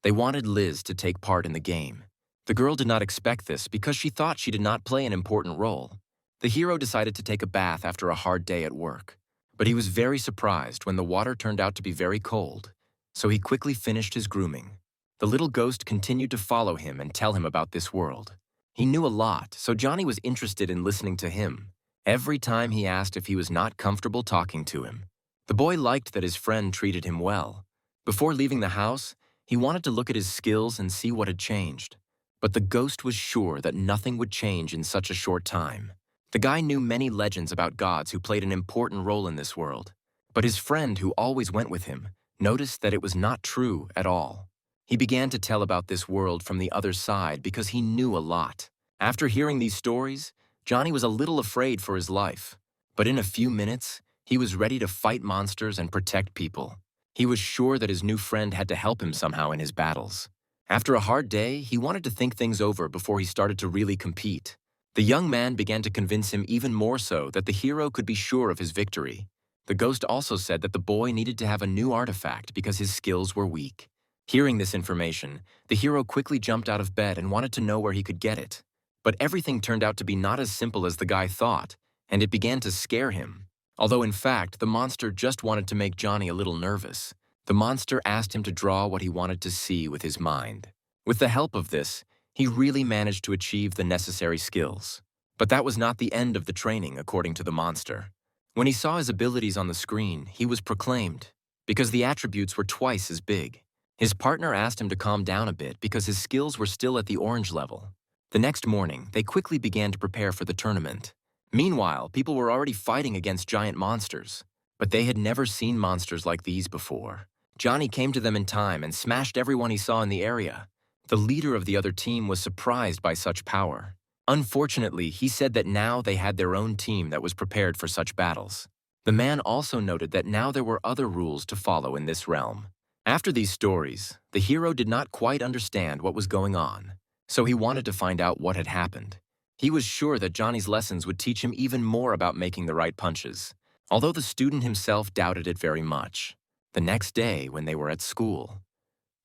They wanted Liz to take part in the game. The girl did not expect this because she thought she did not play an important role. The hero decided to take a bath after a hard day at work. But he was very surprised when the water turned out to be very cold, so he quickly finished his grooming. The little ghost continued to follow him and tell him about this world. He knew a lot, so Johnny was interested in listening to him. Every time he asked if he was not comfortable talking to him. The boy liked that his friend treated him well. Before leaving the house, he wanted to look at his skills and see what had changed. But the ghost was sure that nothing would change in such a short time. The guy knew many legends about gods who played an important role in this world. But his friend, who always went with him, noticed that it was not true at all. He began to tell about this world from the other side because he knew a lot. After hearing these stories, Johnny was a little afraid for his life, but in a few minutes, he was ready to fight monsters and protect people. He was sure that his new friend had to help him somehow in his battles. After a hard day, he wanted to think things over before he started to really compete. The young man began to convince him even more so that the hero could be sure of his victory. The ghost also said that the boy needed to have a new artifact because his skills were weak. Hearing this information, the hero quickly jumped out of bed and wanted to know where he could get it. But everything turned out to be not as simple as the guy thought, and it began to scare him. Although in fact, the monster just wanted to make Johnny a little nervous. The monster asked him to draw what he wanted to see with his mind. With the help of this, he really managed to achieve the necessary skills. But that was not the end of the training, according to the monster. When he saw his abilities on the screen, he was proclaimed, because the attributes were twice as big. His partner asked him to calm down a bit because his skills were still at the orange level. The next morning, they quickly began to prepare for the tournament. Meanwhile, people were already fighting against giant monsters, but they had never seen monsters like these before. Johnny came to them in time and smashed everyone he saw in the area. The leader of the other team was surprised by such power. Unfortunately, he said that now they had their own team that was prepared for such battles. The man also noted that now there were other rules to follow in this realm. After these stories, the hero did not quite understand what was going on, so he wanted to find out what had happened. He was sure that Johnny's lessons would teach him even more about making the right punches, although the student himself doubted it very much. The next day, when they were at school,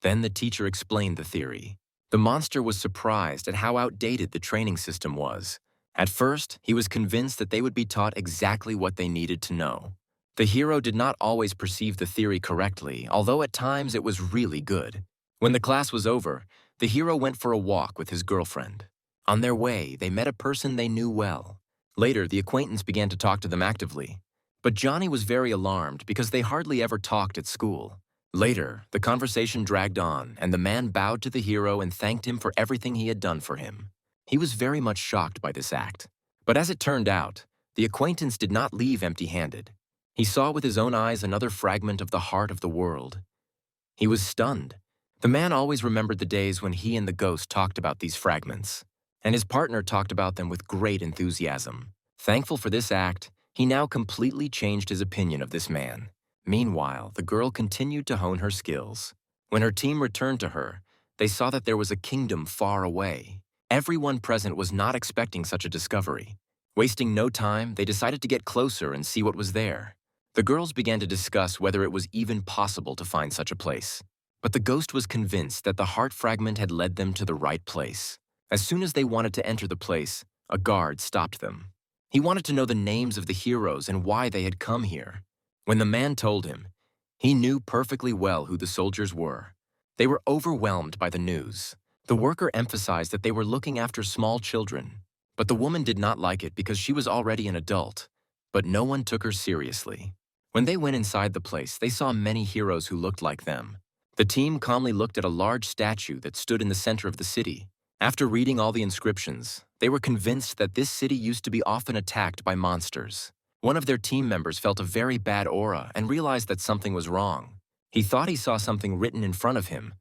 then the teacher explained the theory. The monster was surprised at how outdated the training system was. At first, he was convinced that they would be taught exactly what they needed to know. The hero did not always perceive the theory correctly, although at times it was really good. When the class was over, the hero went for a walk with his girlfriend. On their way, they met a person they knew well. Later, the acquaintance began to talk to them actively. But Johnny was very alarmed because they hardly ever talked at school. Later, the conversation dragged on, and the man bowed to the hero and thanked him for everything he had done for him. He was very much shocked by this act. But as it turned out, the acquaintance did not leave empty-handed. He saw with his own eyes another fragment of the heart of the world. He was stunned. The man always remembered the days when he and the ghost talked about these fragments, and his partner talked about them with great enthusiasm. Thankful for this act, he now completely changed his opinion of this man. Meanwhile, the girl continued to hone her skills. When her team returned to her, they saw that there was a kingdom far away. Everyone present was not expecting such a discovery. Wasting no time, they decided to get closer and see what was there. The girls began to discuss whether it was even possible to find such a place. But the ghost was convinced that the heart fragment had led them to the right place. As soon as they wanted to enter the place, a guard stopped them. He wanted to know the names of the heroes and why they had come here. When the man told him, he knew perfectly well who the soldiers were. They were overwhelmed by the news. The worker emphasized that they were looking after small children, but the woman did not like it because she was already an adult. But no one took her seriously. When they went inside the place, they saw many heroes who looked like them. The team calmly looked at a large statue that stood in the center of the city. After reading all the inscriptions, they were convinced that this city used to be often attacked by monsters. One of their team members felt a very bad aura and realized that something was wrong. He thought he saw something written in front of him,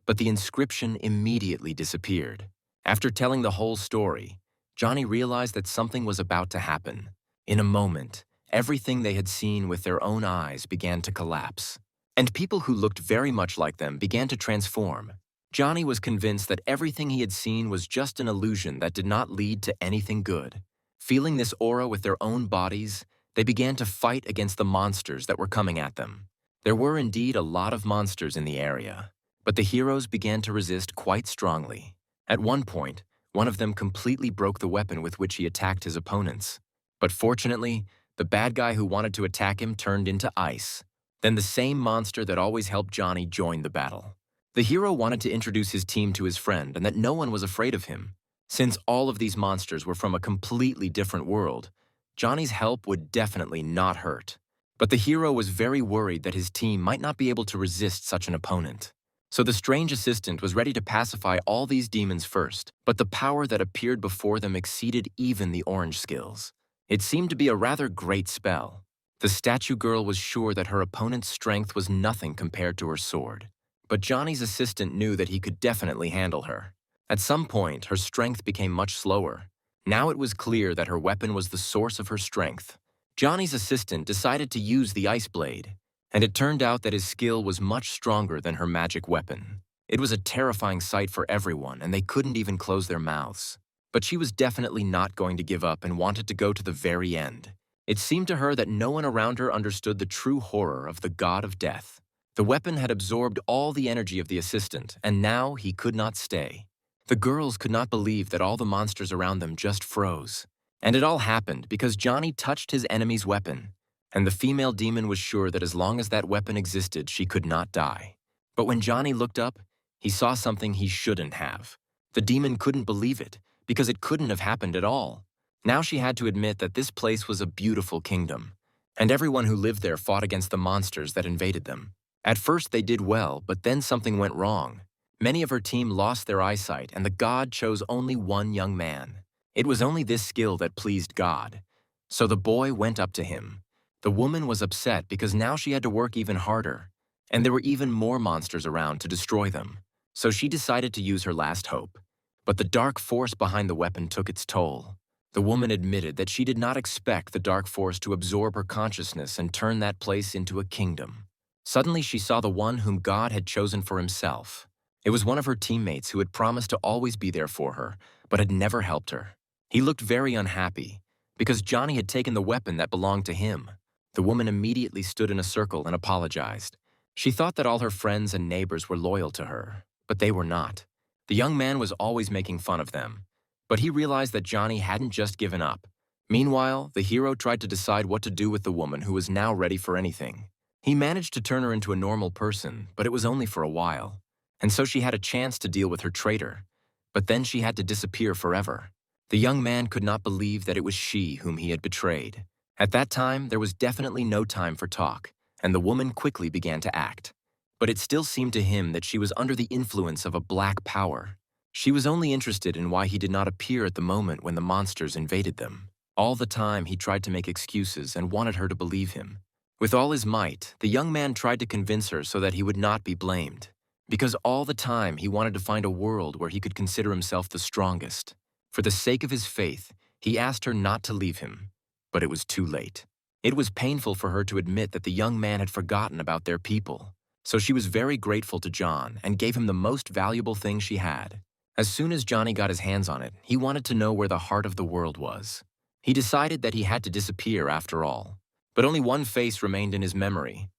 but the inscription immediately disappeared. After telling the whole story, Johnny realized that something was about to happen. In a moment, everything they had seen with their own eyes began to collapse, and people who looked very much like them began to transform. Johnny was convinced that everything he had seen was just an illusion that did not lead to anything good. Feeling this aura with their own bodies, they began to fight against the monsters that were coming at them. There were indeed a lot of monsters in the area, but the heroes began to resist quite strongly. At one point, one of them completely broke the weapon with which he attacked his opponents. But fortunately, the bad guy who wanted to attack him turned into ice. Then the same monster that always helped Johnny joined the battle. The hero wanted to introduce his team to his friend and that no one was afraid of him. Since all of these monsters were from a completely different world, Johnny's help would definitely not hurt. But the hero was very worried that his team might not be able to resist such an opponent. So the strange assistant was ready to pacify all these demons first, but the power that appeared before them exceeded even the orange skills. It seemed to be a rather great spell. The statue girl was sure that her opponent's strength was nothing compared to her sword. But Johnny's assistant knew that he could definitely handle her. At some point, her strength became much slower. Now it was clear that her weapon was the source of her strength. Johnny's assistant decided to use the ice blade, and it turned out that his skill was much stronger than her magic weapon. It was a terrifying sight for everyone, and they couldn't even close their mouths. But she was definitely not going to give up and wanted to go to the very end. It seemed to her that no one around her understood the true horror of the god of death. The weapon had absorbed all the energy of the assistant, and now he could not stay. The girls could not believe that all the monsters around them just froze. And it all happened because Johnny touched his enemy's weapon, and the female demon was sure that as long as that weapon existed, she could not die. But when Johnny looked up, he saw something he shouldn't have. The demon couldn't believe it, because it couldn't have happened at all. Now she had to admit that this place was a beautiful kingdom, and everyone who lived there fought against the monsters that invaded them. At first they did well, but then something went wrong. Many of her team lost their eyesight, and the god chose only one young man. It was only this skill that pleased God. So the boy went up to him. The woman was upset because now she had to work even harder, and there were even more monsters around to destroy them. So she decided to use her last hope. But the dark force behind the weapon took its toll. The woman admitted that she did not expect the dark force to absorb her consciousness and turn that place into a kingdom. Suddenly she saw the one whom God had chosen for himself. It was one of her teammates who had promised to always be there for her, but had never helped her. He looked very unhappy, because Johnny had taken the weapon that belonged to him. The woman immediately stood in a circle and apologized. She thought that all her friends and neighbors were loyal to her, but they were not. The young man was always making fun of them, but he realized that Johnny hadn't just given up. Meanwhile, the hero tried to decide what to do with the woman who was now ready for anything. He managed to turn her into a normal person, but it was only for a while. And so she had a chance to deal with her traitor. But then she had to disappear forever. The young man could not believe that it was she whom he had betrayed. At that time, there was definitely no time for talk, and the woman quickly began to act. But it still seemed to him that she was under the influence of a black power. She was only interested in why he did not appear at the moment when the monsters invaded them. All the time, he tried to make excuses and wanted her to believe him. With all his might, the young man tried to convince her so that he would not be blamed. Because all the time he wanted to find a world where he could consider himself the strongest. For the sake of his faith, he asked her not to leave him, but it was too late. It was painful for her to admit that the young man had forgotten about their people. So she was very grateful to John and gave him the most valuable thing she had. As soon as Johnny got his hands on it, he wanted to know where the heart of the world was. He decided that he had to disappear after all. But only one face remained in his memory,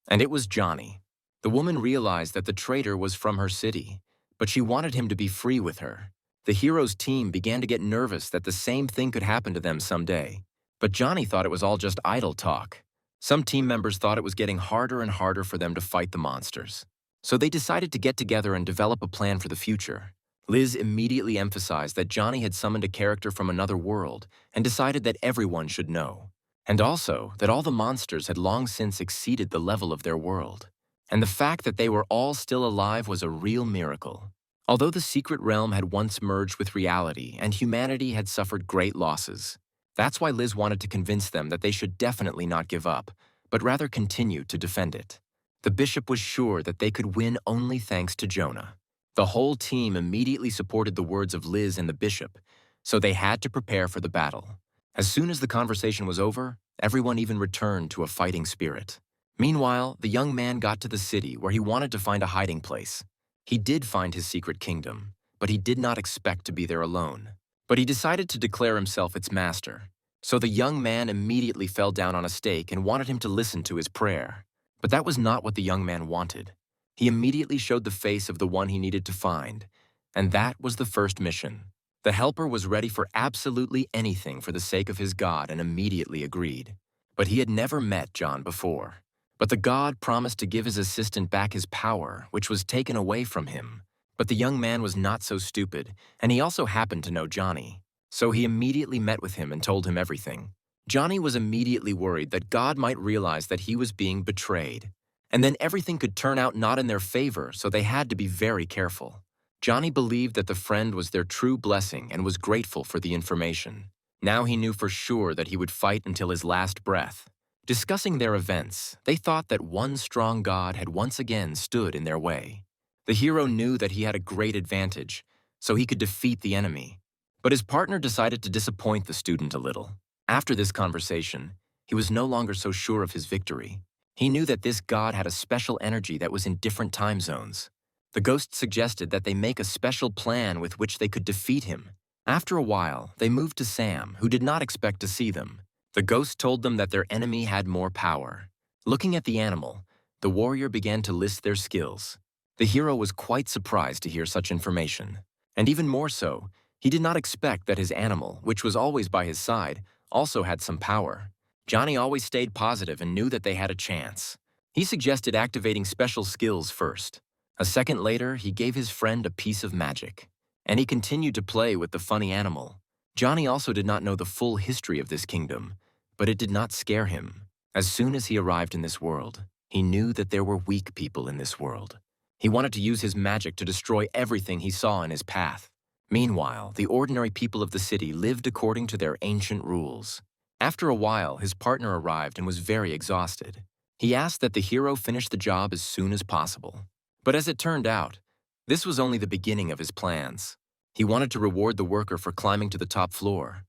and it was Johnny. The woman realized that the traitor was from her city, but she wanted him to be free with her. The hero's team began to get nervous that the same thing could happen to them someday. But Johnny thought it was all just idle talk. Some team members thought it was getting harder and harder for them to fight the monsters. So they decided to get together and develop a plan for the future. Liz immediately emphasized that Johnny had summoned a character from another world and decided that everyone should know. And also that all the monsters had long since exceeded the level of their world. And the fact that they were all still alive was a real miracle. Although the secret realm had once merged with reality and humanity had suffered great losses, that's why Liz wanted to convince them that they should definitely not give up, but rather continue to defend it. The bishop was sure that they could win only thanks to Jonah. The whole team immediately supported the words of Liz and the bishop, so they had to prepare for the battle. As soon as the conversation was over, everyone even returned to a fighting spirit. Meanwhile, the young man got to the city where he wanted to find a hiding place. He did find his secret kingdom, but he did not expect to be there alone. But he decided to declare himself its master. So the young man immediately fell down on a stake and wanted him to listen to his prayer. But that was not what the young man wanted. He immediately showed the face of the one he needed to find, and that was the first mission. The helper was ready for absolutely anything for the sake of his god and immediately agreed. But he had never met John before. But the god promised to give his assistant back his power, which was taken away from him. But the young man was not so stupid, and he also happened to know Johnny. So he immediately met with him and told him everything. Johnny was immediately worried that God might realize that he was being betrayed. And then everything could turn out not in their favor, so they had to be very careful. Johnny believed that the friend was their true blessing and was grateful for the information. Now he knew for sure that he would fight until his last breath. Discussing their events, they thought that one strong god had once again stood in their way. The hero knew that he had a great advantage, so he could defeat the enemy. But his partner decided to disappoint the student a little. After this conversation, he was no longer so sure of his victory. He knew that this god had a special energy that was in different time zones. The ghost suggested that they make a special plan with which they could defeat him. After a while, they moved to Sam, who did not expect to see them. The ghost told them that their enemy had more power. Looking at the animal, the warrior began to list their skills. The hero was quite surprised to hear such information. And even more so, he did not expect that his animal, which was always by his side, also had some power. Johnny always stayed positive and knew that they had a chance. He suggested activating special skills first. A second later, he gave his friend a piece of magic. And he continued to play with the funny animal. Johnny also did not know the full history of this kingdom, but it did not scare him. As soon as he arrived in this world, he knew that there were weak people in this world. He wanted to use his magic to destroy everything he saw in his path. Meanwhile, the ordinary people of the city lived according to their ancient rules. After a while, his partner arrived and was very exhausted. He asked that the hero finish the job as soon as possible. But as it turned out, this was only the beginning of his plans. He wanted to reward the worker for climbing to the top floor.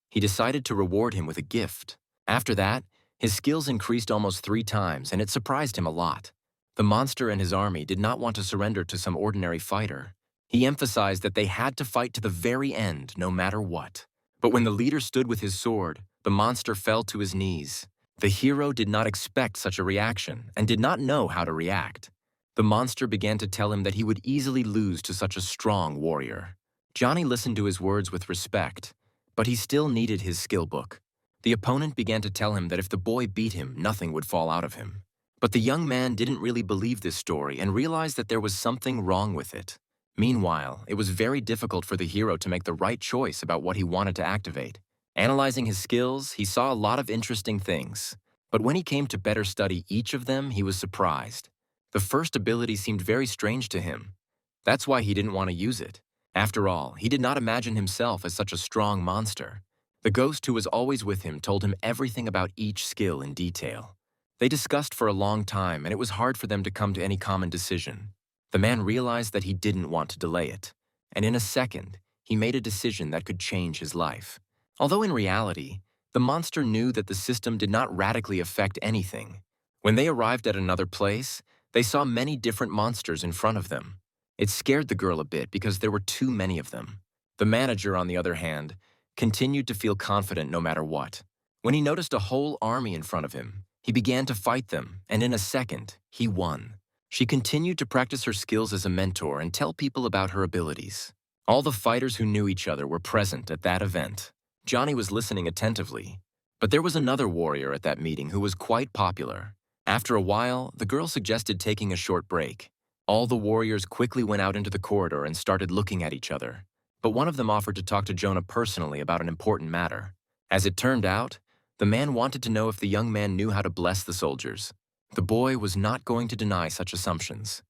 He decided to reward him with a gift. After that, his skills increased almost 3 times, and it surprised him a lot. The monster and his army did not want to surrender to some ordinary fighter. He emphasized that they had to fight to the very end, no matter what. But when the leader stood with his sword, the monster fell to his knees. The hero did not expect such a reaction and did not know how to react. The monster began to tell him that he would easily lose to such a strong warrior. Johnny listened to his words with respect, but he still needed his skill book. The opponent began to tell him that if the boy beat him, nothing would fall out of him. But the young man didn't really believe this story and realized that there was something wrong with it. Meanwhile, it was very difficult for the hero to make the right choice about what he wanted to activate. Analyzing his skills, he saw a lot of interesting things. But when he came to better study each of them, he was surprised. The first ability seemed very strange to him. That's why he didn't want to use it. After all, he did not imagine himself as such a strong monster. The ghost who was always with him told him everything about each skill in detail. They discussed for a long time, and it was hard for them to come to any common decision. The man realized that he didn't want to delay it, and in a second, he made a decision that could change his life. Although in reality, the monster knew that the system did not radically affect anything. When they arrived at another place, they saw many different monsters in front of them. It scared the girl a bit because there were too many of them. The manager, on the other hand, continued to feel confident no matter what. When he noticed a whole army in front of him, he began to fight them, and in a second, he won. She continued to practice her skills as a mentor and tell people about her abilities. All the fighters who knew each other were present at that event. Johnny was listening attentively, but there was another warrior at that meeting who was quite popular. After a while, the girl suggested taking a short break. All the warriors quickly went out into the corridor and started looking at each other. But one of them offered to talk to Jonah personally about an important matter. As it turned out, the man wanted to know if the young man knew how to bless the soldiers. The boy was not going to deny such assumptions.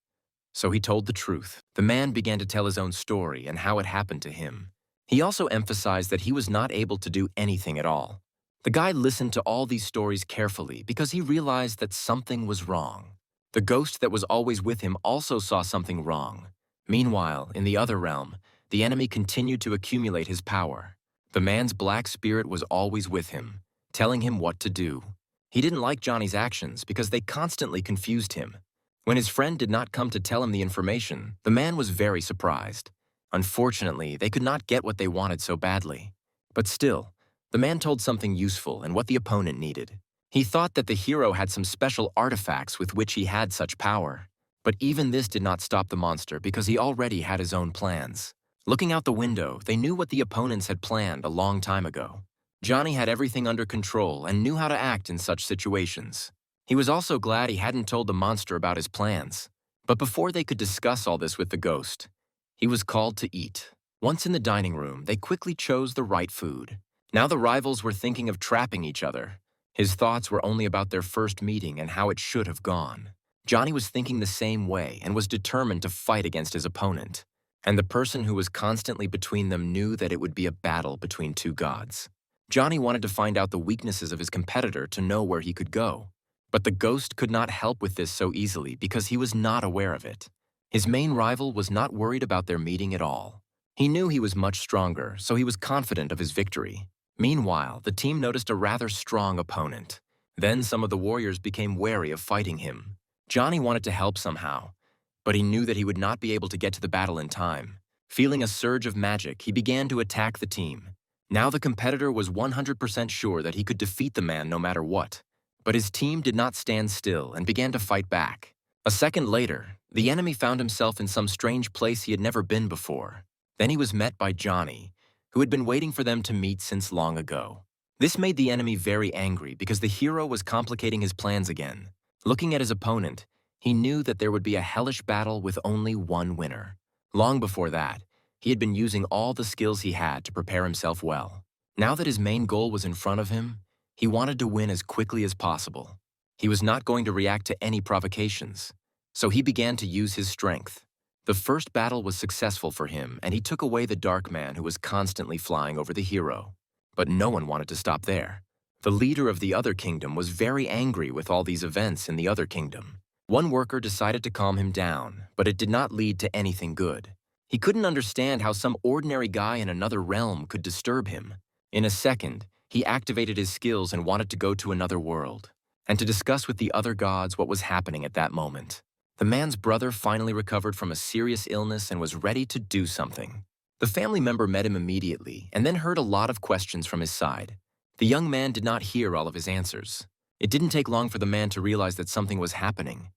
So he told the truth. The man began to tell his own story and how it happened to him. He also emphasized that he was not able to do anything at all. The guy listened to all these stories carefully because he realized that something was wrong. The ghost that was always with him also saw something wrong. Meanwhile, in the other realm, the enemy continued to accumulate his power. The man's black spirit was always with him, telling him what to do. He didn't like Johnny's actions because they constantly confused him. When his friend did not come to tell him the information, the man was very surprised. Unfortunately, they could not get what they wanted so badly. But still, the man told something useful and what the opponent needed. He thought that the hero had some special artifacts with which he had such power. But even this did not stop the monster because he already had his own plans. Looking out the window, they knew what the opponents had planned a long time ago. Johnny had everything under control and knew how to act in such situations. He was also glad he hadn't told the monster about his plans. But before they could discuss all this with the ghost, he was called to eat. Once in the dining room, they quickly chose the right food. Now the rivals were thinking of trapping each other. His thoughts were only about their first meeting and how it should have gone. Johnny was thinking the same way and was determined to fight against his opponent. And the person who was constantly between them knew that it would be a battle between two gods. Johnny wanted to find out the weaknesses of his competitor to know where he could go. But the ghost could not help with this so easily because he was not aware of it. His main rival was not worried about their meeting at all. He knew he was much stronger, so he was confident of his victory. Meanwhile, the team noticed a rather strong opponent. Then some of the warriors became wary of fighting him. Johnny wanted to help somehow, but he knew that he would not be able to get to the battle in time. Feeling a surge of magic, he began to attack the team. Now the competitor was 100% sure that he could defeat the man no matter what. But his team did not stand still and began to fight back. A second later, the enemy found himself in some strange place he had never been before. Then he was met by Johnny, who had been waiting for them to meet since long ago. This made the enemy very angry because the hero was complicating his plans again. Looking at his opponent, he knew that there would be a hellish battle with only one winner. Long before that, he had been using all the skills he had to prepare himself well. Now that his main goal was in front of him, he wanted to win as quickly as possible. He was not going to react to any provocations, so he began to use his strength. The first battle was successful for him, and he took away the dark man who was constantly flying over the hero. But no one wanted to stop there. The leader of the other kingdom was very angry with all these events in the other kingdom. One worker decided to calm him down, but it did not lead to anything good. He couldn't understand how some ordinary guy in another realm could disturb him. In a second, he activated his skills and wanted to go to another world, and to discuss with the other gods what was happening at that moment. The man's brother finally recovered from a serious illness and was ready to do something. The family member met him immediately and then heard a lot of questions from his side. The young man did not hear all of his answers. It didn't take long for the man to realize that something was happening.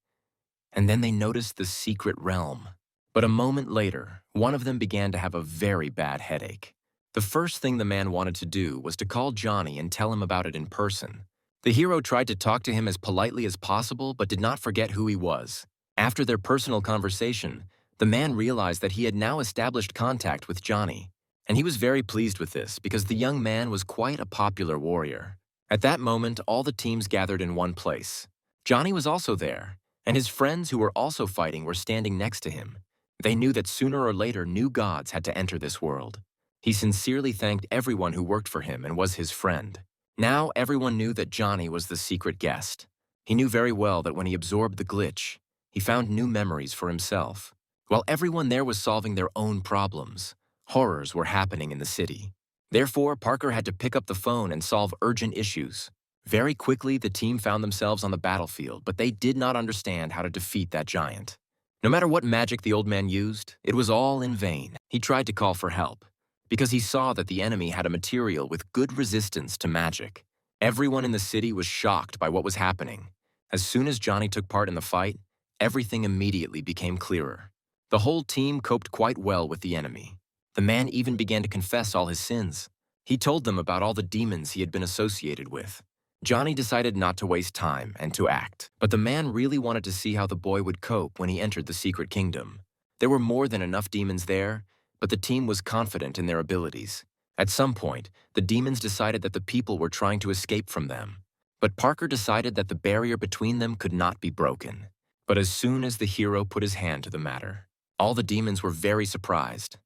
And then they noticed the secret realm. But a moment later, one of them began to have a very bad headache. The first thing the man wanted to do was to call Johnny and tell him about it in person. The hero tried to talk to him as politely as possible but did not forget who he was. After their personal conversation, the man realized that he had now established contact with Johnny, and he was very pleased with this because the young man was quite a popular warrior. At that moment, all the teams gathered in one place. Johnny was also there, and his friends who were also fighting were standing next to him. They knew that sooner or later new gods had to enter this world. He sincerely thanked everyone who worked for him and was his friend. Now everyone knew that Johnny was the secret guest. He knew very well that when he absorbed the glitch, he found new memories for himself. While everyone there was solving their own problems, horrors were happening in the city. Therefore, Parker had to pick up the phone and solve urgent issues. Very quickly, the team found themselves on the battlefield, but they did not understand how to defeat that giant. No matter what magic the old man used, it was all in vain. He tried to call for help, because he saw that the enemy had a material with good resistance to magic. Everyone in the city was shocked by what was happening. As soon as Johnny took part in the fight, everything immediately became clearer. The whole team coped quite well with the enemy. The man even began to confess all his sins. He told them about all the demons he had been associated with. Johnny decided not to waste time and to act, but the man really wanted to see how the boy would cope when he entered the secret kingdom. There were more than enough demons there, but the team was confident in their abilities. At some point, the demons decided that the people were trying to escape from them. But Parker decided that the barrier between them could not be broken. But as soon as the hero put his hand to the matter, all the demons were very surprised.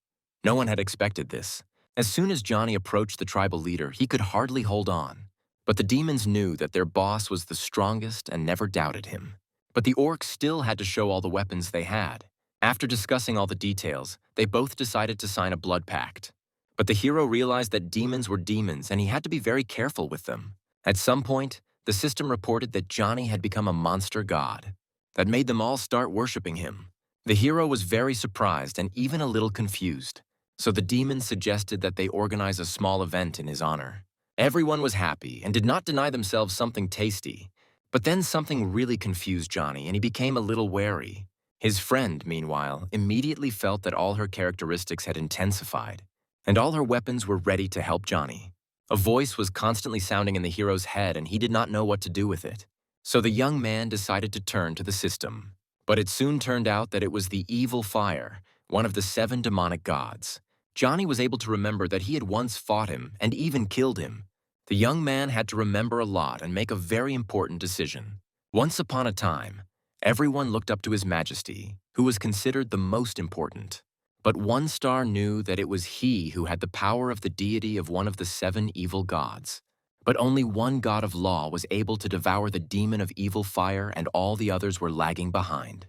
No one had expected this. As soon as Johnny approached the tribal leader, he could hardly hold on. But the demons knew that their boss was the strongest and never doubted him. But the orcs still had to show all the weapons they had. After discussing all the details, they both decided to sign a blood pact. But the hero realized that demons were demons and he had to be very careful with them. At some point, the system reported that Johnny had become a monster god. That made them all start worshipping him. The hero was very surprised and even a little confused. So the demons suggested that they organize a small event in his honor. Everyone was happy and did not deny themselves something tasty. But then something really confused Johnny and he became a little wary. His friend, meanwhile, immediately felt that all her characteristics had intensified, and all her weapons were ready to help Johnny. A voice was constantly sounding in the hero's head and he did not know what to do with it. So the young man decided to turn to the system. But it soon turned out that it was the evil fire, one of the 7 demonic gods. Johnny was able to remember that he had once fought him and even killed him. The young man had to remember a lot and make a very important decision. Once upon a time, everyone looked up to His Majesty, who was considered the most important. But one star knew that it was he who had the power of the deity of one of the 7 evil gods. But only one god of law was able to devour the demon of evil fire and all the others were lagging behind.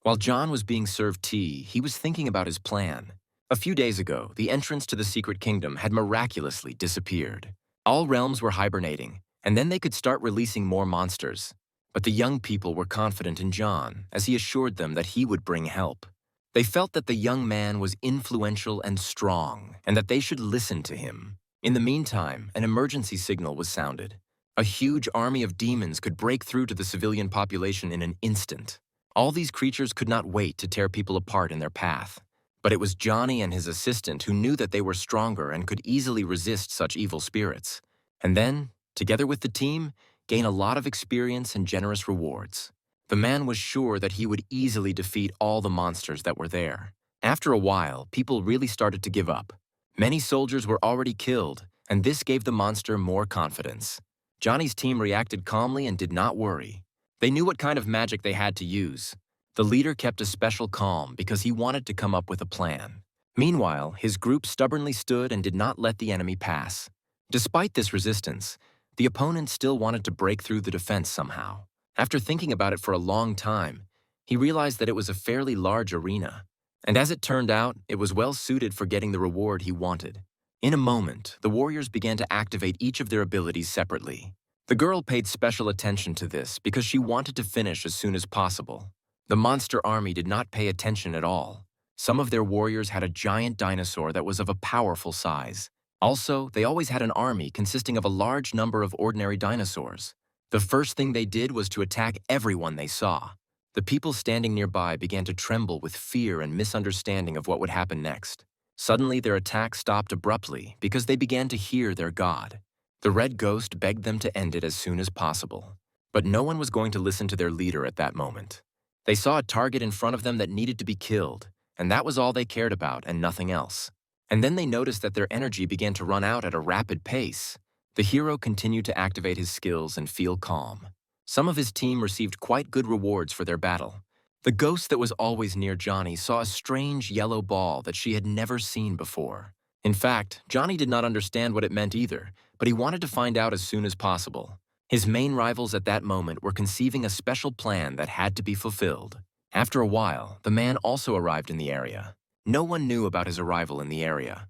While John was being served tea, he was thinking about his plan. A few days ago, the entrance to the secret kingdom had miraculously disappeared. All realms were hibernating, and then they could start releasing more monsters. But the young people were confident in John, as he assured them that he would bring help. They felt that the young man was influential and strong, and that they should listen to him. In the meantime, an emergency signal was sounded. A huge army of demons could break through to the civilian population in an instant. All these creatures could not wait to tear people apart in their path. But it was Johnny and his assistant who knew that they were stronger and could easily resist such evil spirits. And then, together with the team, gain a lot of experience and generous rewards. The man was sure that he would easily defeat all the monsters that were there. After a while, people really started to give up. Many soldiers were already killed, and this gave the monster more confidence. Johnny's team reacted calmly and did not worry. They knew what kind of magic they had to use. The leader kept a special calm because he wanted to come up with a plan. Meanwhile, his group stubbornly stood and did not let the enemy pass. Despite this resistance, the opponent still wanted to break through the defense somehow. After thinking about it for a long time, he realized that it was a fairly large arena. And as it turned out, it was well suited for getting the reward he wanted. In a moment, the warriors began to activate each of their abilities separately. The girl paid special attention to this because she wanted to finish as soon as possible. The monster army did not pay attention at all. Some of their warriors had a giant dinosaur that was of a powerful size. Also, they always had an army consisting of a large number of ordinary dinosaurs. The first thing they did was to attack everyone they saw. The people standing nearby began to tremble with fear and misunderstanding of what would happen next. Suddenly, their attack stopped abruptly because they began to hear their god. The red ghost begged them to end it as soon as possible. But no one was going to listen to their leader at that moment. They saw a target in front of them that needed to be killed, and that was all they cared about and nothing else. And then they noticed that their energy began to run out at a rapid pace. The hero continued to activate his skills and feel calm. Some of his team received quite good rewards for their battle. The ghost that was always near Johnny saw a strange yellow ball that she had never seen before. In fact, Johnny did not understand what it meant either, but he wanted to find out as soon as possible. His main rivals at that moment were conceiving a special plan that had to be fulfilled. After a while, the man also arrived in the area. No one knew about his arrival in the area,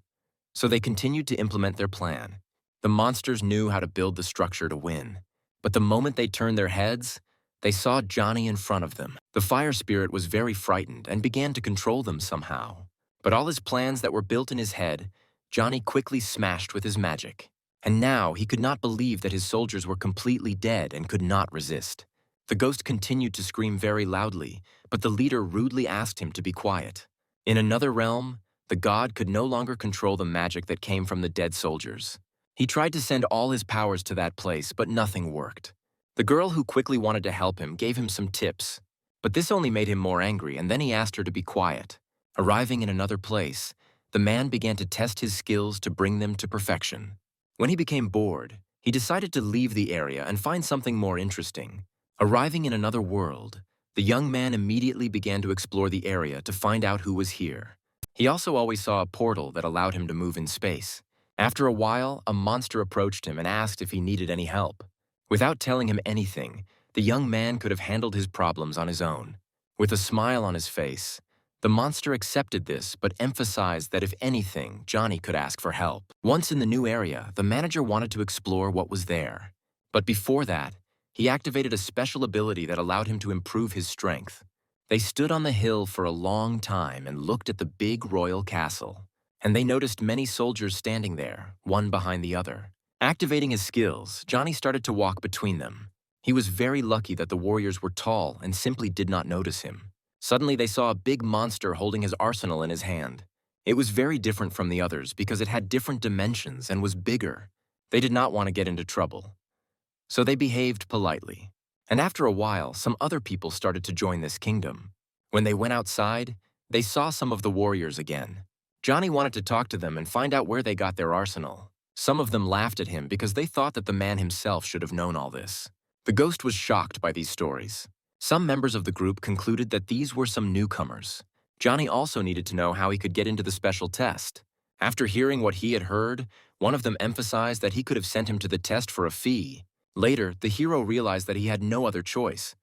so they continued to implement their plan. The monsters knew how to build the structure to win, but the moment they turned their heads, they saw Johnny in front of them. The fire spirit was very frightened and began to control them somehow. But all his plans that were built in his head, Johnny quickly smashed with his magic. And now he could not believe that his soldiers were completely dead and could not resist. The ghost continued to scream very loudly, but the leader rudely asked him to be quiet. In another realm, the god could no longer control the magic that came from the dead soldiers. He tried to send all his powers to that place, but nothing worked. The girl who quickly wanted to help him gave him some tips, but this only made him more angry, and then he asked her to be quiet. Arriving in another place, the man began to test his skills to bring them to perfection. When he became bored, he decided to leave the area and find something more interesting. Arriving in another world, the young man immediately began to explore the area to find out who was here. He also always saw a portal that allowed him to move in space. After a while, a monster approached him and asked if he needed any help. Without telling him anything, the young man could have handled his problems on his own. With a smile on his face, the monster accepted this but emphasized that if anything, Johnny could ask for help. Once in the new area, the manager wanted to explore what was there. But before that, he activated a special ability that allowed him to improve his strength. They stood on the hill for a long time and looked at the big royal castle. And they noticed many soldiers standing there, one behind the other. Activating his skills, Johnny started to walk between them. He was very lucky that the warriors were tall and simply did not notice him. Suddenly, they saw a big monster holding his arsenal in his hand. It was very different from the others because it had different dimensions and was bigger. They did not want to get into trouble, so they behaved politely. And after a while, some other people started to join this kingdom. When they went outside, they saw some of the warriors again. Johnny wanted to talk to them and find out where they got their arsenal. Some of them laughed at him because they thought that the man himself should have known all this. The ghost was shocked by these stories. Some members of the group concluded that these were some newcomers. Johnny also needed to know how he could get into the special test. After hearing what he had heard, one of them emphasized that he could have sent him to the test for a fee. Later, the hero realized that he had no other choice,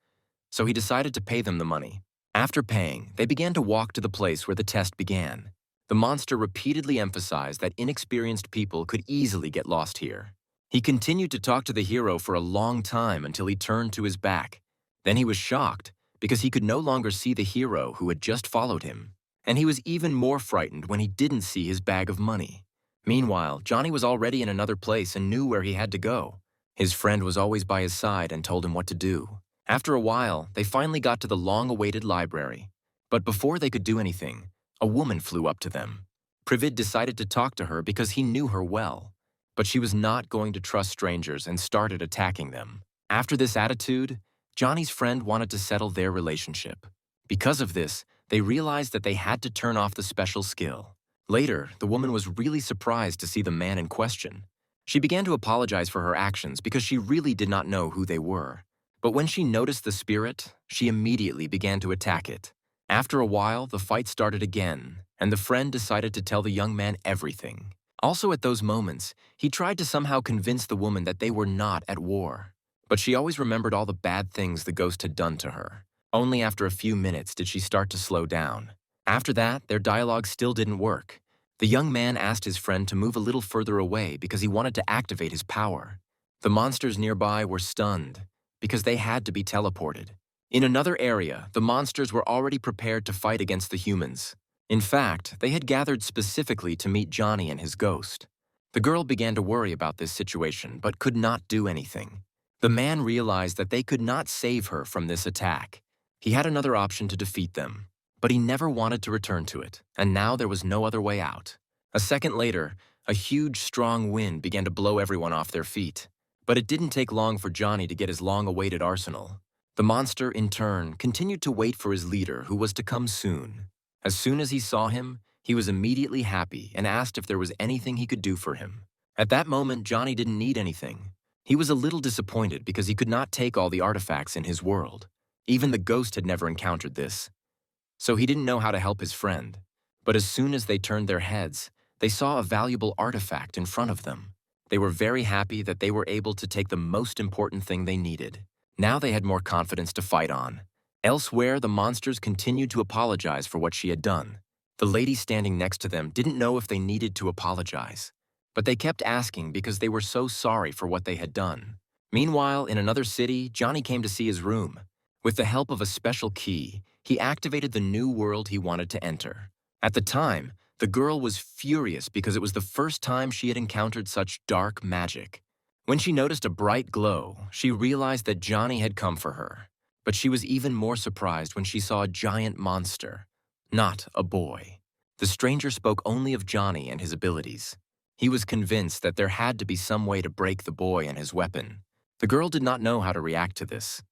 so he decided to pay them the money. After paying, they began to walk to the place where the test began. The monster repeatedly emphasized that inexperienced people could easily get lost here. He continued to talk to the hero for a long time until he turned to his back. Then he was shocked because he could no longer see the hero who had just followed him. And he was even more frightened when he didn't see his bag of money. Meanwhile, Johnny was already in another place and knew where he had to go. His friend was always by his side and told him what to do. After a while, they finally got to the long-awaited library. But before they could do anything, a woman flew up to them. Privid decided to talk to her because he knew her well. But she was not going to trust strangers and started attacking them. After this attitude, Johnny's friend wanted to settle their relationship. Because of this, they realized that they had to turn off the special skill. Later, the woman was really surprised to see the man in question. She began to apologize for her actions because she really did not know who they were. But when she noticed the spirit, she immediately began to attack it. After a while, the fight started again, and the friend decided to tell the young man everything. Also at those moments, he tried to somehow convince the woman that they were not at war. But she always remembered all the bad things the ghost had done to her. Only after a few minutes did she start to slow down. After that, their dialogue still didn't work. The young man asked his friend to move a little further away because he wanted to activate his power. The monsters nearby were stunned because they had to be teleported. In another area, the monsters were already prepared to fight against the humans. In fact, they had gathered specifically to meet Johnny and his ghost. The girl began to worry about this situation but could not do anything. The man realized that they could not save her from this attack. He had another option to defeat them, but he never wanted to return to it, and now there was no other way out. A second later, a huge, strong wind began to blow everyone off their feet. But it didn't take long for Johnny to get his long-awaited arsenal. The monster, in turn, continued to wait for his leader, who was to come soon. As soon as he saw him, he was immediately happy and asked if there was anything he could do for him. At that moment, Johnny didn't need anything. He was a little disappointed because he could not take all the artifacts in his world. Even the ghost had never encountered this. So he didn't know how to help his friend. But as soon as they turned their heads, they saw a valuable artifact in front of them. They were very happy that they were able to take the most important thing they needed. Now they had more confidence to fight on. Elsewhere, the monsters continued to apologize for what she had done. The lady standing next to them didn't know if they needed to apologize, but they kept asking because they were so sorry for what they had done. Meanwhile, in another city, Johnny came to see his room. With the help of a special key, he activated the new world he wanted to enter. At the time, the girl was furious because it was the first time she had encountered such dark magic. When she noticed a bright glow, she realized that Johnny had come for her. But she was even more surprised when she saw a giant monster, not a boy. The stranger spoke only of Johnny and his abilities. He was convinced that there had to be some way to break the boy and his weapon. The girl did not know how to react to this,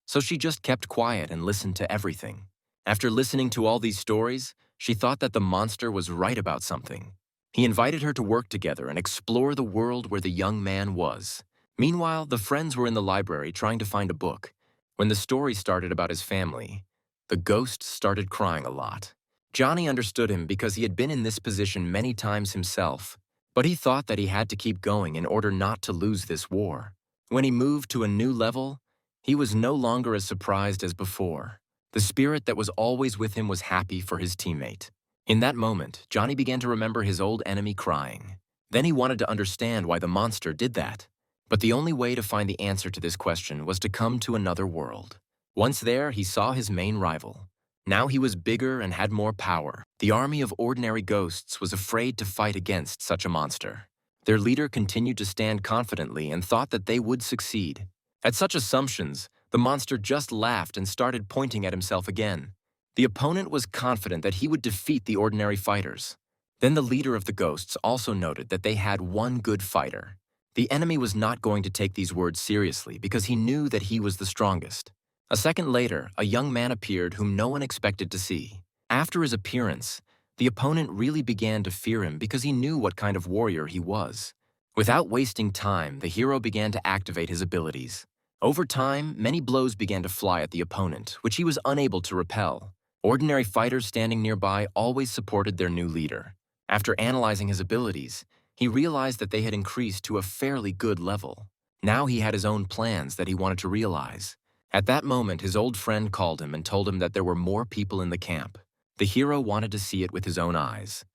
so she just kept quiet and listened to everything. After listening to all these stories, she thought that the monster was right about something. He invited her to work together and explore the world where the young man was. Meanwhile, the friends were in the library trying to find a book. When the story started about his family, the ghost started crying a lot. Johnny understood him because he had been in this position many times himself, but he thought that he had to keep going in order not to lose this war. When he moved to a new level, he was no longer as surprised as before. The spirit that was always with him was happy for his teammate. In that moment, Johnny began to remember his old enemy crying. Then he wanted to understand why the monster did that. But the only way to find the answer to this question was to come to another world. Once there, he saw his main rival. Now he was bigger and had more power. The army of ordinary ghosts was afraid to fight against such a monster. Their leader continued to stand confidently and thought that they would succeed. At such assumptions, the monster just laughed and started pointing at himself again. The opponent was confident that he would defeat the ordinary fighters. Then the leader of the ghosts also noted that they had one good fighter. The enemy was not going to take these words seriously because he knew that he was the strongest. A second later, a young man appeared whom no one expected to see. After his appearance, the opponent really began to fear him because he knew what kind of warrior he was. Without wasting time, the hero began to activate his abilities. Over time, many blows began to fly at the opponent, which he was unable to repel. Ordinary fighters standing nearby always supported their new leader. After analyzing his abilities, he realized that they had increased to a fairly good level. Now he had his own plans that he wanted to realize. At that moment, his old friend called him and told him that there were more people in the camp. The hero wanted to see it with his own eyes.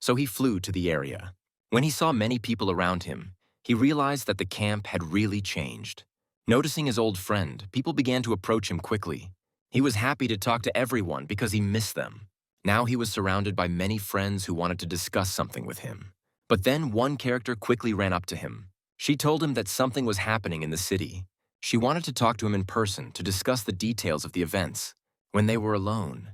so he flew to the area. When he saw many people around him, he realized that the camp had really changed. Noticing his old friend, people began to approach him quickly. He was happy to talk to everyone because he missed them. Now he was surrounded by many friends who wanted to discuss something with him. But then one character quickly ran up to him. She told him that something was happening in the city. She wanted to talk to him in person to discuss the details of the events. When they were alone,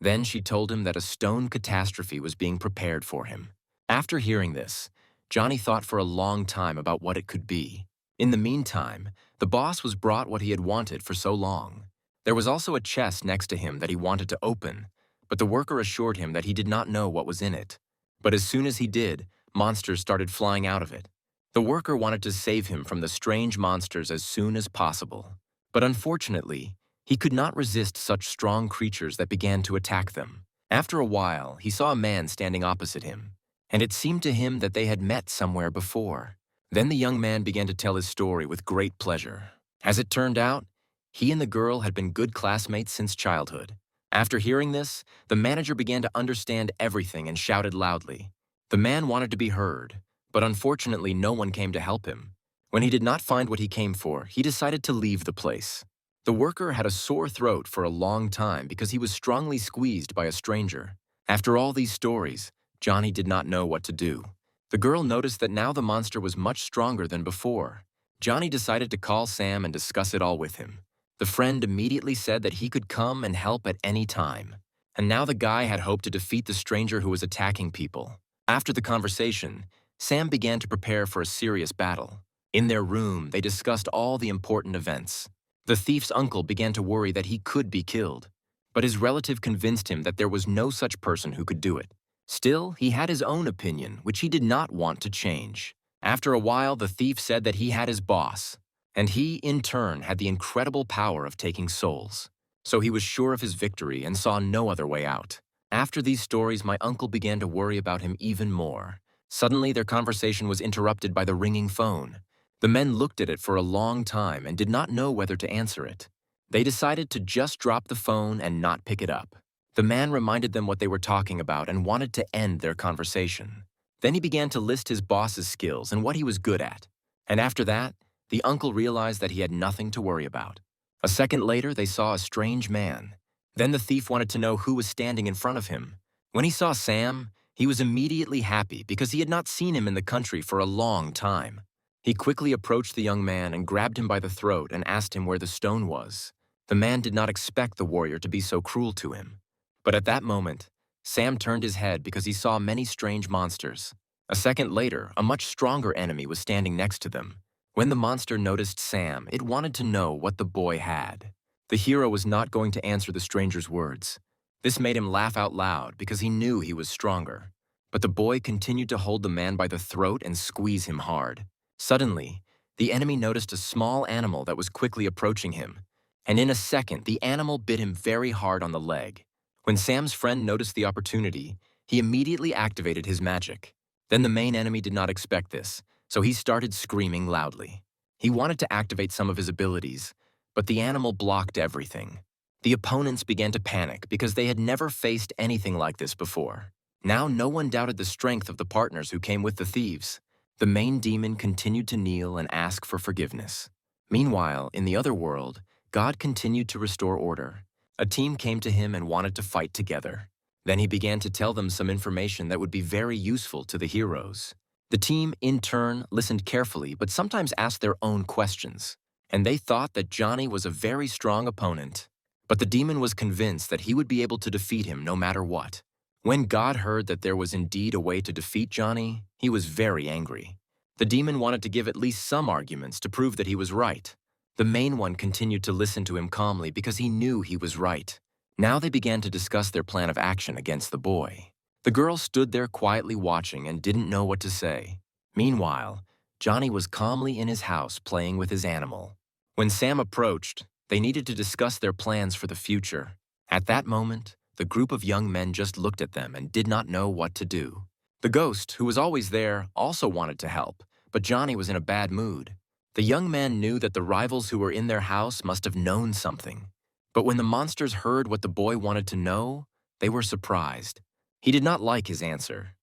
then she told him that a stone catastrophe was being prepared for him. After hearing this, Johnny thought for a long time about what it could be. In the meantime, the boss was brought what he had wanted for so long. There was also a chest next to him that he wanted to open, but the worker assured him that he did not know what was in it. But as soon as he did, monsters started flying out of it. The worker wanted to save him from the strange monsters as soon as possible. But unfortunately, he could not resist such strong creatures that began to attack them. After a while, he saw a man standing opposite him, and it seemed to him that they had met somewhere before. Then the young man began to tell his story with great pleasure. As it turned out, he and the girl had been good classmates since childhood. After hearing this, the manager began to understand everything and shouted loudly. The man wanted to be heard, but unfortunately no one came to help him. When he did not find what he came for, he decided to leave the place. The worker had a sore throat for a long time because he was strongly squeezed by a stranger. After all these stories, Johnny did not know what to do. The girl noticed that now the monster was much stronger than before. Johnny decided to call Sam and discuss it all with him. The friend immediately said that he could come and help at any time. And now the guy had hoped to defeat the stranger who was attacking people. After the conversation, Sam began to prepare for a serious battle. In their room, they discussed all the important events. The thief's uncle began to worry that he could be killed, but his relative convinced him that there was no such person who could do it. Still, he had his own opinion, which he did not want to change. After a while, the thief said that he had his boss, and he, in turn, had the incredible power of taking souls. So he was sure of his victory and saw no other way out. After these stories, my uncle began to worry about him even more. Suddenly, their conversation was interrupted by the ringing phone. The men looked at it for a long time and did not know whether to answer it. They decided to just drop the phone and not pick it up. The man reminded them what they were talking about and wanted to end their conversation. Then he began to list his boss's skills and what he was good at. And after that, the uncle realized that he had nothing to worry about. A second later, they saw a strange man. Then the thief wanted to know who was standing in front of him. When he saw Sam, he was immediately happy because he had not seen him in the country for a long time. He quickly approached the young man and grabbed him by the throat and asked him where the stone was. The man did not expect the warrior to be so cruel to him. But at that moment, Sam turned his head because he saw many strange monsters. A second later, a much stronger enemy was standing next to them. When the monster noticed Sam, it wanted to know what the boy had. The hero was not going to answer the stranger's words. This made him laugh out loud because he knew he was stronger. But the boy continued to hold the man by the throat and squeeze him hard. Suddenly, the enemy noticed a small animal that was quickly approaching him, and in a second, the animal bit him very hard on the leg. When Sam's friend noticed the opportunity, he immediately activated his magic. Then the main enemy did not expect this, so he started screaming loudly. He wanted to activate some of his abilities, but the animal blocked everything. The opponents began to panic because they had never faced anything like this before. Now no one doubted the strength of the partners who came with the thieves. The main demon continued to kneel and ask for forgiveness. Meanwhile, in the other world, God continued to restore order. A team came to him and wanted to fight together. Then he began to tell them some information that would be very useful to the heroes. The team, in turn, listened carefully but sometimes asked their own questions, and they thought that Johnny was a very strong opponent. But the demon was convinced that he would be able to defeat him no matter what. When God heard that there was indeed a way to defeat Johnny, he was very angry. The demon wanted to give at least some arguments to prove that he was right. The main one continued to listen to him calmly because he knew he was right. Now they began to discuss their plan of action against the boy. The girl stood there quietly watching and didn't know what to say. Meanwhile, Johnny was calmly in his house playing with his animal. When Sam approached, they needed to discuss their plans for the future. At that moment, the group of young men just looked at them and did not know what to do. The ghost, who was always there, also wanted to help, but Johnny was in a bad mood. The young man knew that the rivals who were in their house must have known something. But when the monsters heard what the boy wanted to know, they were surprised. He did not like his answer.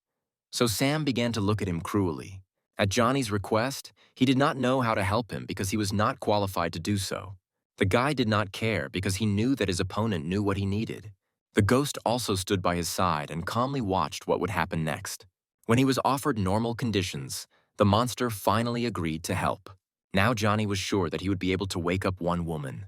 So Sam began to look at him cruelly. At Johnny's request, he did not know how to help him because he was not qualified to do so. The guy did not care because he knew that his opponent knew what he needed. The ghost also stood by his side and calmly watched what would happen next. When he was offered normal conditions, the monster finally agreed to help. Now Johnny was sure that he would be able to wake up one woman.